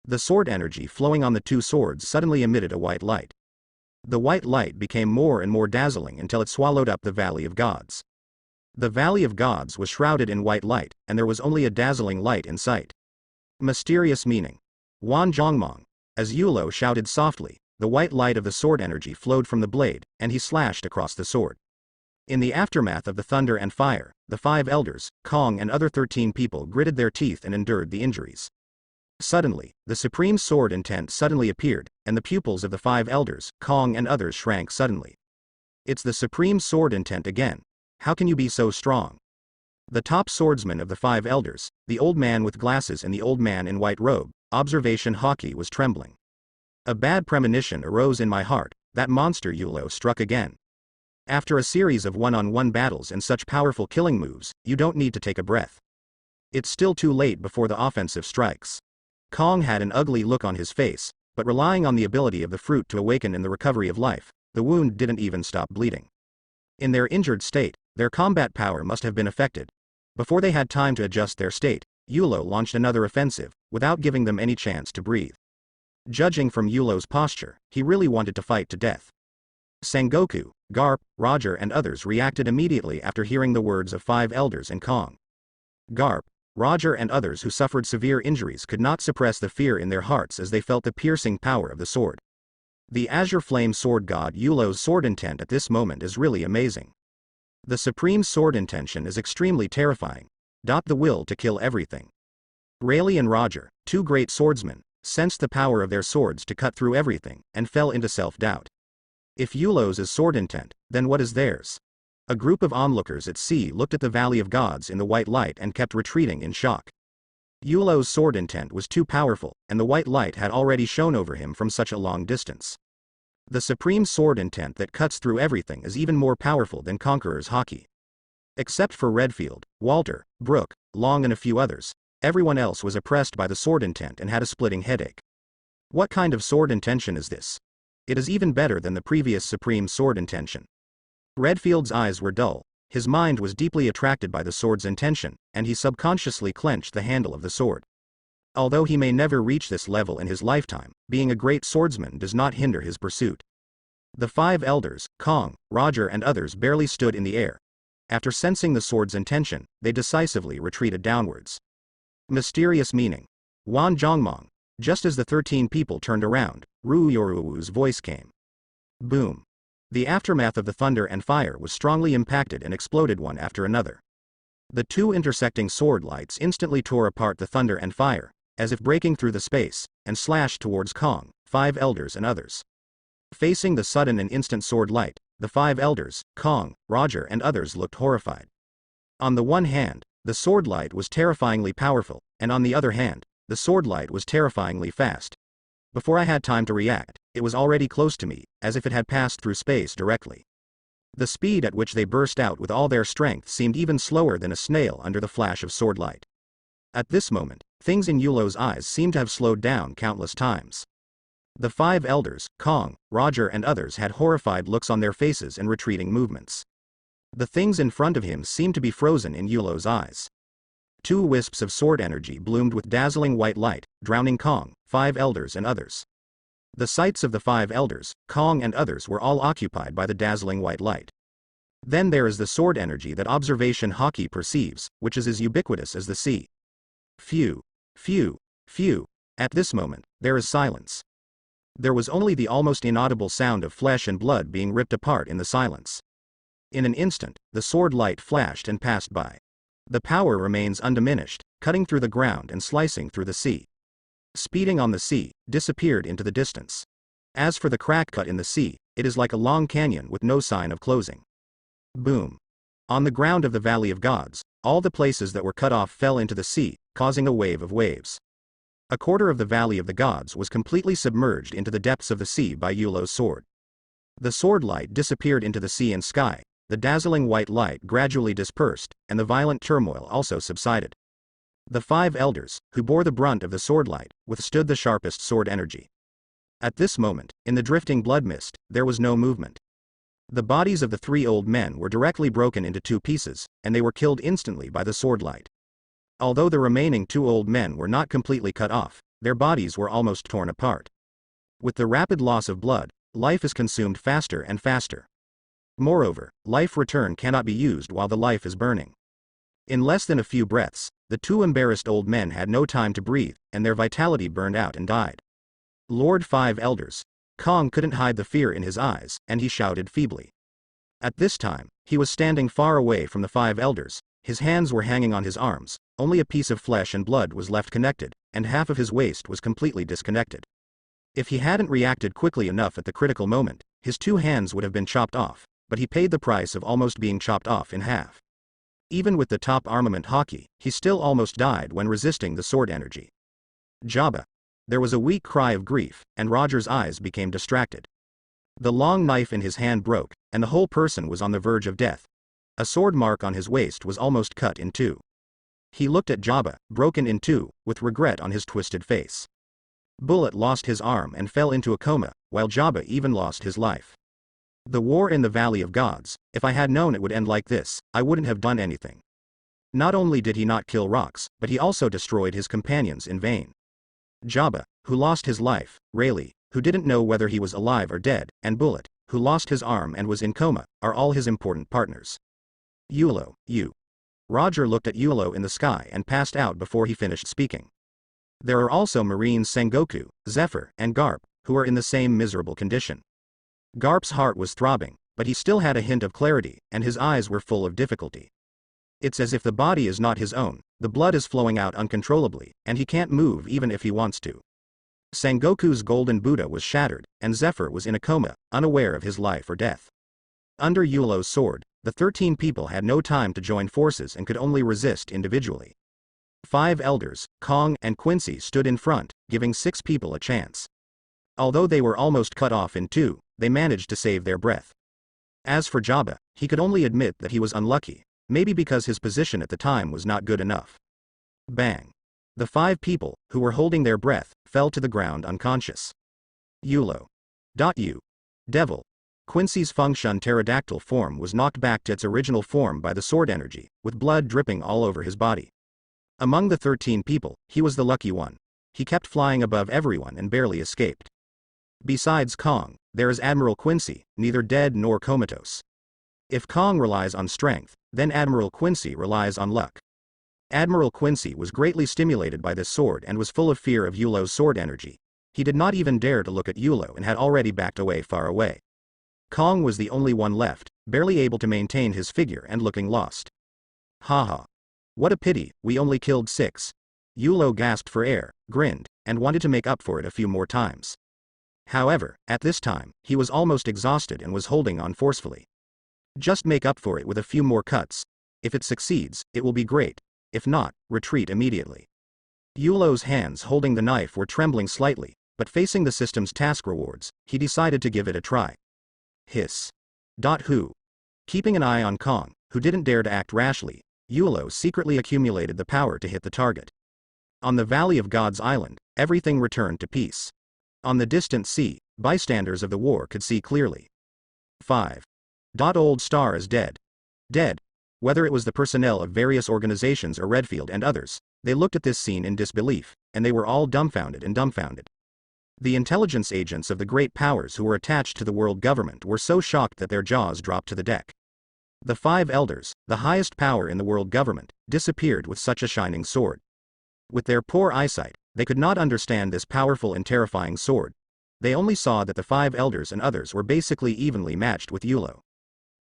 Speaker 1: The sword energy flowing on the 2 swords suddenly emitted a white light. The white light became more and more dazzling until it swallowed up the Valley of Gods. The Valley of Gods was shrouded in white light, and there was only a dazzling light in sight. Mysterious meaning. Wan Zhongmong. As Yulo shouted softly, the white light of the sword energy flowed from the blade, and he slashed across the sword. In the aftermath of the thunder and fire, the 5 elders, Kong and other 13 people gritted their teeth and endured the injuries. Suddenly, the supreme sword intent suddenly appeared, and the pupils of the 5 elders, Kong and others shrank suddenly. It's the supreme sword intent again. How can you be so strong? The top swordsman of the 5 elders, the old man with glasses and the old man in white robe, observation haki, was trembling. A bad premonition arose in my heart. That monster Yulo struck again. After a series of one-on-one battles and such powerful killing moves, you don't need to take a breath. It's still too late before the offensive strikes. Kong had an ugly look on his face, but relying on the ability of the fruit to awaken in the recovery of life, the wound didn't even stop bleeding. In their injured state, their combat power must have been affected. Before they had time to adjust their state, Yulo launched another offensive, without giving them any chance to breathe. Judging from Yulo's posture, he really wanted to fight to death. Sengoku, Garp, Roger and others reacted immediately after hearing the words of 5 elders and Kong. Garp, Roger and others who suffered severe injuries could not suppress the fear in their hearts as they felt the piercing power of the sword. The Azure Flame Sword God Yulo's sword intent at this moment is really amazing. The supreme sword intention is extremely terrifying. The will to kill everything. Rayleigh and Roger, 2 great swordsmen, sensed the power of their swords to cut through everything, and fell into self-doubt. If Yulo's is sword intent, then what is theirs? A group of onlookers at sea looked at the Valley of Gods in the white light and kept retreating in shock. Yulo's sword intent was too powerful, and the white light had already shone over him from such a long distance. The supreme sword intent that cuts through everything is even more powerful than Conqueror's haki. Except for Redfield, Walter, Brooke, Long and a few others, everyone else was oppressed by the sword intent and had a splitting headache. What kind of sword intention is this? It is even better than the previous supreme sword intention. Redfield's eyes were dull, his mind was deeply attracted by the sword's intention, and he subconsciously clenched the handle of the sword. Although he may never reach this level in his lifetime, being a great swordsman does not hinder his pursuit. The 5 elders, Kong, Roger and others barely stood in the air. After sensing the sword's intention, they decisively retreated downwards. Mysterious meaning. Wan Zhongmong. Just as the 13 people turned around, Ru Yoruwu's voice came. Boom. The aftermath of the thunder and fire was strongly impacted and exploded one after another. The 2 intersecting sword lights instantly tore apart the thunder and fire, as if breaking through the space, and slashed towards Kong, 5 elders and others. Facing the sudden and instant sword light, the 5 elders, Kong, Roger and others looked horrified. On the one hand, the sword light was terrifyingly powerful, and on the other hand, the sword light was terrifyingly fast. Before I had time to react, it was already close to me, as if it had passed through space directly. The speed at which they burst out with all their strength seemed even slower than a snail under the flash of sword light. At this moment, things in Yulo's eyes seemed to have slowed down countless times. The 5 elders, Kong, Roger and others had horrified looks on their faces and retreating movements. The things in front of him seemed to be frozen in Yulo's eyes. 2 wisps of sword energy bloomed with dazzling white light, drowning Kong, 5 elders and others. The sights of the 5 elders, Kong and others were all occupied by the dazzling white light. Then there is the sword energy that observation Haki perceives, which is as ubiquitous as the sea. Phew. Phew. Phew. At this moment, there is silence. There was only the almost inaudible sound of flesh and blood being ripped apart in the silence. In an instant, the sword light flashed and passed by. The power remains undiminished, cutting through the ground and slicing through the sea. Speeding on the sea, disappeared into the distance. As for the crack cut in the sea, it is like a long canyon with no sign of closing. Boom. On the ground of the Valley of Gods, all the places that were cut off fell into the sea, causing a wave of waves. A quarter of the Valley of the Gods was completely submerged into the depths of the sea by Yulo's sword. The sword light disappeared into the sea and sky, the dazzling white light gradually dispersed, and the violent turmoil also subsided. The 5 elders, who bore the brunt of the sword light, withstood the sharpest sword energy. At this moment, in the drifting blood mist, there was no movement. The bodies of the 3 old men were directly broken into 2 pieces, and they were killed instantly by the sword light. Although the remaining 2 old men were not completely cut off, their bodies were almost torn apart. With the rapid loss of blood, life is consumed faster and faster. Moreover, life return cannot be used while the life is burning. In less than a few breaths, the 2 embarrassed old men had no time to breathe, and their vitality burned out and died. Lord 5 elders. Kong couldn't hide the fear in his eyes, and he shouted feebly. At this time, he was standing far away from the 5 elders, his hands were hanging on his arms, only a piece of flesh and blood was left connected, and half of his waist was completely disconnected. If he hadn't reacted quickly enough at the critical moment, his 2 hands would have been chopped off, but he paid the price of almost being chopped off in half. Even with the top armament Haki, he still almost died when resisting the sword energy. Jabba. There was a weak cry of grief, and Roger's eyes became distracted. The long knife in his hand broke, and the whole person was on the verge of death. A sword mark on his waist was almost cut in 2. He looked at Jabba, broken in 2, with regret on his twisted face. Bullet lost his arm and fell into a coma, while Jabba even lost his life. The war in the Valley of Gods, if I had known it would end like this, I wouldn't have done anything. Not only did he not kill Rox, but he also destroyed his companions in vain. Jabba, who lost his life, Rayleigh, who didn't know whether he was alive or dead, and Bullet, who lost his arm and was in coma, are all his important partners. Yulo, you. Roger looked at Yulo in the sky and passed out before he finished speaking. There are also Marines Sengoku, Zephyr, and Garp, who are in the same miserable condition. Garp's heart was throbbing, but he still had a hint of clarity, and his eyes were full of difficulty. It's as if the body is not his own, the blood is flowing out uncontrollably, and he can't move even if he wants to. Sengoku's golden Buddha was shattered, and Zephyr was in a coma, unaware of his life or death. Under Yulo's sword, the 13 people had no time to join forces and could only resist individually. 5 elders, Kong and Quincy stood in front, giving 6 people a chance. Although they were almost cut off in 2, they managed to save their breath. As for Jabba, he could only admit that he was unlucky, maybe because his position at the time was not good enough. Bang. The 5 people, who were holding their breath, fell to the ground unconscious. Yulo. You. Devil. Quincy's function pterodactyl form was knocked back to its original form by the sword energy, with blood dripping all over his body. Among the 13 people, he was the lucky one. He kept flying above everyone and barely escaped. Besides Kong, there is Admiral Quincy, neither dead nor comatose. If Kong relies on strength, then Admiral Quincy relies on luck. Admiral Quincy was greatly stimulated by this sword and was full of fear of Yulo's sword energy. He did not even dare to look at Yulo and had already backed away far away. Kong was the only one left, barely able to maintain his figure and looking lost. Haha. What a pity, we only killed 6. Yulo gasped for air, grinned, and wanted to make up for it a few more times. However, at this time, he was almost exhausted and was holding on forcefully. Just make up for it with a few more cuts. If it succeeds, it will be great. If not, retreat immediately. Yulo's hands holding the knife were trembling slightly, but facing the system's task rewards, he decided to give it a try. Hiss. Who? Keeping an eye on Kong, who didn't dare to act rashly, Yulo secretly accumulated the power to hit the target. On the Valley of Gods Island, everything returned to peace. On the distant sea, bystanders of the war could see clearly. 5. Old Star is dead. Dead. Whether it was the personnel of various organizations or Redfield and others, they looked at this scene in disbelief, and they were all dumbfounded. The intelligence agents of the great powers who were attached to the world government were so shocked that their jaws dropped to the deck. The 5 elders, the highest power in the world government, disappeared with such a shining sword. With their poor eyesight, they could not understand this powerful and terrifying sword. They only saw that the 5 elders and others were basically evenly matched with Yulo.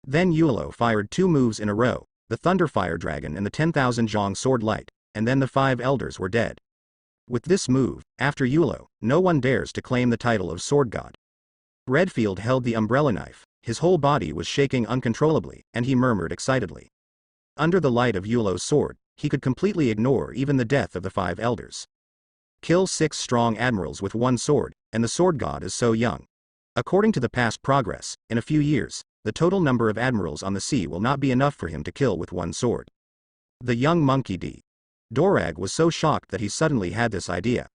Speaker 1: Then Yulo fired 2 moves in a row, the Thunder Fire Dragon and the 10,000 Zhong Sword Light, and then the 5 elders were dead. With this move, after Yulo, no one dares to claim the title of Sword God. Redfield held the umbrella knife, his whole body was shaking uncontrollably, and he murmured excitedly. Under the light of Yulo's sword, he could completely ignore even the death of the 5 elders. Kill 6 strong admirals with 1 sword, and the Sword God is so young. According to the past progress, in a few years, the total number of admirals on the sea will not be enough for him to kill with 1 sword. The young monkey D. Dorag was so shocked that he suddenly had this idea.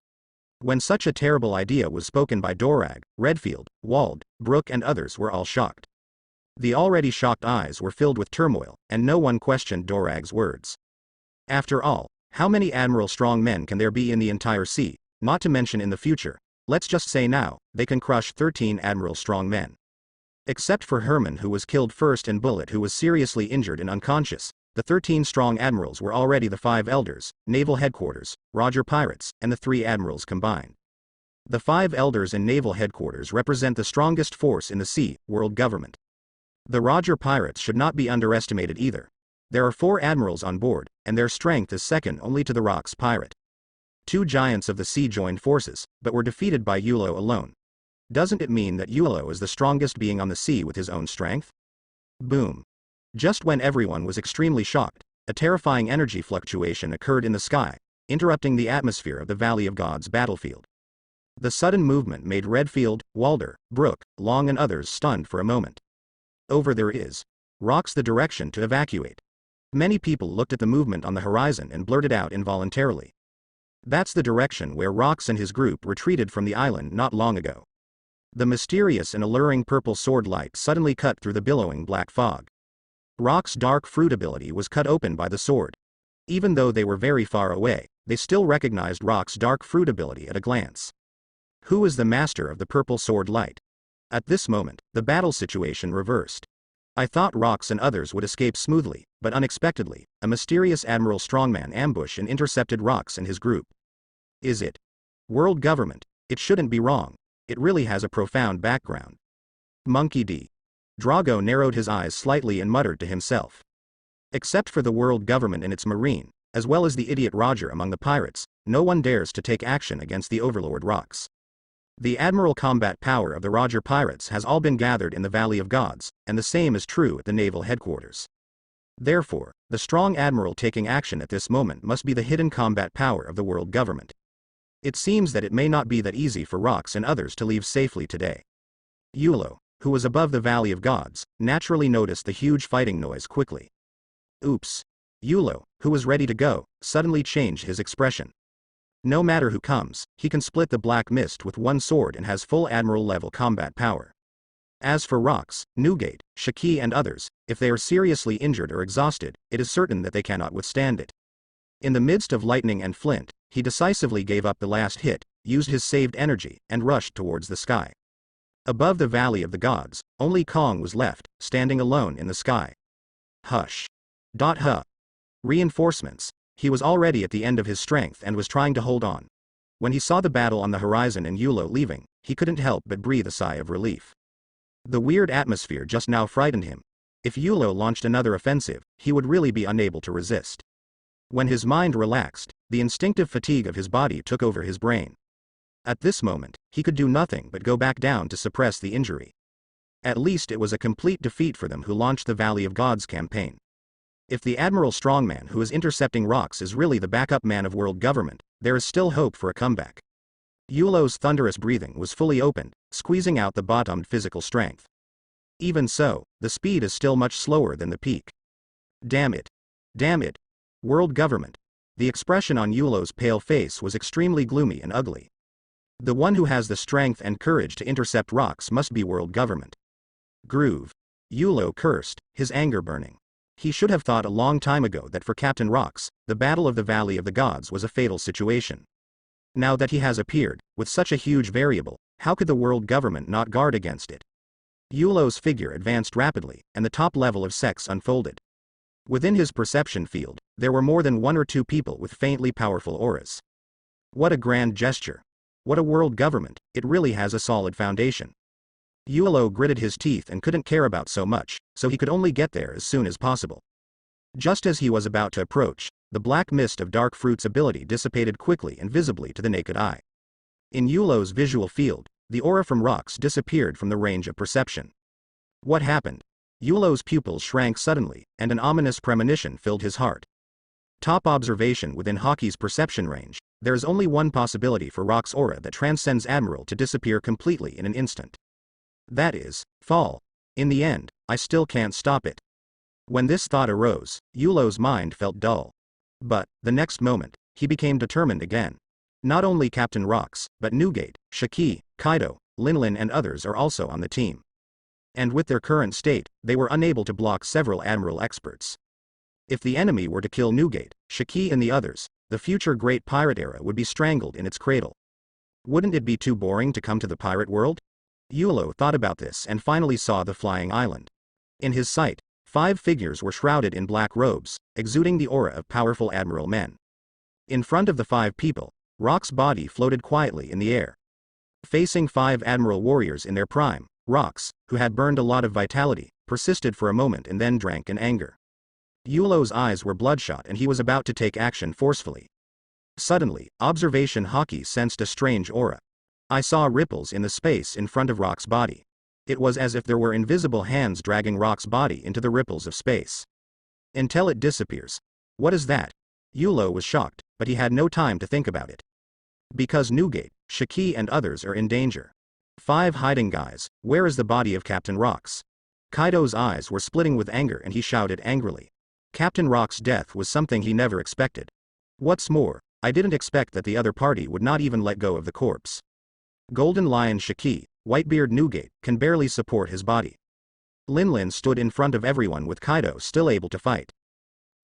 Speaker 1: When such a terrible idea was spoken by Dorag, Redfield, Wald, Brooke and others were all shocked. The already shocked eyes were filled with turmoil, and no one questioned Dorag's words. After all, how many admiral strong men can there be in the entire sea, not to mention in the future? Let's just say now, they can crush 13 admiral strong men. Except for Herman who was killed first and Bullet who was seriously injured and unconscious, the 13 strong admirals were already the 5 elders, naval headquarters, Roger pirates, and the 3 admirals combined. The 5 elders and naval headquarters represent the strongest force in the sea, world government. The Roger pirates should not be underestimated either. There are 4 admirals on board, and their strength is second only to the Rocks pirate. 2 giants of the sea joined forces, but were defeated by Yulo alone. Doesn't it mean that Yulo is the strongest being on the sea with his own strength? Boom. Just when everyone was extremely shocked, a terrifying energy fluctuation occurred in the sky, interrupting the atmosphere of the Valley of Gods battlefield. The sudden movement made Redfield, Walder, Brooke, Long and others stunned for a moment. Over there is. Rocks the direction to evacuate. Many people looked at the movement on the horizon and blurted out involuntarily. That's the direction where Rocks and his group retreated from the island not long ago. The mysterious and alluring purple sword light suddenly cut through the billowing black fog. Rock's dark fruit ability was cut open by the sword. Even though they were very far away, they still recognized Rock's dark fruit ability at a glance. Who is the master of the purple sword light? At this moment, the battle situation reversed. I thought Rocks and others would escape smoothly, but unexpectedly, a mysterious Admiral Strongman ambushed and intercepted Rocks and his group. Is it world government? It shouldn't be wrong. It really has a profound background. Monkey D. Drago narrowed his eyes slightly and muttered to himself. Except for the world government and its marine, as well as the idiot Roger among the pirates, no one dares to take action against the Overlord Rocks. The admiral combat power of the Roger pirates has all been gathered in the Valley of Gods, and the same is true at the naval headquarters. Therefore, the strong admiral taking action at this moment must be the hidden combat power of the world government. It seems that it may not be that easy for Rocks and others to leave safely today. Yulo, who was above the Valley of Gods, naturally noticed the huge fighting noise quickly. Oops. Yulo, who was ready to go, suddenly changed his expression. No matter who comes, he can split the black mist with 1 sword and has full admiral-level combat power. As for Rocks, Newgate, Shaki and others, if they are seriously injured or exhausted, it is certain that they cannot withstand it. In the midst of lightning and flint, he decisively gave up the last hit, used his saved energy, and rushed towards the sky. Above the Valley of the Gods, only Kong was left, standing alone in the sky. Hush. Huh. Reinforcements. He was already at the end of his strength and was trying to hold on. When he saw the battle on the horizon and Yulo leaving, he couldn't help but breathe a sigh of relief. The weird atmosphere just now frightened him. If Yulo launched another offensive, he would really be unable to resist. When his mind relaxed, the instinctive fatigue of his body took over his brain. At this moment, he could do nothing but go back down to suppress the injury. At least it was a complete defeat for them who launched the Valley of Gods campaign. If the Admiral Strongman who is intercepting Rocks is really the backup man of world government, there is still hope for a comeback. Yulo's thunderous breathing was fully opened, squeezing out the bottomed physical strength. Even so, the speed is still much slower than the peak. Damn it. Damn it. World government. The expression on Yulo's pale face was extremely gloomy and ugly. The one who has the strength and courage to intercept rocks must be world government. Groove. Yulo cursed, his anger burning. He should have thought a long time ago that for Captain Rocks, the Battle of the Valley of the Gods was a fatal situation. Now that he has appeared, with such a huge variable, how could the world government not guard against it? Yulo's figure advanced rapidly, and the top level of sex unfolded. Within his perception field, there were more than 1 or 2 people with faintly powerful auras. What a grand gesture. What a world government, it really has a solid foundation. Yulo gritted his teeth and couldn't care about so much, so he could only get there as soon as possible. Just as he was about to approach, the black mist of Dark Fruit's ability dissipated quickly and visibly to the naked eye. In Yulo's visual field, the aura from rocks disappeared from the range of perception. What happened? Yulo's pupils shrank suddenly, and an ominous premonition filled his heart. Top observation within Hockey's perception range, there is only one possibility for Rock's aura that transcends Admiral to disappear completely in an instant. That is, fall. In the end, I still can't stop it. When this thought arose, Yulo's mind felt dull. But, the next moment, he became determined again. Not only Captain Rocks, but Newgate, Shiki, Kaido, Linlin and others are also on the team. And with their current state, they were unable to block several Admiral experts. If the enemy were to kill Newgate, Shiki and the others, the future Great Pirate Era would be strangled in its cradle. Wouldn't it be too boring to come to the pirate world? Yulo thought about this and finally saw the flying island. In his sight, 5 figures were shrouded in black robes, exuding the aura of powerful Admiral men. In front of the 5 people, Rock's body floated quietly in the air. Facing 5 Admiral warriors in their prime, Rocks, who had burned a lot of vitality, persisted for a moment and then drank in anger. Yulo's eyes were bloodshot and he was about to take action forcefully. Suddenly, Observation Hockey sensed a strange aura. I saw ripples in the space in front of Rock's body. It was as if there were invisible hands dragging Rock's body into the ripples of space. Until it disappears. What is that? Yulo was shocked, but he had no time to think about it. Because Newgate, Shiki and others are in danger. 5 hiding guys, where is the body of Captain Rocks? Kaido's eyes were splitting with anger and he shouted angrily. Captain Rock's death was something he never expected. What's more, I didn't expect that the other party would not even let go of the corpse. Golden Lion Shiki, Whitebeard Newgate, can barely support his body. Linlin stood in front of everyone with Kaido still able to fight.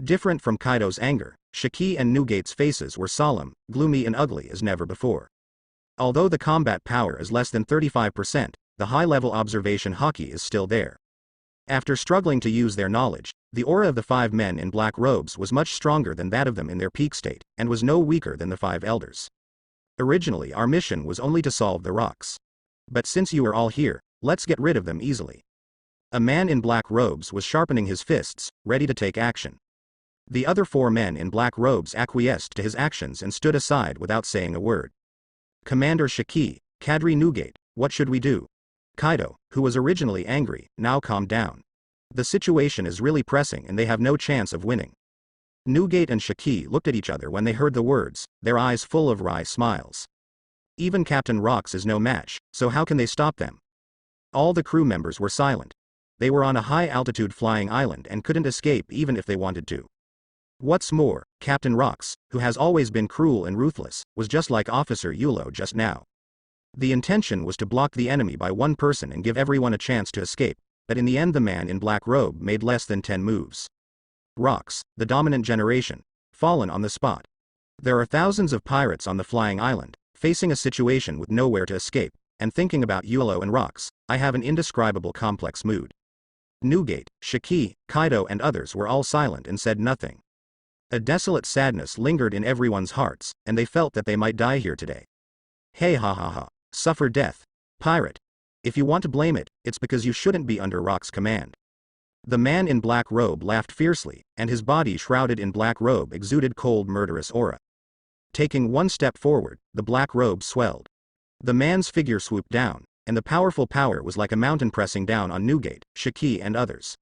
Speaker 1: Different from Kaido's anger, Shiki and Newgate's faces were solemn, gloomy and ugly as never before. Although the combat power is less than 35%, the high-level observation Hockey is still there. After struggling to use their knowledge, the aura of the 5 men in black robes was much stronger than that of them in their peak state, and was no weaker than the 5 elders. Originally our mission was only to solve the rocks. But since you are all here, let's get rid of them easily. A man in black robes was sharpening his fists, ready to take action. The other 4 men in black robes acquiesced to his actions and stood aside without saying a word. Commander Shiki, Kadri Newgate, what should we do? Kaido, who was originally angry, now calmed down. The situation is really pressing and they have no chance of winning. Newgate and Shiki looked at each other when they heard the words, their eyes full of wry smiles. Even Captain Rocks is no match, so how can they stop them? All the crew members were silent. They were on a high-altitude flying island and couldn't escape even if they wanted to. What's more, Captain Rocks, who has always been cruel and ruthless, was just like Officer Yulo just now. The intention was to block the enemy by one person and give everyone a chance to escape, but in the end the man in black robe made less than 10 moves. Rocks, the dominant generation, fallen on the spot. There are thousands of pirates on the flying island, facing a situation with nowhere to escape, and thinking about Yulo and Rocks, I have an indescribable complex mood. Newgate, Shiki, Kaido and others were all silent and said nothing. A desolate sadness lingered in everyone's hearts, and they felt that they might die here today. Hey ha ha ha, suffer death. Pirate. If you want to blame it, it's because you shouldn't be under Rock's command. The man in black robe laughed fiercely, and his body shrouded in black robe exuded cold murderous aura. Taking one step forward, the black robe swelled. The man's figure swooped down, and the powerful power was like a mountain pressing down on Newgate, Shiki and others.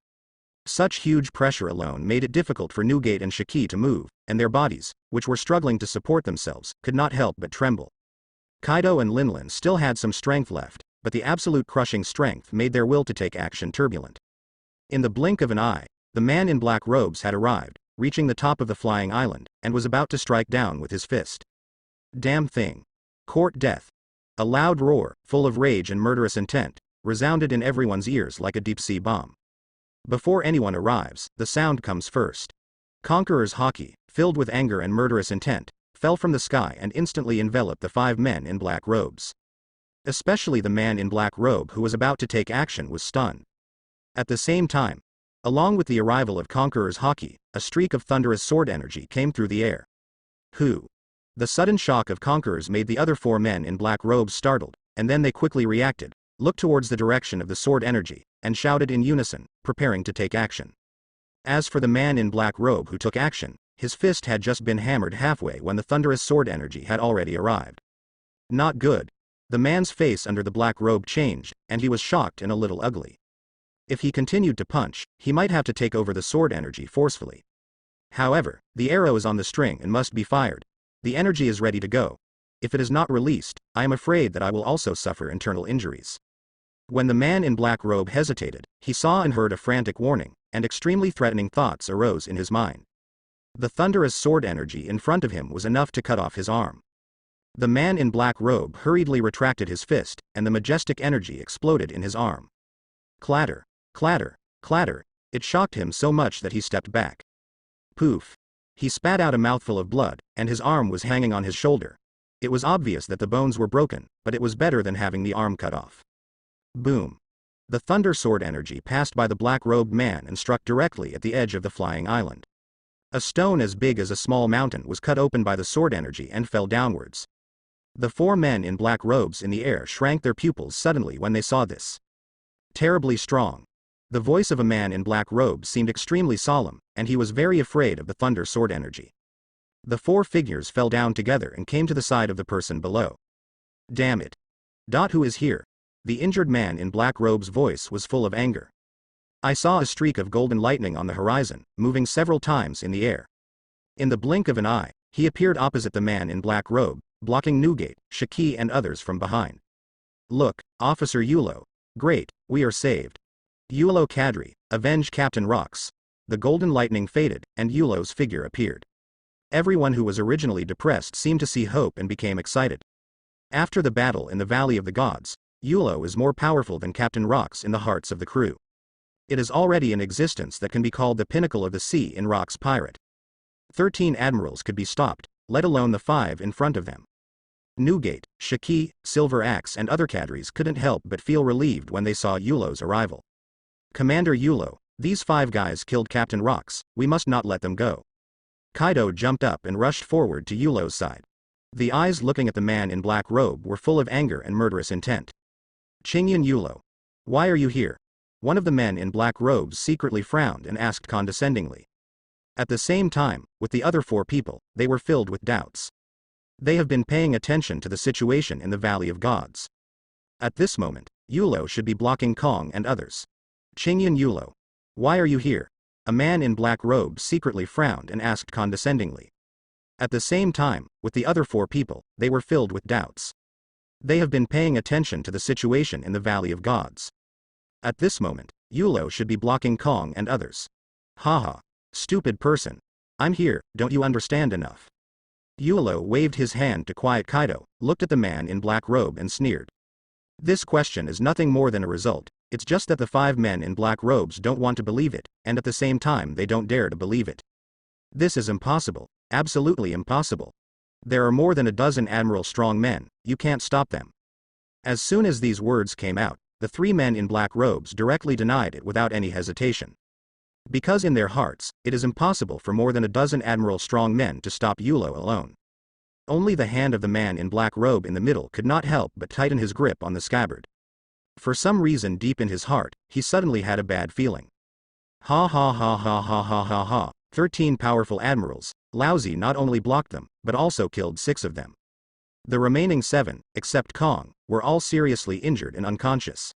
Speaker 1: Such huge pressure alone made it difficult for Newgate and Shiki to move, and their bodies, which were struggling to support themselves, could not help but tremble. Kaido and Linlin still had some strength left, but the absolute crushing strength made their will to take action turbulent. In the blink of an eye, the man in black robes had arrived, reaching the top of the flying island, and was about to strike down with his fist. Damn thing. Court death. A loud roar, full of rage and murderous intent, resounded in everyone's ears like a deep-sea bomb. Before anyone arrives, the sound comes first. Conqueror's haki, filled with anger and murderous intent, fell from the sky and instantly enveloped the 5 men in black robes. Especially the man in black robe who was about to take action was stunned. At the same time, along with the arrival of Conqueror's haki, a streak of thunderous sword energy came through the air. The sudden shock of Conquerors made the other 4 men in black robes startled, and then they quickly reacted, looked towards the direction of the sword energy, and shouted in unison, preparing to take action. As for the man in black robe who took action, his fist had just been hammered halfway when the thunderous sword energy had already arrived. Not good. The man's face under the black robe changed, and he was shocked and a little ugly. If he continued to punch, he might have to take over the sword energy forcefully. However, the arrow is on the string and must be fired. The energy is ready to go. If it is not released, I am afraid that I will also suffer internal injuries. When the man in black robe hesitated, he saw and heard a frantic warning, and extremely threatening thoughts arose in his mind. The thunderous sword energy in front of him was enough to cut off his arm. The man in black robe hurriedly retracted his fist, and the majestic energy exploded in his arm. Clatter, clatter, clatter, it shocked him so much that he stepped back. Poof. He spat out a mouthful of blood, and his arm was hanging on his shoulder. It was obvious that the bones were broken, but it was better than having the arm cut off. Boom. The thunder sword energy passed by the black-robed man and struck directly at the edge of the flying island. A stone as big as a small mountain was cut open by the sword energy and fell downwards. The 4 men in black robes in the air shrank their pupils suddenly when they saw this. Terribly strong. The voice of a man in black robes seemed extremely solemn, and he was very afraid of the thunder sword energy. The 4 figures fell down together and came to the side of the person below. Damn it. Who is here? The injured man in black robe's voice was full of anger. I saw a streak of golden lightning on the horizon, moving several times in the air. In the blink of an eye, he appeared opposite the man in black robe, blocking Newgate, Shiki and others from behind. Look, Officer Yulo. Great, we are saved. Yulo Kadri, avenge Captain Rocks. The golden lightning faded, and Yulo's figure appeared. Everyone who was originally depressed seemed to see hope and became excited. After the battle in the Valley of the Gods, Yulo is more powerful than Captain Rocks in the hearts of the crew. It is already an existence that can be called the pinnacle of the sea in Rock's pirate. 13 admirals could be stopped, let alone the 5 in front of them. Newgate, Shiki, Silver Axe and other cadres couldn't help but feel relieved when they saw Yulo's arrival. Commander Yulo, these 5 guys killed Captain Rocks, we must not let them go. Kaido jumped up and rushed forward to Yulo's side. The eyes looking at the man in black robe were full of anger and murderous intent. Chingyun Yulo. Why are you here? One of the men in black robes secretly frowned and asked condescendingly. At the same time, with the other 4 people, they were filled with doubts. They have been paying attention to the situation in the Valley of Gods. At this moment, Yulo should be blocking Kong and others. Chingyun Yulo. Why are you here? A man in black robes secretly frowned and asked condescendingly. At the same time, with the other 4 people, they were filled with doubts. They have been paying attention to the situation in the Valley of Gods. At this moment, Yulo should be blocking Kong and others. Haha. Stupid person. I'm here, don't you understand enough? Yulo waved his hand to quiet Kaido, looked at the man in black robe and sneered. This question is nothing more than a result, it's just that the 5 men in black robes don't want to believe it, and at the same time they don't dare to believe it. This is impossible, absolutely impossible. There are more than a dozen admiral strong men, you can't stop them. As soon as these words came out, the 3 men in black robes directly denied it without any hesitation. Because in their hearts, it is impossible for more than a dozen admiral strong men to stop Yulo alone. Only the hand of the man in black robe in the middle could not help but tighten his grip on the scabbard. For some reason deep in his heart, he suddenly had a bad feeling. Ha ha ha ha ha ha ha ha. 13 powerful admirals, Lousy not only blocked them, but also killed 6 of them. The remaining 7, except Kong, were all seriously injured and unconscious.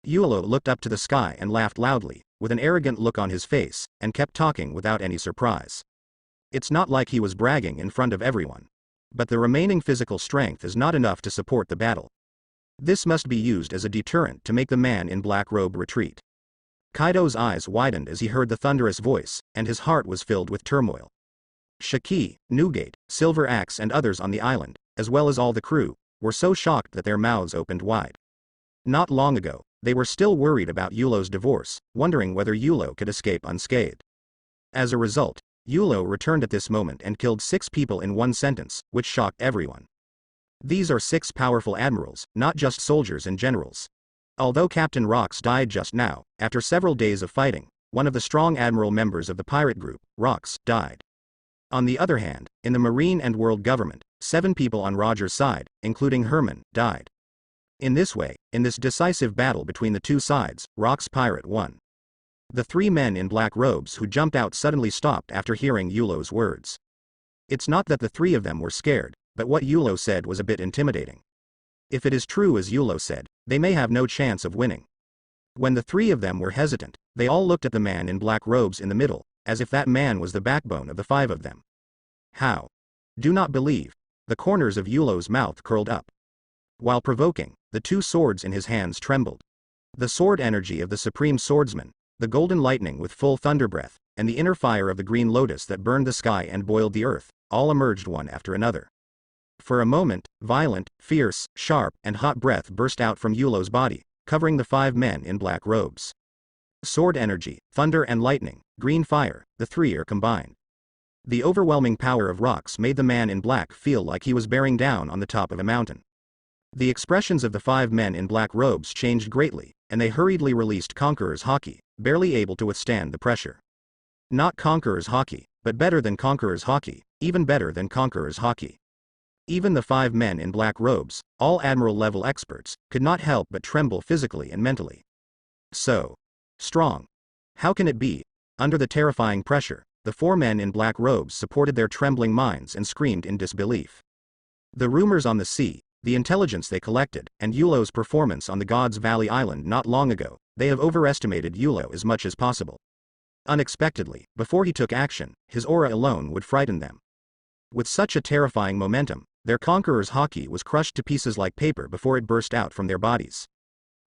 Speaker 1: Yulo looked up to the sky and laughed loudly, with an arrogant look on his face, and kept talking without any surprise. It's not like he was bragging in front of everyone. But the remaining physical strength is not enough to support the battle. This must be used as a deterrent to make the man in black robe retreat. Kaido's eyes widened as he heard the thunderous voice, and his heart was filled with turmoil. Shiki, Newgate, Silver Axe and others on the island, as well as all the crew, were so shocked that their mouths opened wide. Not long ago, they were still worried about Yulo's divorce, wondering whether Yulo could escape unscathed. As a result, Yulo returned at this moment and killed 6 people in one sentence, which shocked everyone. These are 6 powerful admirals, not just soldiers and generals. Although Captain Rox died just now, after several days of fighting, one of the strong admiral members of the pirate group, Rox, died. On the other hand, in the Marine and World Government, 7 people on Roger's side, including Herman, died. In this way, in this decisive battle between the two sides, Rox Pirate won. The 3 men in black robes who jumped out suddenly stopped after hearing Yulo's words. It's not that the 3 of them were scared, but what Yulo said was a bit intimidating. If it is true as Yulo said, they may have no chance of winning. When the 3 of them were hesitant, they all looked at the man in black robes in the middle, as if that man was the backbone of the 5 of them. How? Do not believe. The corners of Yulo's mouth curled up. While provoking, the 2 swords in his hands trembled. The sword energy of the supreme swordsman, the golden lightning with full thunder breath, and the inner fire of the green lotus that burned the sky and boiled the earth, all emerged one after another. For a moment, violent, fierce, sharp, and hot breath burst out from Yulo's body, covering the 5 men in black robes. Sword energy, thunder and lightning, green fire, the 3 are combined. The overwhelming power of Rox made the man in black feel like he was bearing down on the top of a mountain. The expressions of the 5 men in black robes changed greatly, and they hurriedly released Conqueror's Haki, barely able to withstand the pressure. Not Conqueror's Haki, but better than Conqueror's Haki, even better than Conqueror's Haki. Even the 5 men in black robes, all admiral-level experts, could not help but tremble physically and mentally. So strong. How can it be? Under the terrifying pressure, the 4 men in black robes supported their trembling minds and screamed in disbelief. The rumors on the sea, the intelligence they collected, and Yulo's performance on the God's Valley Island not long ago, they have overestimated Yulo as much as possible. Unexpectedly, before he took action, his aura alone would frighten them. With such a terrifying momentum, their Conqueror's Haki was crushed to pieces like paper before it burst out from their bodies.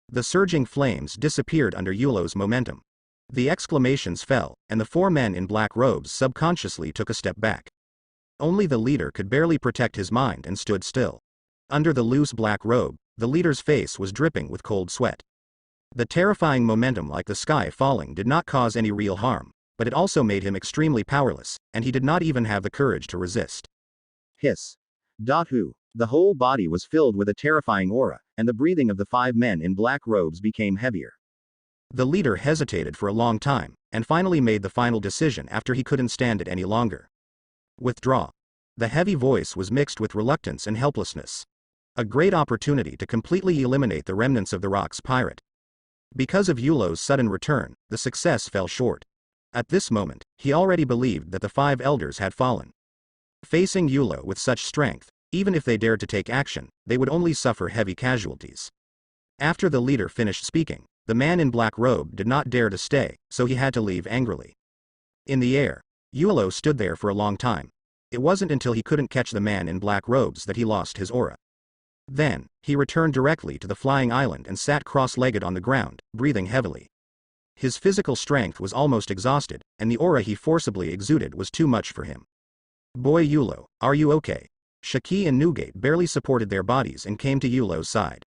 Speaker 1: The surging flames disappeared under Yulo's momentum. The exclamations fell, and the 4 men in black robes subconsciously took a step back. Only the leader could barely protect his mind and stood still. Under the loose black robe, the leader's face was dripping with cold sweat. The terrifying momentum like the sky falling did not cause any real harm, but it also made him extremely powerless, and he did not even have the courage to resist. Hiss. Who? The whole body was filled with a terrifying aura, and the breathing of the 5 men in black robes became heavier. The leader hesitated for a long time, and finally made the final decision after he couldn't stand it any longer. Withdraw. The heavy voice was mixed with reluctance and helplessness. A great opportunity to completely eliminate the remnants of the Rox pirate. Because of Yulo's sudden return, the success fell short. At this moment, he already believed that the 5 elders had fallen. Facing Yulo with such strength, even if they dared to take action, they would only suffer heavy casualties. After the leader finished speaking, the man in black robe did not dare to stay, so he had to leave angrily. In the air, Yulo stood there for a long time. It wasn't until he couldn't catch the man in black robes that he lost his aura. Then, he returned directly to the flying island and sat cross-legged on the ground, breathing heavily. His physical strength was almost exhausted, and the aura he forcibly exuded was too much for him. Boy Yulo, are you okay? Shiki and Nugate barely supported their bodies and came to Yulo's side.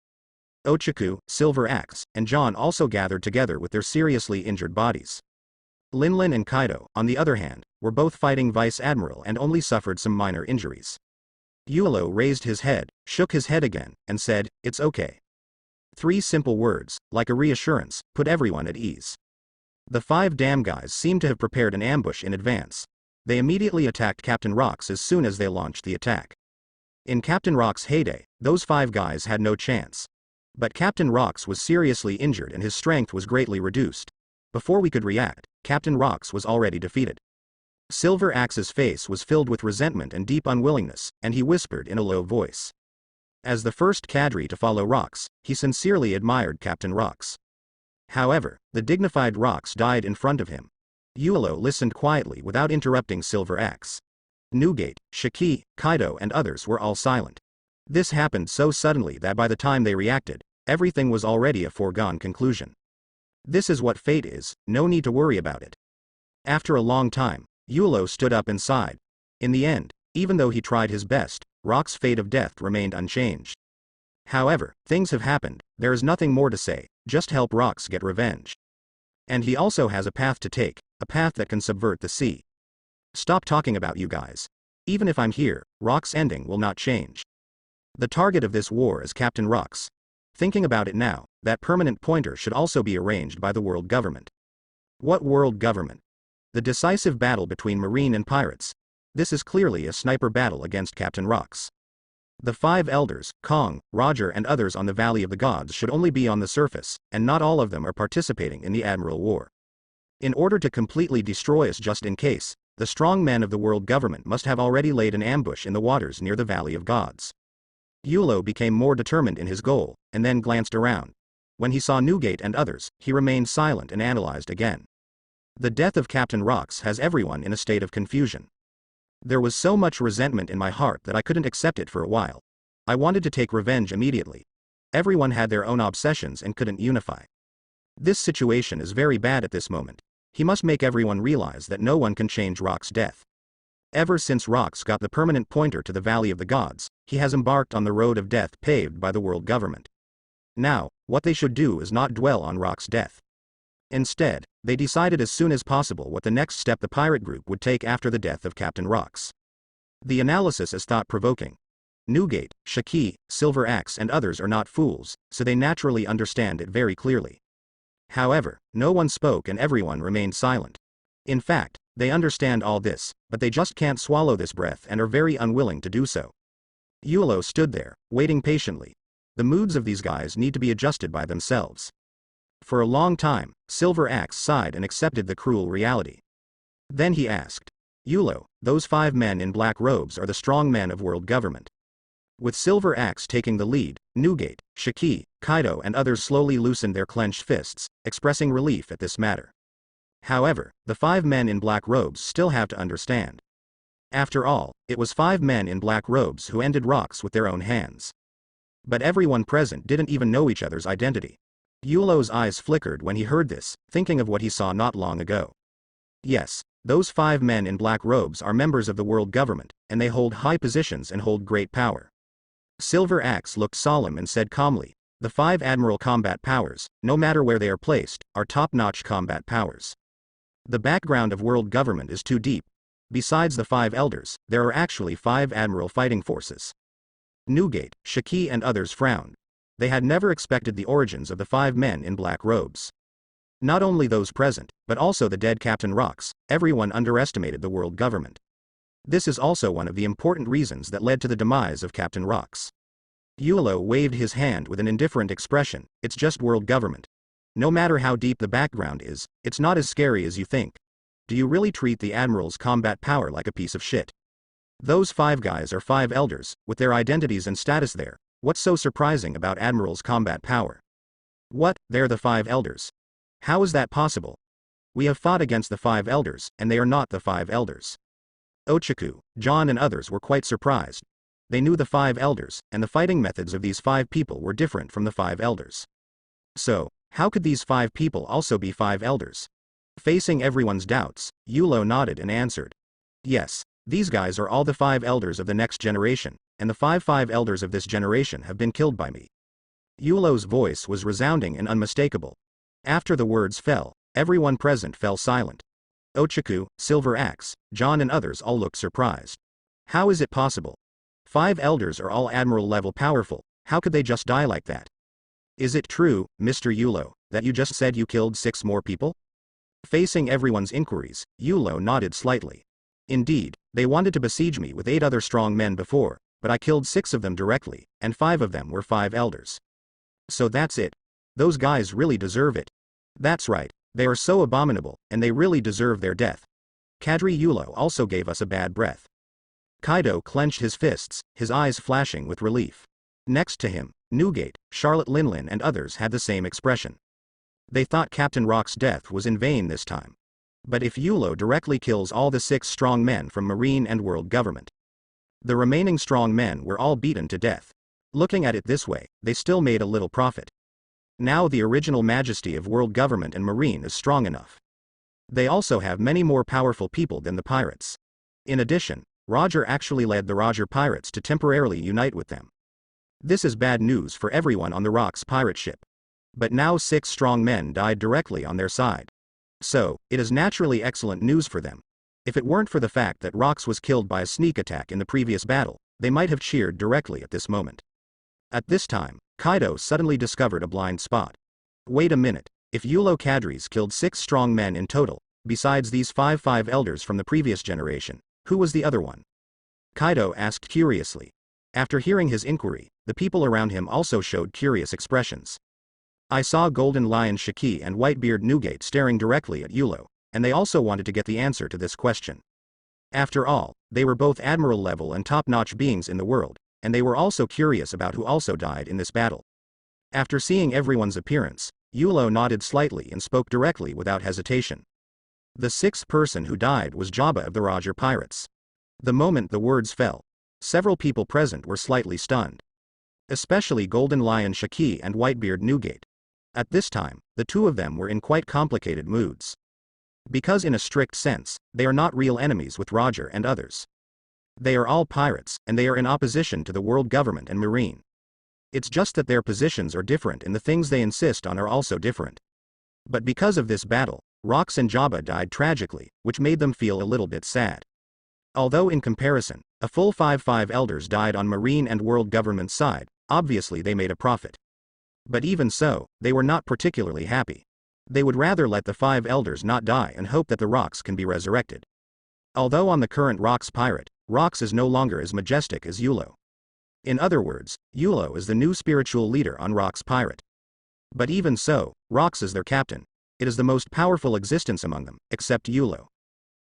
Speaker 1: Ochaku, Silver Axe, and John also gathered together with their seriously injured bodies. Linlin and Kaido, on the other hand, were both fighting Vice Admiral and only suffered some minor injuries. Yulo raised his head, shook his head again, and said, "It's okay." 3 simple words, like a reassurance, put everyone at ease. The 5 damn guys seemed to have prepared an ambush in advance. They immediately attacked Captain Rox as soon as they launched the attack. In Captain Rox's heyday, those 5 guys had no chance. But Captain Rox was seriously injured and his strength was greatly reduced. Before we could react, Captain Rox was already defeated. Silver Axe's face was filled with resentment and deep unwillingness, and he whispered in a low voice. As the first cadre to follow Rox, he sincerely admired Captain Rox. However, the dignified Rox died in front of him. Yulo listened quietly without interrupting Silver Axe. Nugate, Shiki, Kaido and others were all silent. This happened so suddenly that by the time they reacted, everything was already a foregone conclusion. This is what fate is, no need to worry about it. After a long time, Yulo stood up and sighed. In the end, even though he tried his best, Rox's fate of death remained unchanged. However, things have happened, there is nothing more to say, just help Rocks get revenge. And he also has a path to take, a path that can subvert the sea. Stop talking about you guys. Even if I'm here, Rocks' ending will not change. The target of this war is Captain Rocks. Thinking about it now, that permanent pointer should also be arranged by the world government. What world government? The decisive battle between Marine and pirates. This is clearly a sniper battle against Captain Rocks. The 5 elders, Kong, Roger and others on the Valley of the Gods should only be on the surface, and not all of them are participating in the Admiral War. In order to completely destroy us just in case, the strong men of the world government must have already laid an ambush in the waters near the Valley of Gods. Yulo became more determined in his goal, and then glanced around. When he saw Newgate and others, he remained silent and analyzed again. The death of Captain Rocks has everyone in a state of confusion. There was so much resentment in my heart that I couldn't accept it for a while. I wanted to take revenge immediately. Everyone had their own obsessions and couldn't unify. This situation is very bad at this moment. He must make everyone realize that no one can change Rocks' death. Ever since Rocks got the permanent pointer to the Valley of the Gods, he has embarked on the road of death paved by the world government. Now, what they should do is not dwell on Rocks' death. Instead, they decided as soon as possible what the next step the pirate group would take after the death of Captain Rocks. The analysis is thought-provoking. Newgate, Shaki, Silver Axe and others are not fools, so they naturally understand it very clearly. However, no one spoke and everyone remained silent. In fact, they understand all this, but they just can't swallow this breath and are very unwilling to do so. Yulo stood there, waiting patiently. The moods of these guys need to be adjusted by themselves. For a long time, Silver Axe sighed and accepted the cruel reality. Then he asked, Yulo, those 5 men in black robes are the strong men of world government. With Silver Axe taking the lead, Newgate, Shaki, Kaido and others slowly loosened their clenched fists, expressing relief at this matter. However, the 5 men in black robes still have to understand. After all, it was 5 men in black robes who ended Rocks with their own hands. But everyone present didn't even know each other's identity. Yulo's eyes flickered when he heard this, thinking of what he saw not long ago. Yes, those 5 men in black robes are members of the world government, and they hold high positions and hold great power. Silver Axe looked solemn and said calmly, the 5 Admiral combat powers, no matter where they are placed, are top-notch combat powers. The background of world government is too deep. Besides the 5 elders, there are actually 5 Admiral fighting forces. Newgate, Shaki and others frowned. They had never expected the origins of the 5 men in black robes. Not only those present, but also the dead Captain Rocks, everyone underestimated the world government. This is also one of the important reasons that led to the demise of Captain Rocks. Yulo waved his hand with an indifferent expression, it's just world government. No matter how deep the background is, it's not as scary as you think. Do you really treat the Admiral's combat power like a piece of shit? Those 5 guys are 5 elders, with their identities and status there. What's so surprising about Admiral's combat power? What, they're the 5 elders. How is that possible? We have fought against the 5 elders, and they are not the 5 elders. Ochaku, John and others were quite surprised. They knew the 5 elders, and the fighting methods of these 5 people were different from the 5 elders. So, how could these 5 people also be 5 elders? Facing everyone's doubts, Yulo nodded and answered. Yes, these guys are all the 5 elders of the next generation, and the 5 elders of this generation have been killed by me. Yulo's voice was resounding and unmistakable. After the words fell, everyone present fell silent. Ochaku, Silver Axe, John and others all looked surprised. How is it possible? 5 elders are all Admiral level powerful, how could they just die like that? Is it true, Mr. Yulo, that you just said you killed 6 more people? Facing everyone's inquiries, Yulo nodded slightly. Indeed, they wanted to besiege me with 8 other strong men before, but I killed 6 of them directly, and 5 of them were 5 elders. So that's it. Those guys really deserve it. That's right, they are so abominable, and they really deserve their death. Kadri Yulo also gave us a bad breath. Kaido clenched his fists, his eyes flashing with relief. Next to him, Newgate, Charlotte Linlin and others had the same expression. They thought Captain Rock's death was in vain this time. But if Yulo directly kills all the 6 strong men from Marine and world government, the remaining strong men were all beaten to death. Looking at it this way, they still made a little profit. Now the original majesty of world government and Marine is strong enough. They also have many more powerful people than the pirates. In addition, Roger actually led the Roger pirates to temporarily unite with them. This is bad news for everyone on the Rock's pirate ship. But now 6 strong men died directly on their side. So, it is naturally excellent news for them. If it weren't for the fact that Rox was killed by a sneak attack in the previous battle, they might have cheered directly at this moment. At this time, Kaido suddenly discovered a blind spot. Wait a minute, if Yulo cadres killed 6 strong men in total, besides these 5 elders from the previous generation, who was the other one? Kaido asked curiously. After hearing his inquiry, the people around him also showed curious expressions. I saw Golden Lion Shiki and Whitebeard Newgate staring directly at Yulo, and they also wanted to get the answer to this question. After all, they were both admiral level and top-notch beings in the world, and they were also curious about who also died in this battle. After seeing everyone's appearance, Yulo nodded slightly and spoke directly without hesitation. The 6th person who died was Jabba of the Roger Pirates. The moment the words fell, several people present were slightly stunned. Especially Golden Lion Shaki and Whitebeard Newgate. At this time, the two of them were in quite complicated moods. Because in a strict sense, they are not real enemies with Roger and others. They are all pirates, and they are in opposition to the world government and marine. It's just that their positions are different and the things they insist on are also different. But because of this battle, Rox and Jabba died tragically, which made them feel a little bit sad. Although in comparison, a full 5 elders died on marine and world government side, obviously they made a profit. But even so, they were not particularly happy. They would rather let the 5 elders not die and hope that the Rox can be resurrected. Although on the current Rox pirate, Rox is no longer as majestic as Yulo. In other words, Yulo is the new spiritual leader on Rox pirate. But even so, Rox is their captain. It is the most powerful existence among them, except Yulo.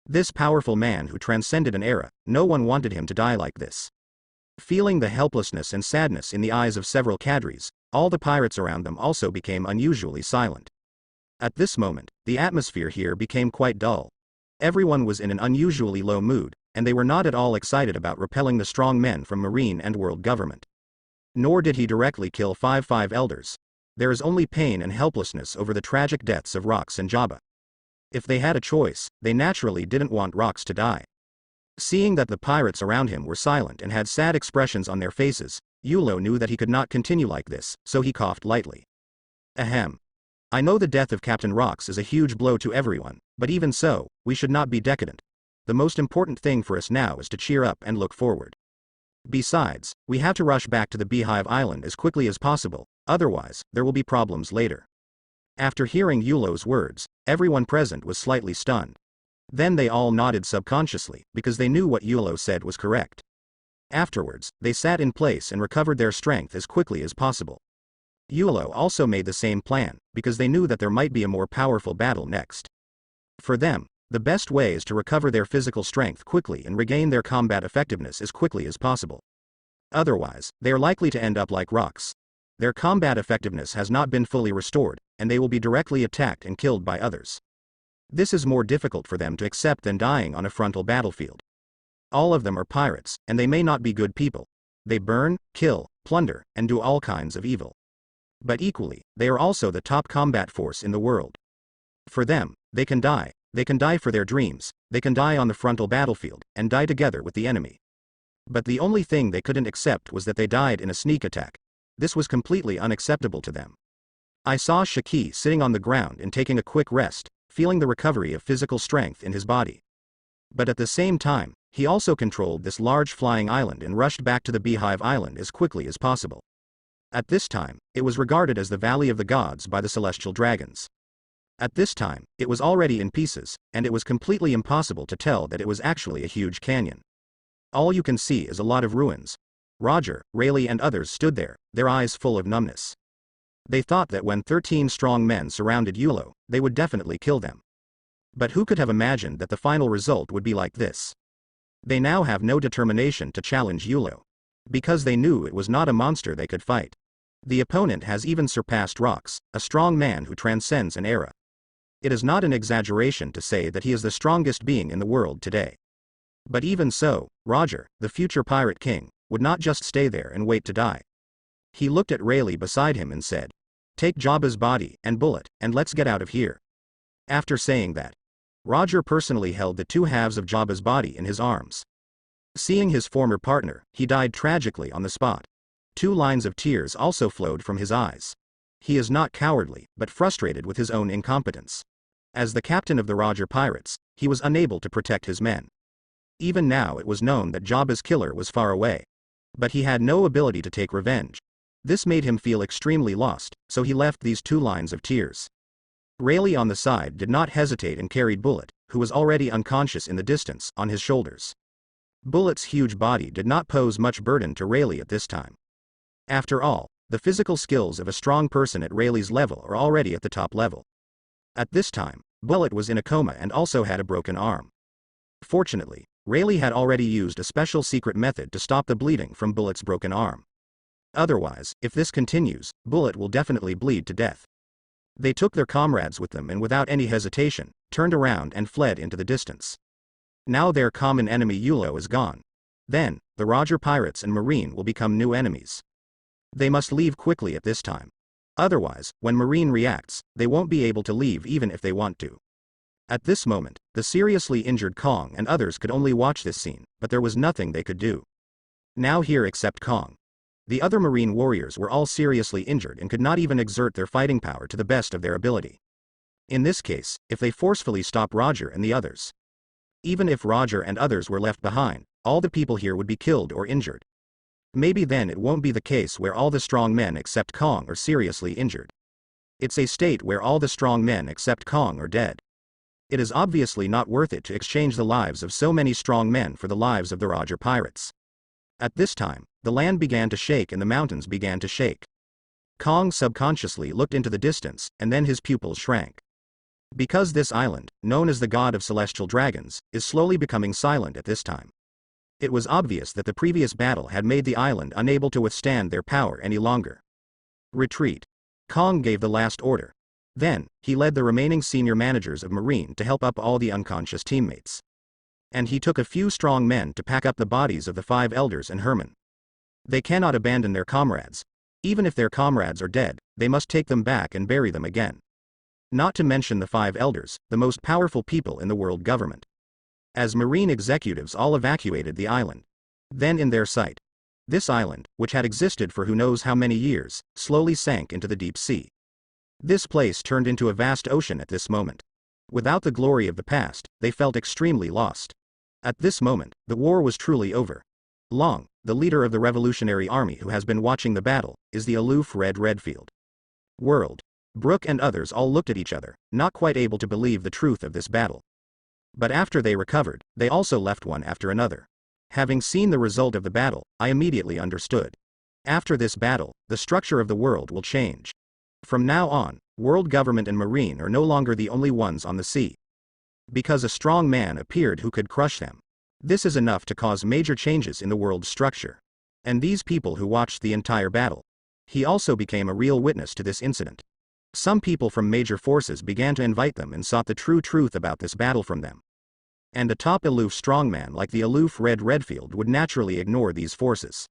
Speaker 1: This powerful man who transcended an era, no one wanted him to die like this. Feeling the helplessness and sadness in the eyes of several cadres, all the pirates around them also became unusually silent. At this moment, the atmosphere here became quite dull. Everyone was in an unusually low mood, and they were not at all excited about repelling the strong men from marine and world government. Nor did he directly kill 5 elders. There is only pain and helplessness over the tragic deaths of Rox and Jabba. If they had a choice, they naturally didn't want Rox to die. Seeing that the pirates around him were silent and had sad expressions on their faces, Yulo knew that he could not continue like this, so he coughed lightly. Ahem. I know the death of Captain Rox is a huge blow to everyone, but even so, we should not be decadent. The most important thing for us now is to cheer up and look forward. Besides, we have to rush back to the Beehive Island as quickly as possible, otherwise, there will be problems later. After hearing Yulo's words, everyone present was slightly stunned. Then they all nodded subconsciously, because they knew what Yulo said was correct. Afterwards, they sat in place and recovered their strength as quickly as possible. Yulo also made the same plan, because they knew that there might be a more powerful battle next. For them, the best way is to recover their physical strength quickly and regain their combat effectiveness as quickly as possible. Otherwise, they are likely to end up like Rox. Their combat effectiveness has not been fully restored, and they will be directly attacked and killed by others. This is more difficult for them to accept than dying on a frontal battlefield. All of them are pirates, and they may not be good people. They burn, kill, plunder, and do all kinds of evil. But equally, they are also the top combat force in the world. For them, they can die for their dreams, they can die on the frontal battlefield, and die together with the enemy. But the only thing they couldn't accept was that they died in a sneak attack. This was completely unacceptable to them. I saw Shaki sitting on the ground and taking a quick rest, feeling the recovery of physical strength in his body. But at the same time, he also controlled this large flying island and rushed back to the Beehive Island as quickly as possible. At this time, it was regarded as the Valley of the Gods by the celestial dragons. At this time, it was already in pieces, and it was completely impossible to tell that it was actually a huge canyon. All you can see is a lot of ruins. Roger, Rayleigh and others stood there, their eyes full of numbness. They thought that when 13 strong men surrounded Yulo, they would definitely kill them. But who could have imagined that the final result would be like this? They now have no determination to challenge Yulo. Because they knew it was not a monster they could fight. The opponent has even surpassed Rox, a strong man who transcends an era. It is not an exaggeration to say that he is the strongest being in the world today. But even so, Roger, the future pirate king, would not just stay there and wait to die. He looked at Rayleigh beside him and said, "Take Jabba's body and bullet, and let's get out of here." After saying that, Roger personally held the 2 halves of Jabba's body in his arms. Seeing his former partner, he died tragically on the spot. 2 lines of tears also flowed from his eyes. He is not cowardly, but frustrated with his own incompetence. As the captain of the Roger Pirates, he was unable to protect his men. Even now it was known that Jabba's killer was far away. But he had no ability to take revenge. This made him feel extremely lost, so he left these 2 lines of tears. Rayleigh on the side did not hesitate and carried Bullet, who was already unconscious in the distance, on his shoulders. Bullet's huge body did not pose much burden to Rayleigh at this time. After all, the physical skills of a strong person at Rayleigh's level are already at the top level. At this time, Bullet was in a coma and also had a broken arm. Fortunately, Rayleigh had already used a special secret method to stop the bleeding from Bullet's broken arm. Otherwise, if this continues, Bullet will definitely bleed to death. They took their comrades with them and without any hesitation, turned around and fled into the distance. Now their common enemy Yulo is gone. Then, the Roger Pirates and Marine will become new enemies. They must leave quickly at this time. Otherwise, when Marine reacts, they won't be able to leave even if they want to. At this moment, the seriously injured Kong and others could only watch this scene, but there was nothing they could do. Now here except Kong. The other Marine warriors were all seriously injured and could not even exert their fighting power to the best of their ability. In this case, if they forcefully stop Roger and the others. Even if Roger and others were left behind, all the people here would be killed or injured. Maybe then it won't be the case where all the strong men except Kong are seriously injured. It's a state where all the strong men except Kong are dead. It is obviously not worth it to exchange the lives of so many strong men for the lives of the Roger Pirates. At this time, the land began to shake and the mountains began to shake. Kong subconsciously looked into the distance, and then his pupils shrank. Because this island, known as the God of Celestial Dragons, is slowly becoming silent at this time. It was obvious that the previous battle had made the island unable to withstand their power any longer. Retreat. Kong gave the last order. Then, he led the remaining senior managers of Marine to help up all the unconscious teammates. And he took a few strong men to pack up the bodies of the 5 elders and Herman. They cannot abandon their comrades. Even if their comrades are dead, they must take them back and bury them again. Not to mention the 5 elders, the most powerful people in the world government. As Marine executives all evacuated the island. Then in their sight, this island, which had existed for who knows how many years, slowly sank into the deep sea. This place turned into a vast ocean at this moment. Without the glory of the past, they felt extremely lost. At this moment, the war was truly over. Long, the leader of the Revolutionary Army who has been watching the battle, is the aloof Red Redfield. World. Brooke and others all looked at each other, not quite able to believe the truth of this battle. But after they recovered, they also left one after another. Having seen the result of the battle, I immediately understood. After this battle, the structure of the world will change. From now on, world government and Marine are no longer the only ones on the sea. Because a strong man appeared who could crush them. This is enough to cause major changes in the world's structure. And these people who watched the entire battle. He also became a real witness to this incident. Some people from major forces began to invite them and sought the true truth about this battle from them. And a top aloof strongman like the aloof Red Redfield would naturally ignore these forces.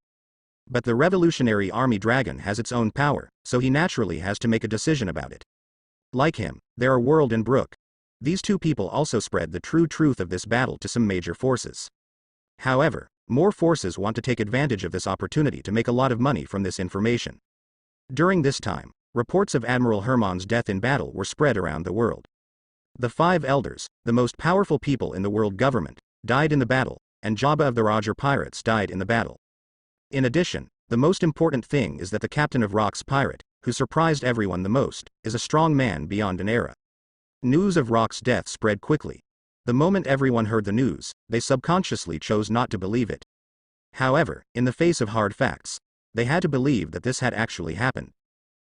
Speaker 1: But the Revolutionary Army Dragon has its own power, so he naturally has to make a decision about it. Like him, there are World and Brooke. These 2 people also spread the true truth of this battle to some major forces. However, more forces want to take advantage of this opportunity to make a lot of money from this information. During this time, reports of Admiral Hermon's death in battle were spread around the world. The 5 elders, the most powerful people in the world government, died in the battle, and Jabba of the Roger Pirates died in the battle. In addition, the most important thing is that the captain of Rock's pirate, who surprised everyone the most, is a strong man beyond an era. News of Rock's death spread quickly. The moment everyone heard the news, they subconsciously chose not to believe it. However, in the face of hard facts, they had to believe that this had actually happened.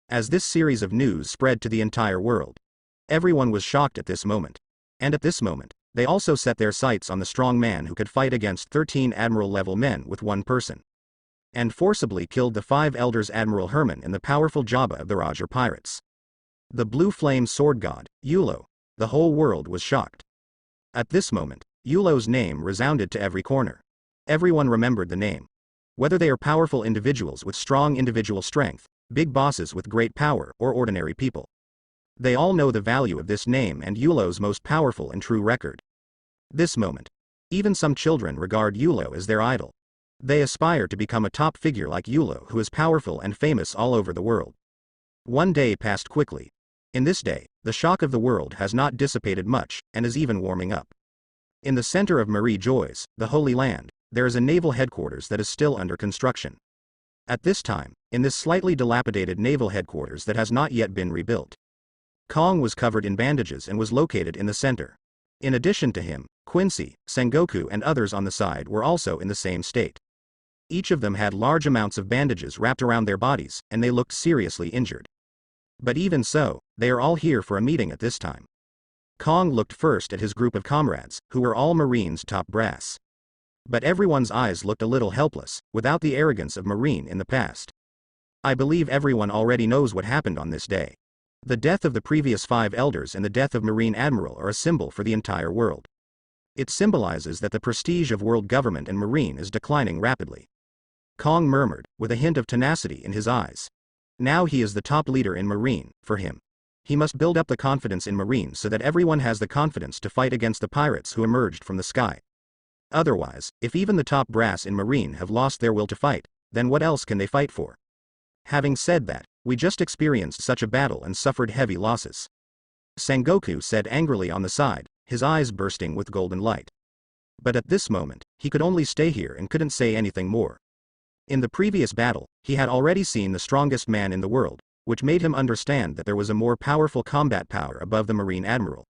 Speaker 1: As this series of news spread to the entire world, everyone was shocked at this moment. And at this moment, they also set their sights on the strong man who could fight against 13 admiral-level men with one person. And forcibly killed the 5 elders Admiral Herman and the powerful Jabba of the Roger Pirates. The blue flame sword god, Yulo. The whole world was shocked. At this moment, Yulo's name resounded to every corner. Everyone remembered the name. Whether they are powerful individuals with strong individual strength, big bosses with great power, or ordinary people. They all know the value of this name and Yulo's most powerful and true record. This moment. Even some children regard Yulo as their idol. They aspire to become a top figure like Yulo, who is powerful and famous all over the world. One day passed quickly. In this day, the shock of the world has not dissipated much, and is even warming up. In the center of Marie Joy's, the Holy Land, there is a naval headquarters that is still under construction. At this time, in this slightly dilapidated naval headquarters that has not yet been rebuilt, Kong was covered in bandages and was located in the center. In addition to him, Quincy, Sengoku and others on the side were also in the same state. Each of them had large amounts of bandages wrapped around their bodies, and they looked seriously injured. But even so, they are all here for a meeting at this time. Kong looked first at his group of comrades, who were all Marines top brass. But everyone's eyes looked a little helpless, without the arrogance of Marine in the past. I believe everyone already knows what happened on this day. The death of the previous 5 elders and the death of Marine Admiral are a symbol for the entire world. It symbolizes that the prestige of world government and Marine is declining rapidly. Kong murmured, with a hint of tenacity in his eyes. Now he is the top leader in Marine, for him. He must build up the confidence in Marine so that everyone has the confidence to fight against the pirates who emerged from the sky. Otherwise, if even the top brass in Marine have lost their will to fight, then what else can they fight for? Having said that, we just experienced such a battle and suffered heavy losses. Sengoku said angrily on the side, his eyes bursting with golden light. But at this moment, he could only stay here and couldn't say anything more. In the previous battle, he had already seen the strongest man in the world, which made him understand that there was a more powerful combat power above the Marine Admiral.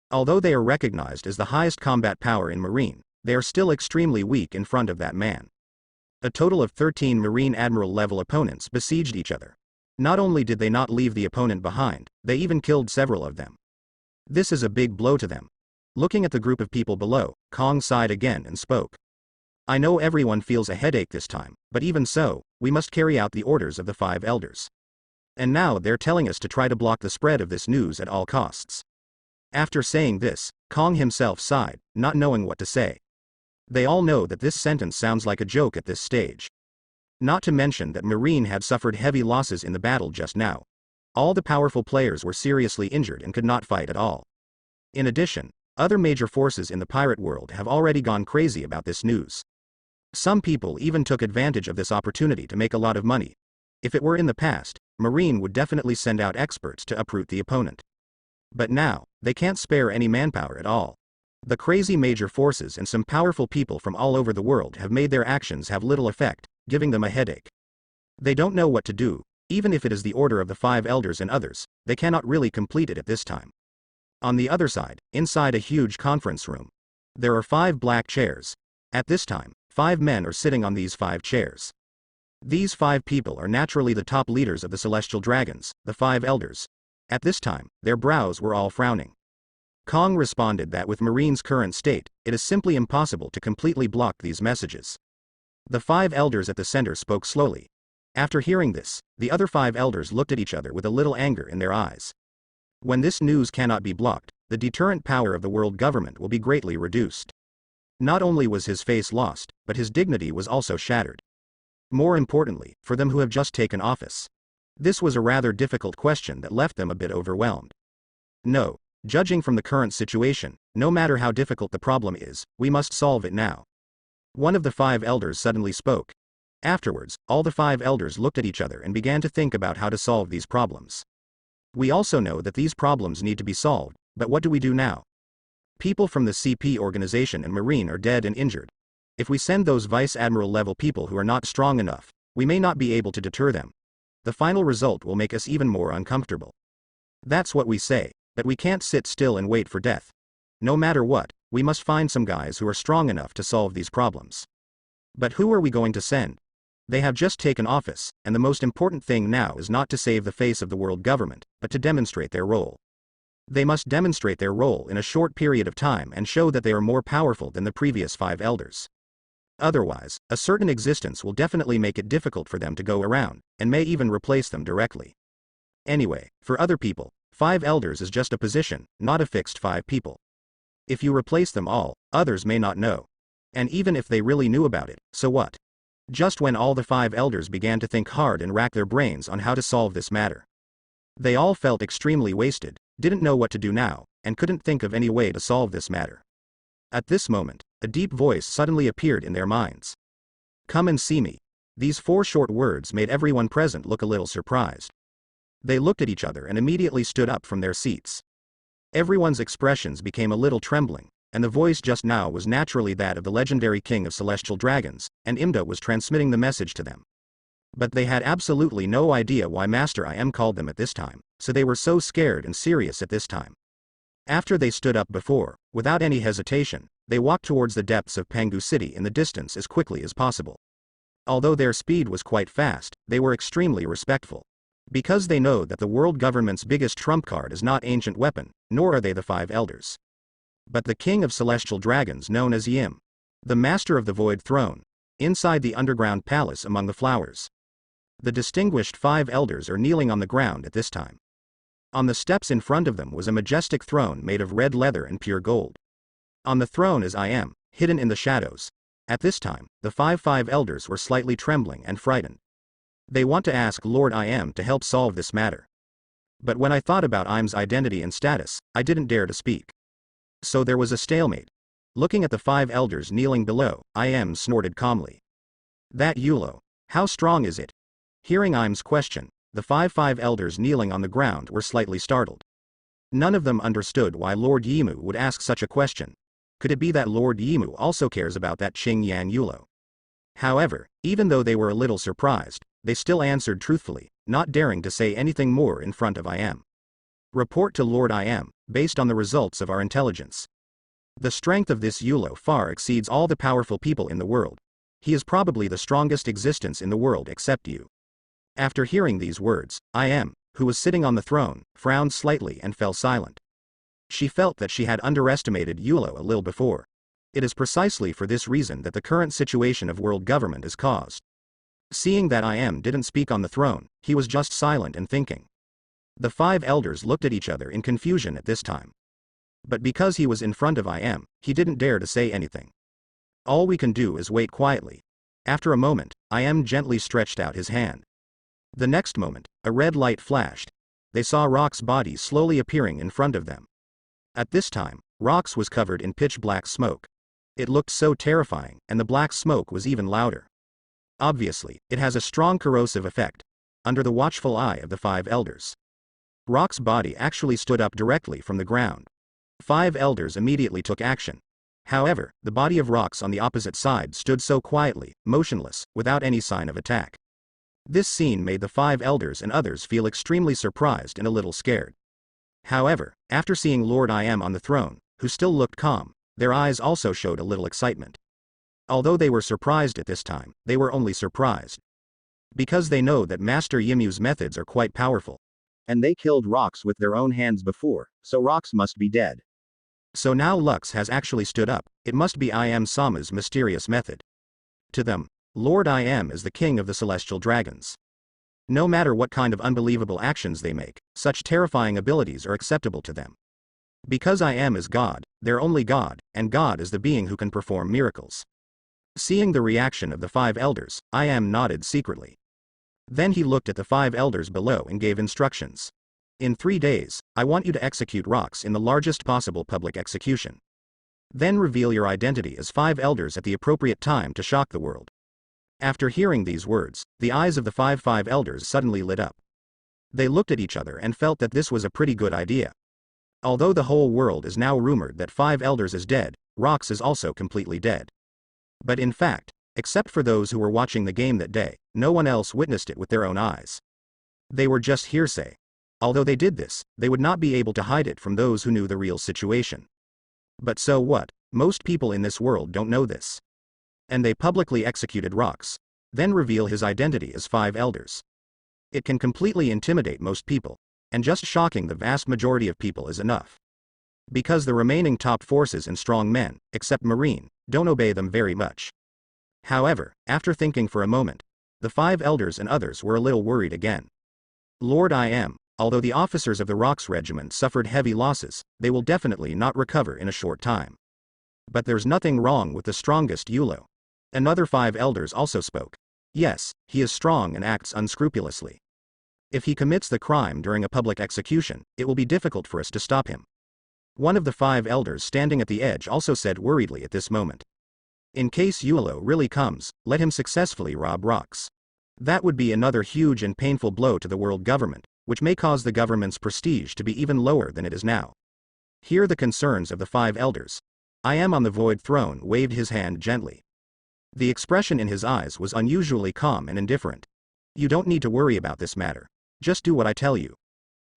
Speaker 1: Although they are recognized as the highest combat power in Marine, they are still extremely weak in front of that man. A total of 13 Marine Admiral level opponents besieged each other. Not only did they not leave the opponent behind, they even killed several of them. This is a big blow to them. Looking at the group of people below, Kong sighed again and spoke. I know everyone feels a headache this time, but even so, we must carry out the orders of the 5 elders. And now they're telling us to try to block the spread of this news at all costs. After saying this, Kong himself sighed, not knowing what to say. They all know that this sentence sounds like a joke at this stage. Not to mention that Marine had suffered heavy losses in the battle just now. All the powerful players were seriously injured and could not fight at all. In addition, other major forces in the pirate world have already gone crazy about this news. Some people even took advantage of this opportunity to make a lot of money. If it were in the past, Marine would definitely send out experts to uproot the opponent. But now, they can't spare any manpower at all. The crazy major forces and some powerful people from all over the world have made their actions have little effect, giving them a headache. They don't know what to do, even if it is the order of the 5 elders and others, they cannot really complete it at this time. On the other side, inside a huge conference room, there are 5 black chairs. At this time, 5 men are sitting on these 5 chairs. These 5 people are naturally the top leaders of the celestial dragons, the 5 elders. At this time, their brows were all frowning. Kong responded that with Marine's current state, it is simply impossible to completely block these messages. The 5 elders at the center spoke slowly. After hearing this, the other 5 elders looked at each other with a little anger in their eyes. When this news cannot be blocked, the deterrent power of the world government will be greatly reduced. Not only was his face lost, but his dignity was also shattered. More importantly, for them who have just taken office. This was a rather difficult question that left them a bit overwhelmed. No. Judging from the current situation, no matter how difficult the problem is, we must solve it now. One of the 5 elders suddenly spoke. Afterwards, all the 5 elders looked at each other and began to think about how to solve these problems. We also know that these problems need to be solved, but what do we do now? People from the CP organization and Marine are dead and injured. If we send those Vice Admiral level people who are not strong enough, we may not be able to deter them. The final result will make us even more uncomfortable. That's what we say. But we can't sit still and wait for death. No matter what, we must find some guys who are strong enough to solve these problems. But who are we going to send? They have just taken office, and the most important thing now is not to save the face of the world government, but to demonstrate their role. They must demonstrate their role in a short period of time and show that they are more powerful than the previous 5 elders. Otherwise, a certain existence will definitely make it difficult for them to go around, and may even replace them directly. Anyway, for other people, 5 elders is just a position, not a fixed 5 people. If you replace them all, others may not know. And even if they really knew about it, so what? Just when all the 5 elders began to think hard and rack their brains on how to solve this matter. They all felt extremely wasted, didn't know what to do now, and couldn't think of any way to solve this matter. At this moment, a deep voice suddenly appeared in their minds. Come and see me. These 4 short words made everyone present look a little surprised. They looked at each other and immediately stood up from their seats. Everyone's expressions became a little trembling, and the voice just now was naturally that of the legendary king of celestial dragons, and Imda was transmitting the message to them. But they had absolutely no idea why Master I Am called them at this time, so they were so scared and serious at this time. After they stood up before, without any hesitation, they walked towards the depths of Pangu City in the distance as quickly as possible. Although their speed was quite fast, they were extremely respectful. Because they know that the world government's biggest trump card is not ancient weapon, nor are they the 5 elders. But the king of celestial dragons known as Yim. The master of the void throne. Inside the underground palace among the flowers. The distinguished 5 elders are kneeling on the ground at this time. On the steps in front of them was a majestic throne made of red leather and pure gold. On the throne is I Am, hidden in the shadows. At this time, the 5 elders were slightly trembling and frightened. They want to ask Lord I Am to help solve this matter. But when I thought about Im's identity and status, I didn't dare to speak. So there was a stalemate. Looking at the 5 elders kneeling below, I Am snorted calmly. That Yulo. How strong is it? Hearing Im's question, the 5 elders kneeling on the ground were slightly startled. None of them understood why Lord Yimu would ask such a question. Could it be that Lord Yimu also cares about that Qing Yan Yulo? However, even though they were a little surprised, they still answered truthfully, not daring to say anything more in front of I Am. Report to Lord I Am, based on the results of our intelligence. The strength of this Yulo far exceeds all the powerful people in the world. He is probably the strongest existence in the world except you. After hearing these words, I Am, who was sitting on the throne, frowned slightly and fell silent. She felt that she had underestimated Yulo a little before. It is precisely for this reason that the current situation of world government is caused. Seeing that I Am didn't speak on the throne, he was just silent and thinking. The 5 elders looked at each other in confusion at this time. But because he was in front of I Am, he didn't dare to say anything. All we can do is wait quietly. After a moment, I Am gently stretched out his hand. The next moment, a red light flashed. They saw Rock's body slowly appearing in front of them. At this time, Rock's was covered in pitch black smoke. It looked so terrifying, and the black smoke was even louder. Obviously, it has a strong corrosive effect. Under the watchful eye of the 5 elders. Rock's body actually stood up directly from the ground. 5 elders immediately took action. However, the body of Rock's on the opposite side stood so quietly, motionless, without any sign of attack. This scene made the 5 elders and others feel extremely surprised and a little scared. However, after seeing Lord I Am on the throne, who still looked calm, their eyes also showed a little excitement. Although they were surprised at this time, they were only surprised. Because they know that Master Yimu's methods are quite powerful. And they killed Rox with their own hands before, so Rox must be dead. So now Lux has actually stood up, it must be I Am Sama's mysterious method. To them, Lord I Am is the king of the celestial dragons. No matter what kind of unbelievable actions they make, such terrifying abilities are acceptable to them. Because I Am is God, their only God, and God is the being who can perform miracles. Seeing the reaction of the 5 elders, I Am nodded secretly. Then he looked at the 5 elders below and gave instructions. In 3 days, I want you to execute Rox in the largest possible public execution. Then reveal your identity as 5 elders at the appropriate time to shock the world. After hearing these words, the eyes of the 5 elders suddenly lit up. They looked at each other and felt that this was a pretty good idea. Although the whole world is now rumored that 5 elders is dead, Rox is also completely dead. But in fact, except for those who were watching the game that day, no one else witnessed it with their own eyes. They were just hearsay. Although they did this, they would not be able to hide it from those who knew the real situation. But so what? Most people in this world don't know this. And they publicly executed Rox. Then reveal his identity as 5 elders. It can completely intimidate most people, and just shocking the vast majority of people is enough. Because the remaining top forces and strong men, except Marine, don't obey them very much. However, after thinking for a moment, the 5 elders and others were a little worried again. Lord I Am, although the officers of the Rox regiment suffered heavy losses, they will definitely not recover in a short time. But there's nothing wrong with the strongest Yulo. Another 5 elders also spoke. Yes, he is strong and acts unscrupulously. If he commits the crime during a public execution, it will be difficult for us to stop him. One of the 5 elders standing at the edge also said worriedly at this moment. In case Yulo really comes, let him successfully rob rocks. That would be another huge and painful blow to the world government, which may cause the government's prestige to be even lower than it is now. Hear the concerns of the 5 elders. I am on the void throne waved his hand gently. The expression in his eyes was unusually calm and indifferent. You don't need to worry about this matter. Just do what I tell you.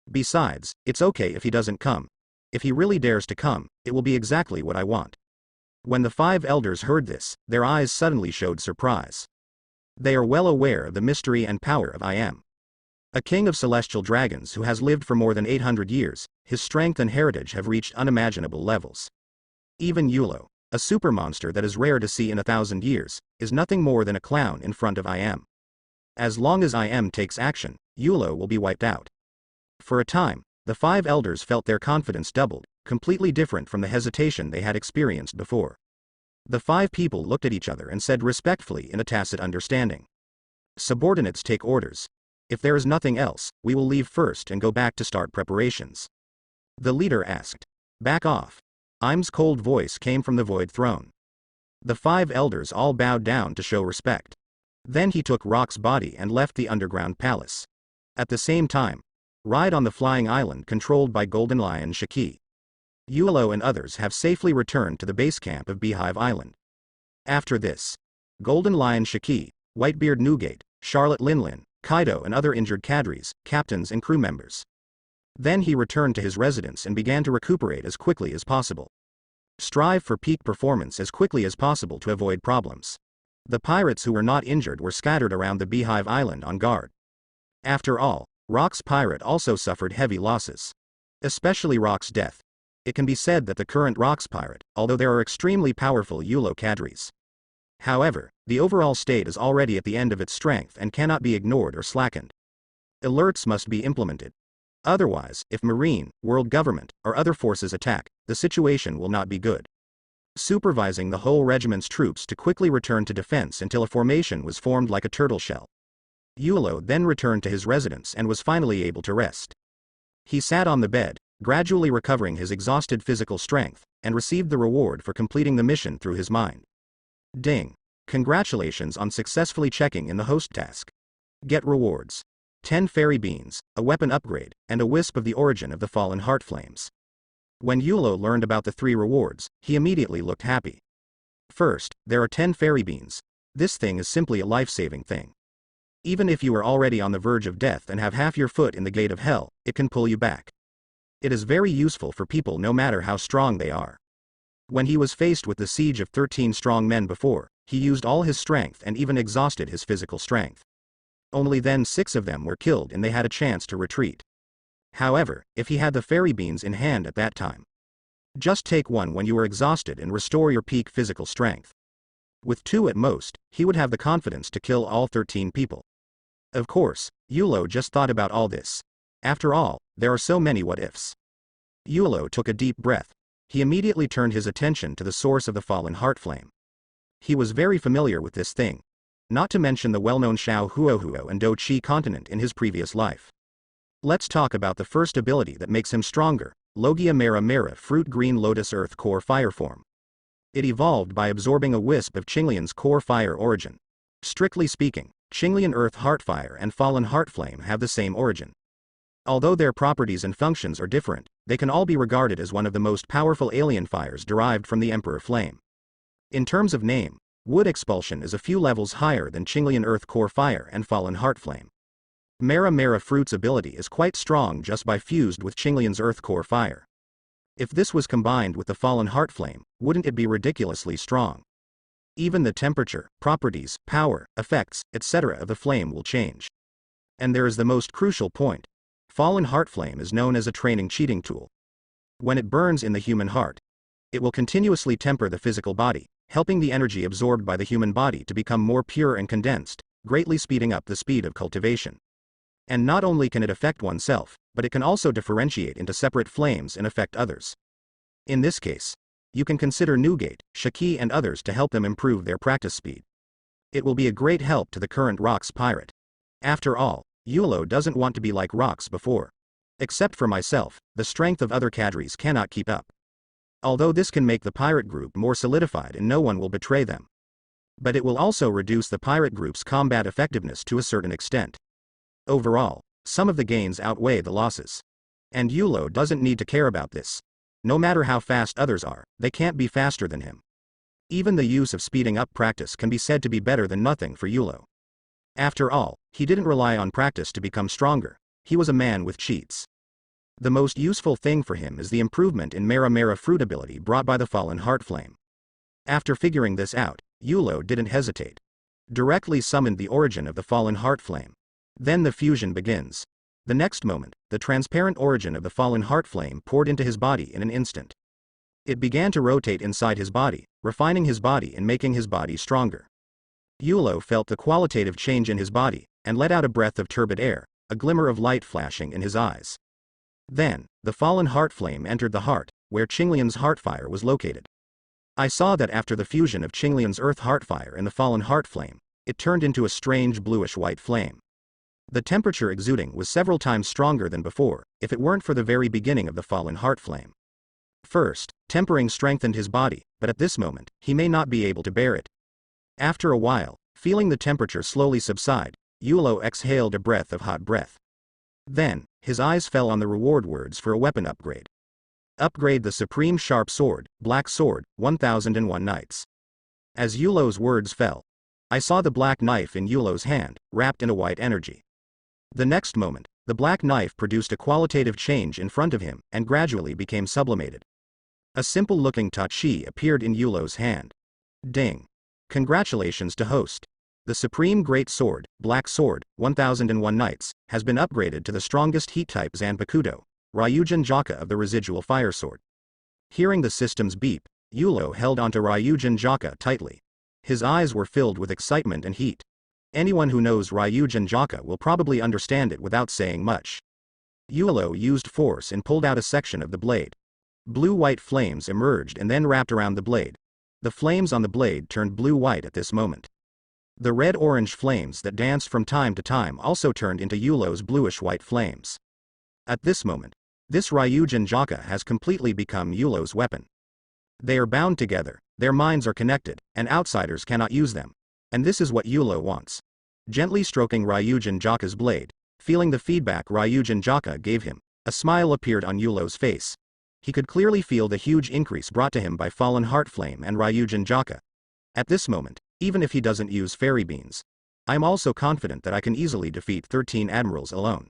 Speaker 1: Besides, it's okay if he doesn't come. If he really dares to come, it will be exactly what I want. When the 5 elders heard this, their eyes suddenly showed surprise. They are well aware of the mystery and power of I Am. A king of celestial dragons who has lived for more than 800 years, his strength and heritage have reached unimaginable levels. Even Yulo, a super monster that is rare to see in 1,000 years, is nothing more than a clown in front of I Am. As long as I Am takes action, Yulo will be wiped out. For a time, the 5 elders felt their confidence doubled, completely different from the hesitation they had experienced before. The 5 people looked at each other and said respectfully in a tacit understanding. Subordinates take orders. If there is nothing else, we will leave first and go back to start preparations. The leader asked. Back off. Im's cold voice came from the void throne. The 5 elders all bowed down to show respect. Then he took Rock's body and left the underground palace. At the same time, ride on the flying island controlled by Golden Lion Shiki. Yulo and others have safely returned to the base camp of Beehive Island. After this, Golden Lion Shiki, Whitebeard Newgate, Charlotte Linlin, Kaido and other injured cadres, captains and crew members. Then he returned to his residence and began to recuperate as quickly as possible. Strive for peak performance as quickly as possible to avoid problems. The pirates who were not injured were scattered around the Beehive Island on guard. After all, Rock's pirate also suffered heavy losses. Especially Rock's death. It can be said that the current Rock's pirate, although there are extremely powerful Yulo cadres. However, the overall state is already at the end of its strength and cannot be ignored or slackened. Alerts must be implemented. Otherwise, if Marine, world government, or other forces attack, the situation will not be good. Supervising the whole regiment's troops to quickly return to defense until a formation was formed like a turtle shell. Yulo then returned to his residence and was finally able to rest. He sat on the bed, gradually recovering his exhausted physical strength, and received the reward for completing the mission through his mind. Ding! Congratulations on successfully checking in the host task. Get rewards. 10 fairy beans, a weapon upgrade, and a wisp of the origin of the fallen heart flames. When Yulo learned about the 3 rewards, he immediately looked happy. First, there are 10 fairy beans. This thing is simply a life-saving thing. Even if you are already on the verge of death and have half your foot in the gate of hell, it can pull you back. It is very useful for people no matter how strong they are. When he was faced with the siege of 13 strong men before, he used all his strength and even exhausted his physical strength. Only then 6 of them were killed and they had a chance to retreat. However, if he had the fairy beans in hand at that time. Just take one when you are exhausted and restore your peak physical strength. With 2 at most, he would have the confidence to kill all 13 people. Of course, Yulo just thought about all this. After all, there are so many what-ifs. Yulo took a deep breath. He immediately turned his attention to the source of the fallen heart flame. He was very familiar with this thing. Not to mention the well-known Shao Huohuo and Do Chi continent in his previous life. Let's talk about the first ability that makes him stronger, Logia Mera Mera Fruit Green Lotus Earth Core Fire Form. It evolved by absorbing a wisp of Qinglian's core fire origin. Strictly speaking, Qinglian Earth Heartfire and Fallen Heart Flame have the same origin. Although their properties and functions are different, they can all be regarded as one of the most powerful alien fires derived from the Emperor Flame. In terms of name, Wood Expulsion is a few levels higher than Qinglian Earth Core Fire and Fallen Heart Flame. Mera Mera Fruit's ability is quite strong just by fused with Qinglian's Earth Core Fire. If this was combined with the Fallen Heart Flame, wouldn't it be ridiculously strong? Even the temperature, properties, power, effects, etc. of the flame will change. And there is the most crucial point. Fallen Heart Flame is known as a training cheating tool. When it burns in the human heart, it will continuously temper the physical body, helping the energy absorbed by the human body to become more pure and condensed, greatly speeding up the speed of cultivation. And not only can it affect oneself, but it can also differentiate into separate flames and affect others. In this case, you can consider Newgate, Shiki and others to help them improve their practice speed. It will be a great help to the current Rock's pirate. After all, Yulo doesn't want to be like Rock's before. Except for myself, the strength of other cadres cannot keep up. Although this can make the pirate group more solidified and no one will betray them. But it will also reduce the pirate group's combat effectiveness to a certain extent. Overall, some of the gains outweigh the losses. And Yulo doesn't need to care about this. No matter how fast others are, they can't be faster than him. Even the use of speeding up practice can be said to be better than nothing for Yulo. After all, he didn't rely on practice to become stronger. He was a man with cheats. The most useful thing for him is the improvement in Mera fruit ability brought by the fallen heart flame. After figuring this out, Yulo didn't hesitate. Directly summoned the origin of the fallen heart flame. Then the fusion begins. The next moment, the transparent origin of the fallen heart flame poured into his body in an instant. It began to rotate inside his body, refining his body and making his body stronger. Yulo felt the qualitative change in his body, and let out a breath of turbid air, a glimmer of light flashing in his eyes. Then, the fallen heart flame entered the heart, where Qinglian's heartfire was located. I saw that after the fusion of Qinglian's earth heartfire and the fallen heart flame, it turned into a strange bluish-white flame. The temperature exuding was several times stronger than before, if it weren't for the very beginning of the fallen heart flame. First, tempering strengthened his body, but at this moment, he may not be able to bear it. After a while, feeling the temperature slowly subside, Yulo exhaled a breath of hot breath. Then, his eyes fell on the reward words for a weapon upgrade. Upgrade the Supreme Sharp Sword, Black Sword, 1001 Nights. As Yulo's words fell, I saw the black knife in Yulo's hand, wrapped in a white energy. The next moment, the black knife produced a qualitative change in front of him, and gradually became sublimated. A simple-looking tachi appeared in Yulo's hand. Ding! Congratulations to host. The Supreme Great Sword, Black Sword, 1001 Nights, has been upgraded to the strongest heat-type Zanpakuto, Ryujin Jaka of the residual fire sword. Hearing the system's beep, Yulo held onto Ryujin Jaka tightly. His eyes were filled with excitement and heat. Anyone who knows Ryujin Jaka will probably understand it without saying much. Yulo used force and pulled out a section of the blade. Blue-white flames emerged and then wrapped around the blade. The flames on the blade turned blue-white at this moment. The red-orange flames that danced from time to time also turned into Yulo's bluish-white flames. At this moment, this Ryujin Jaka has completely become Yulo's weapon. They are bound together, their minds are connected, and outsiders cannot use them. And this is what Yulo wants. Gently stroking Ryujin Jaka's blade, feeling the feedback Ryujin Jaka gave him, a smile appeared on Yulo's face. He could clearly feel the huge increase brought to him by Fallen Heart Flame and Ryujin Jaka. At this moment, even if he doesn't use fairy beans, I'm also confident that I can easily defeat 13 admirals alone.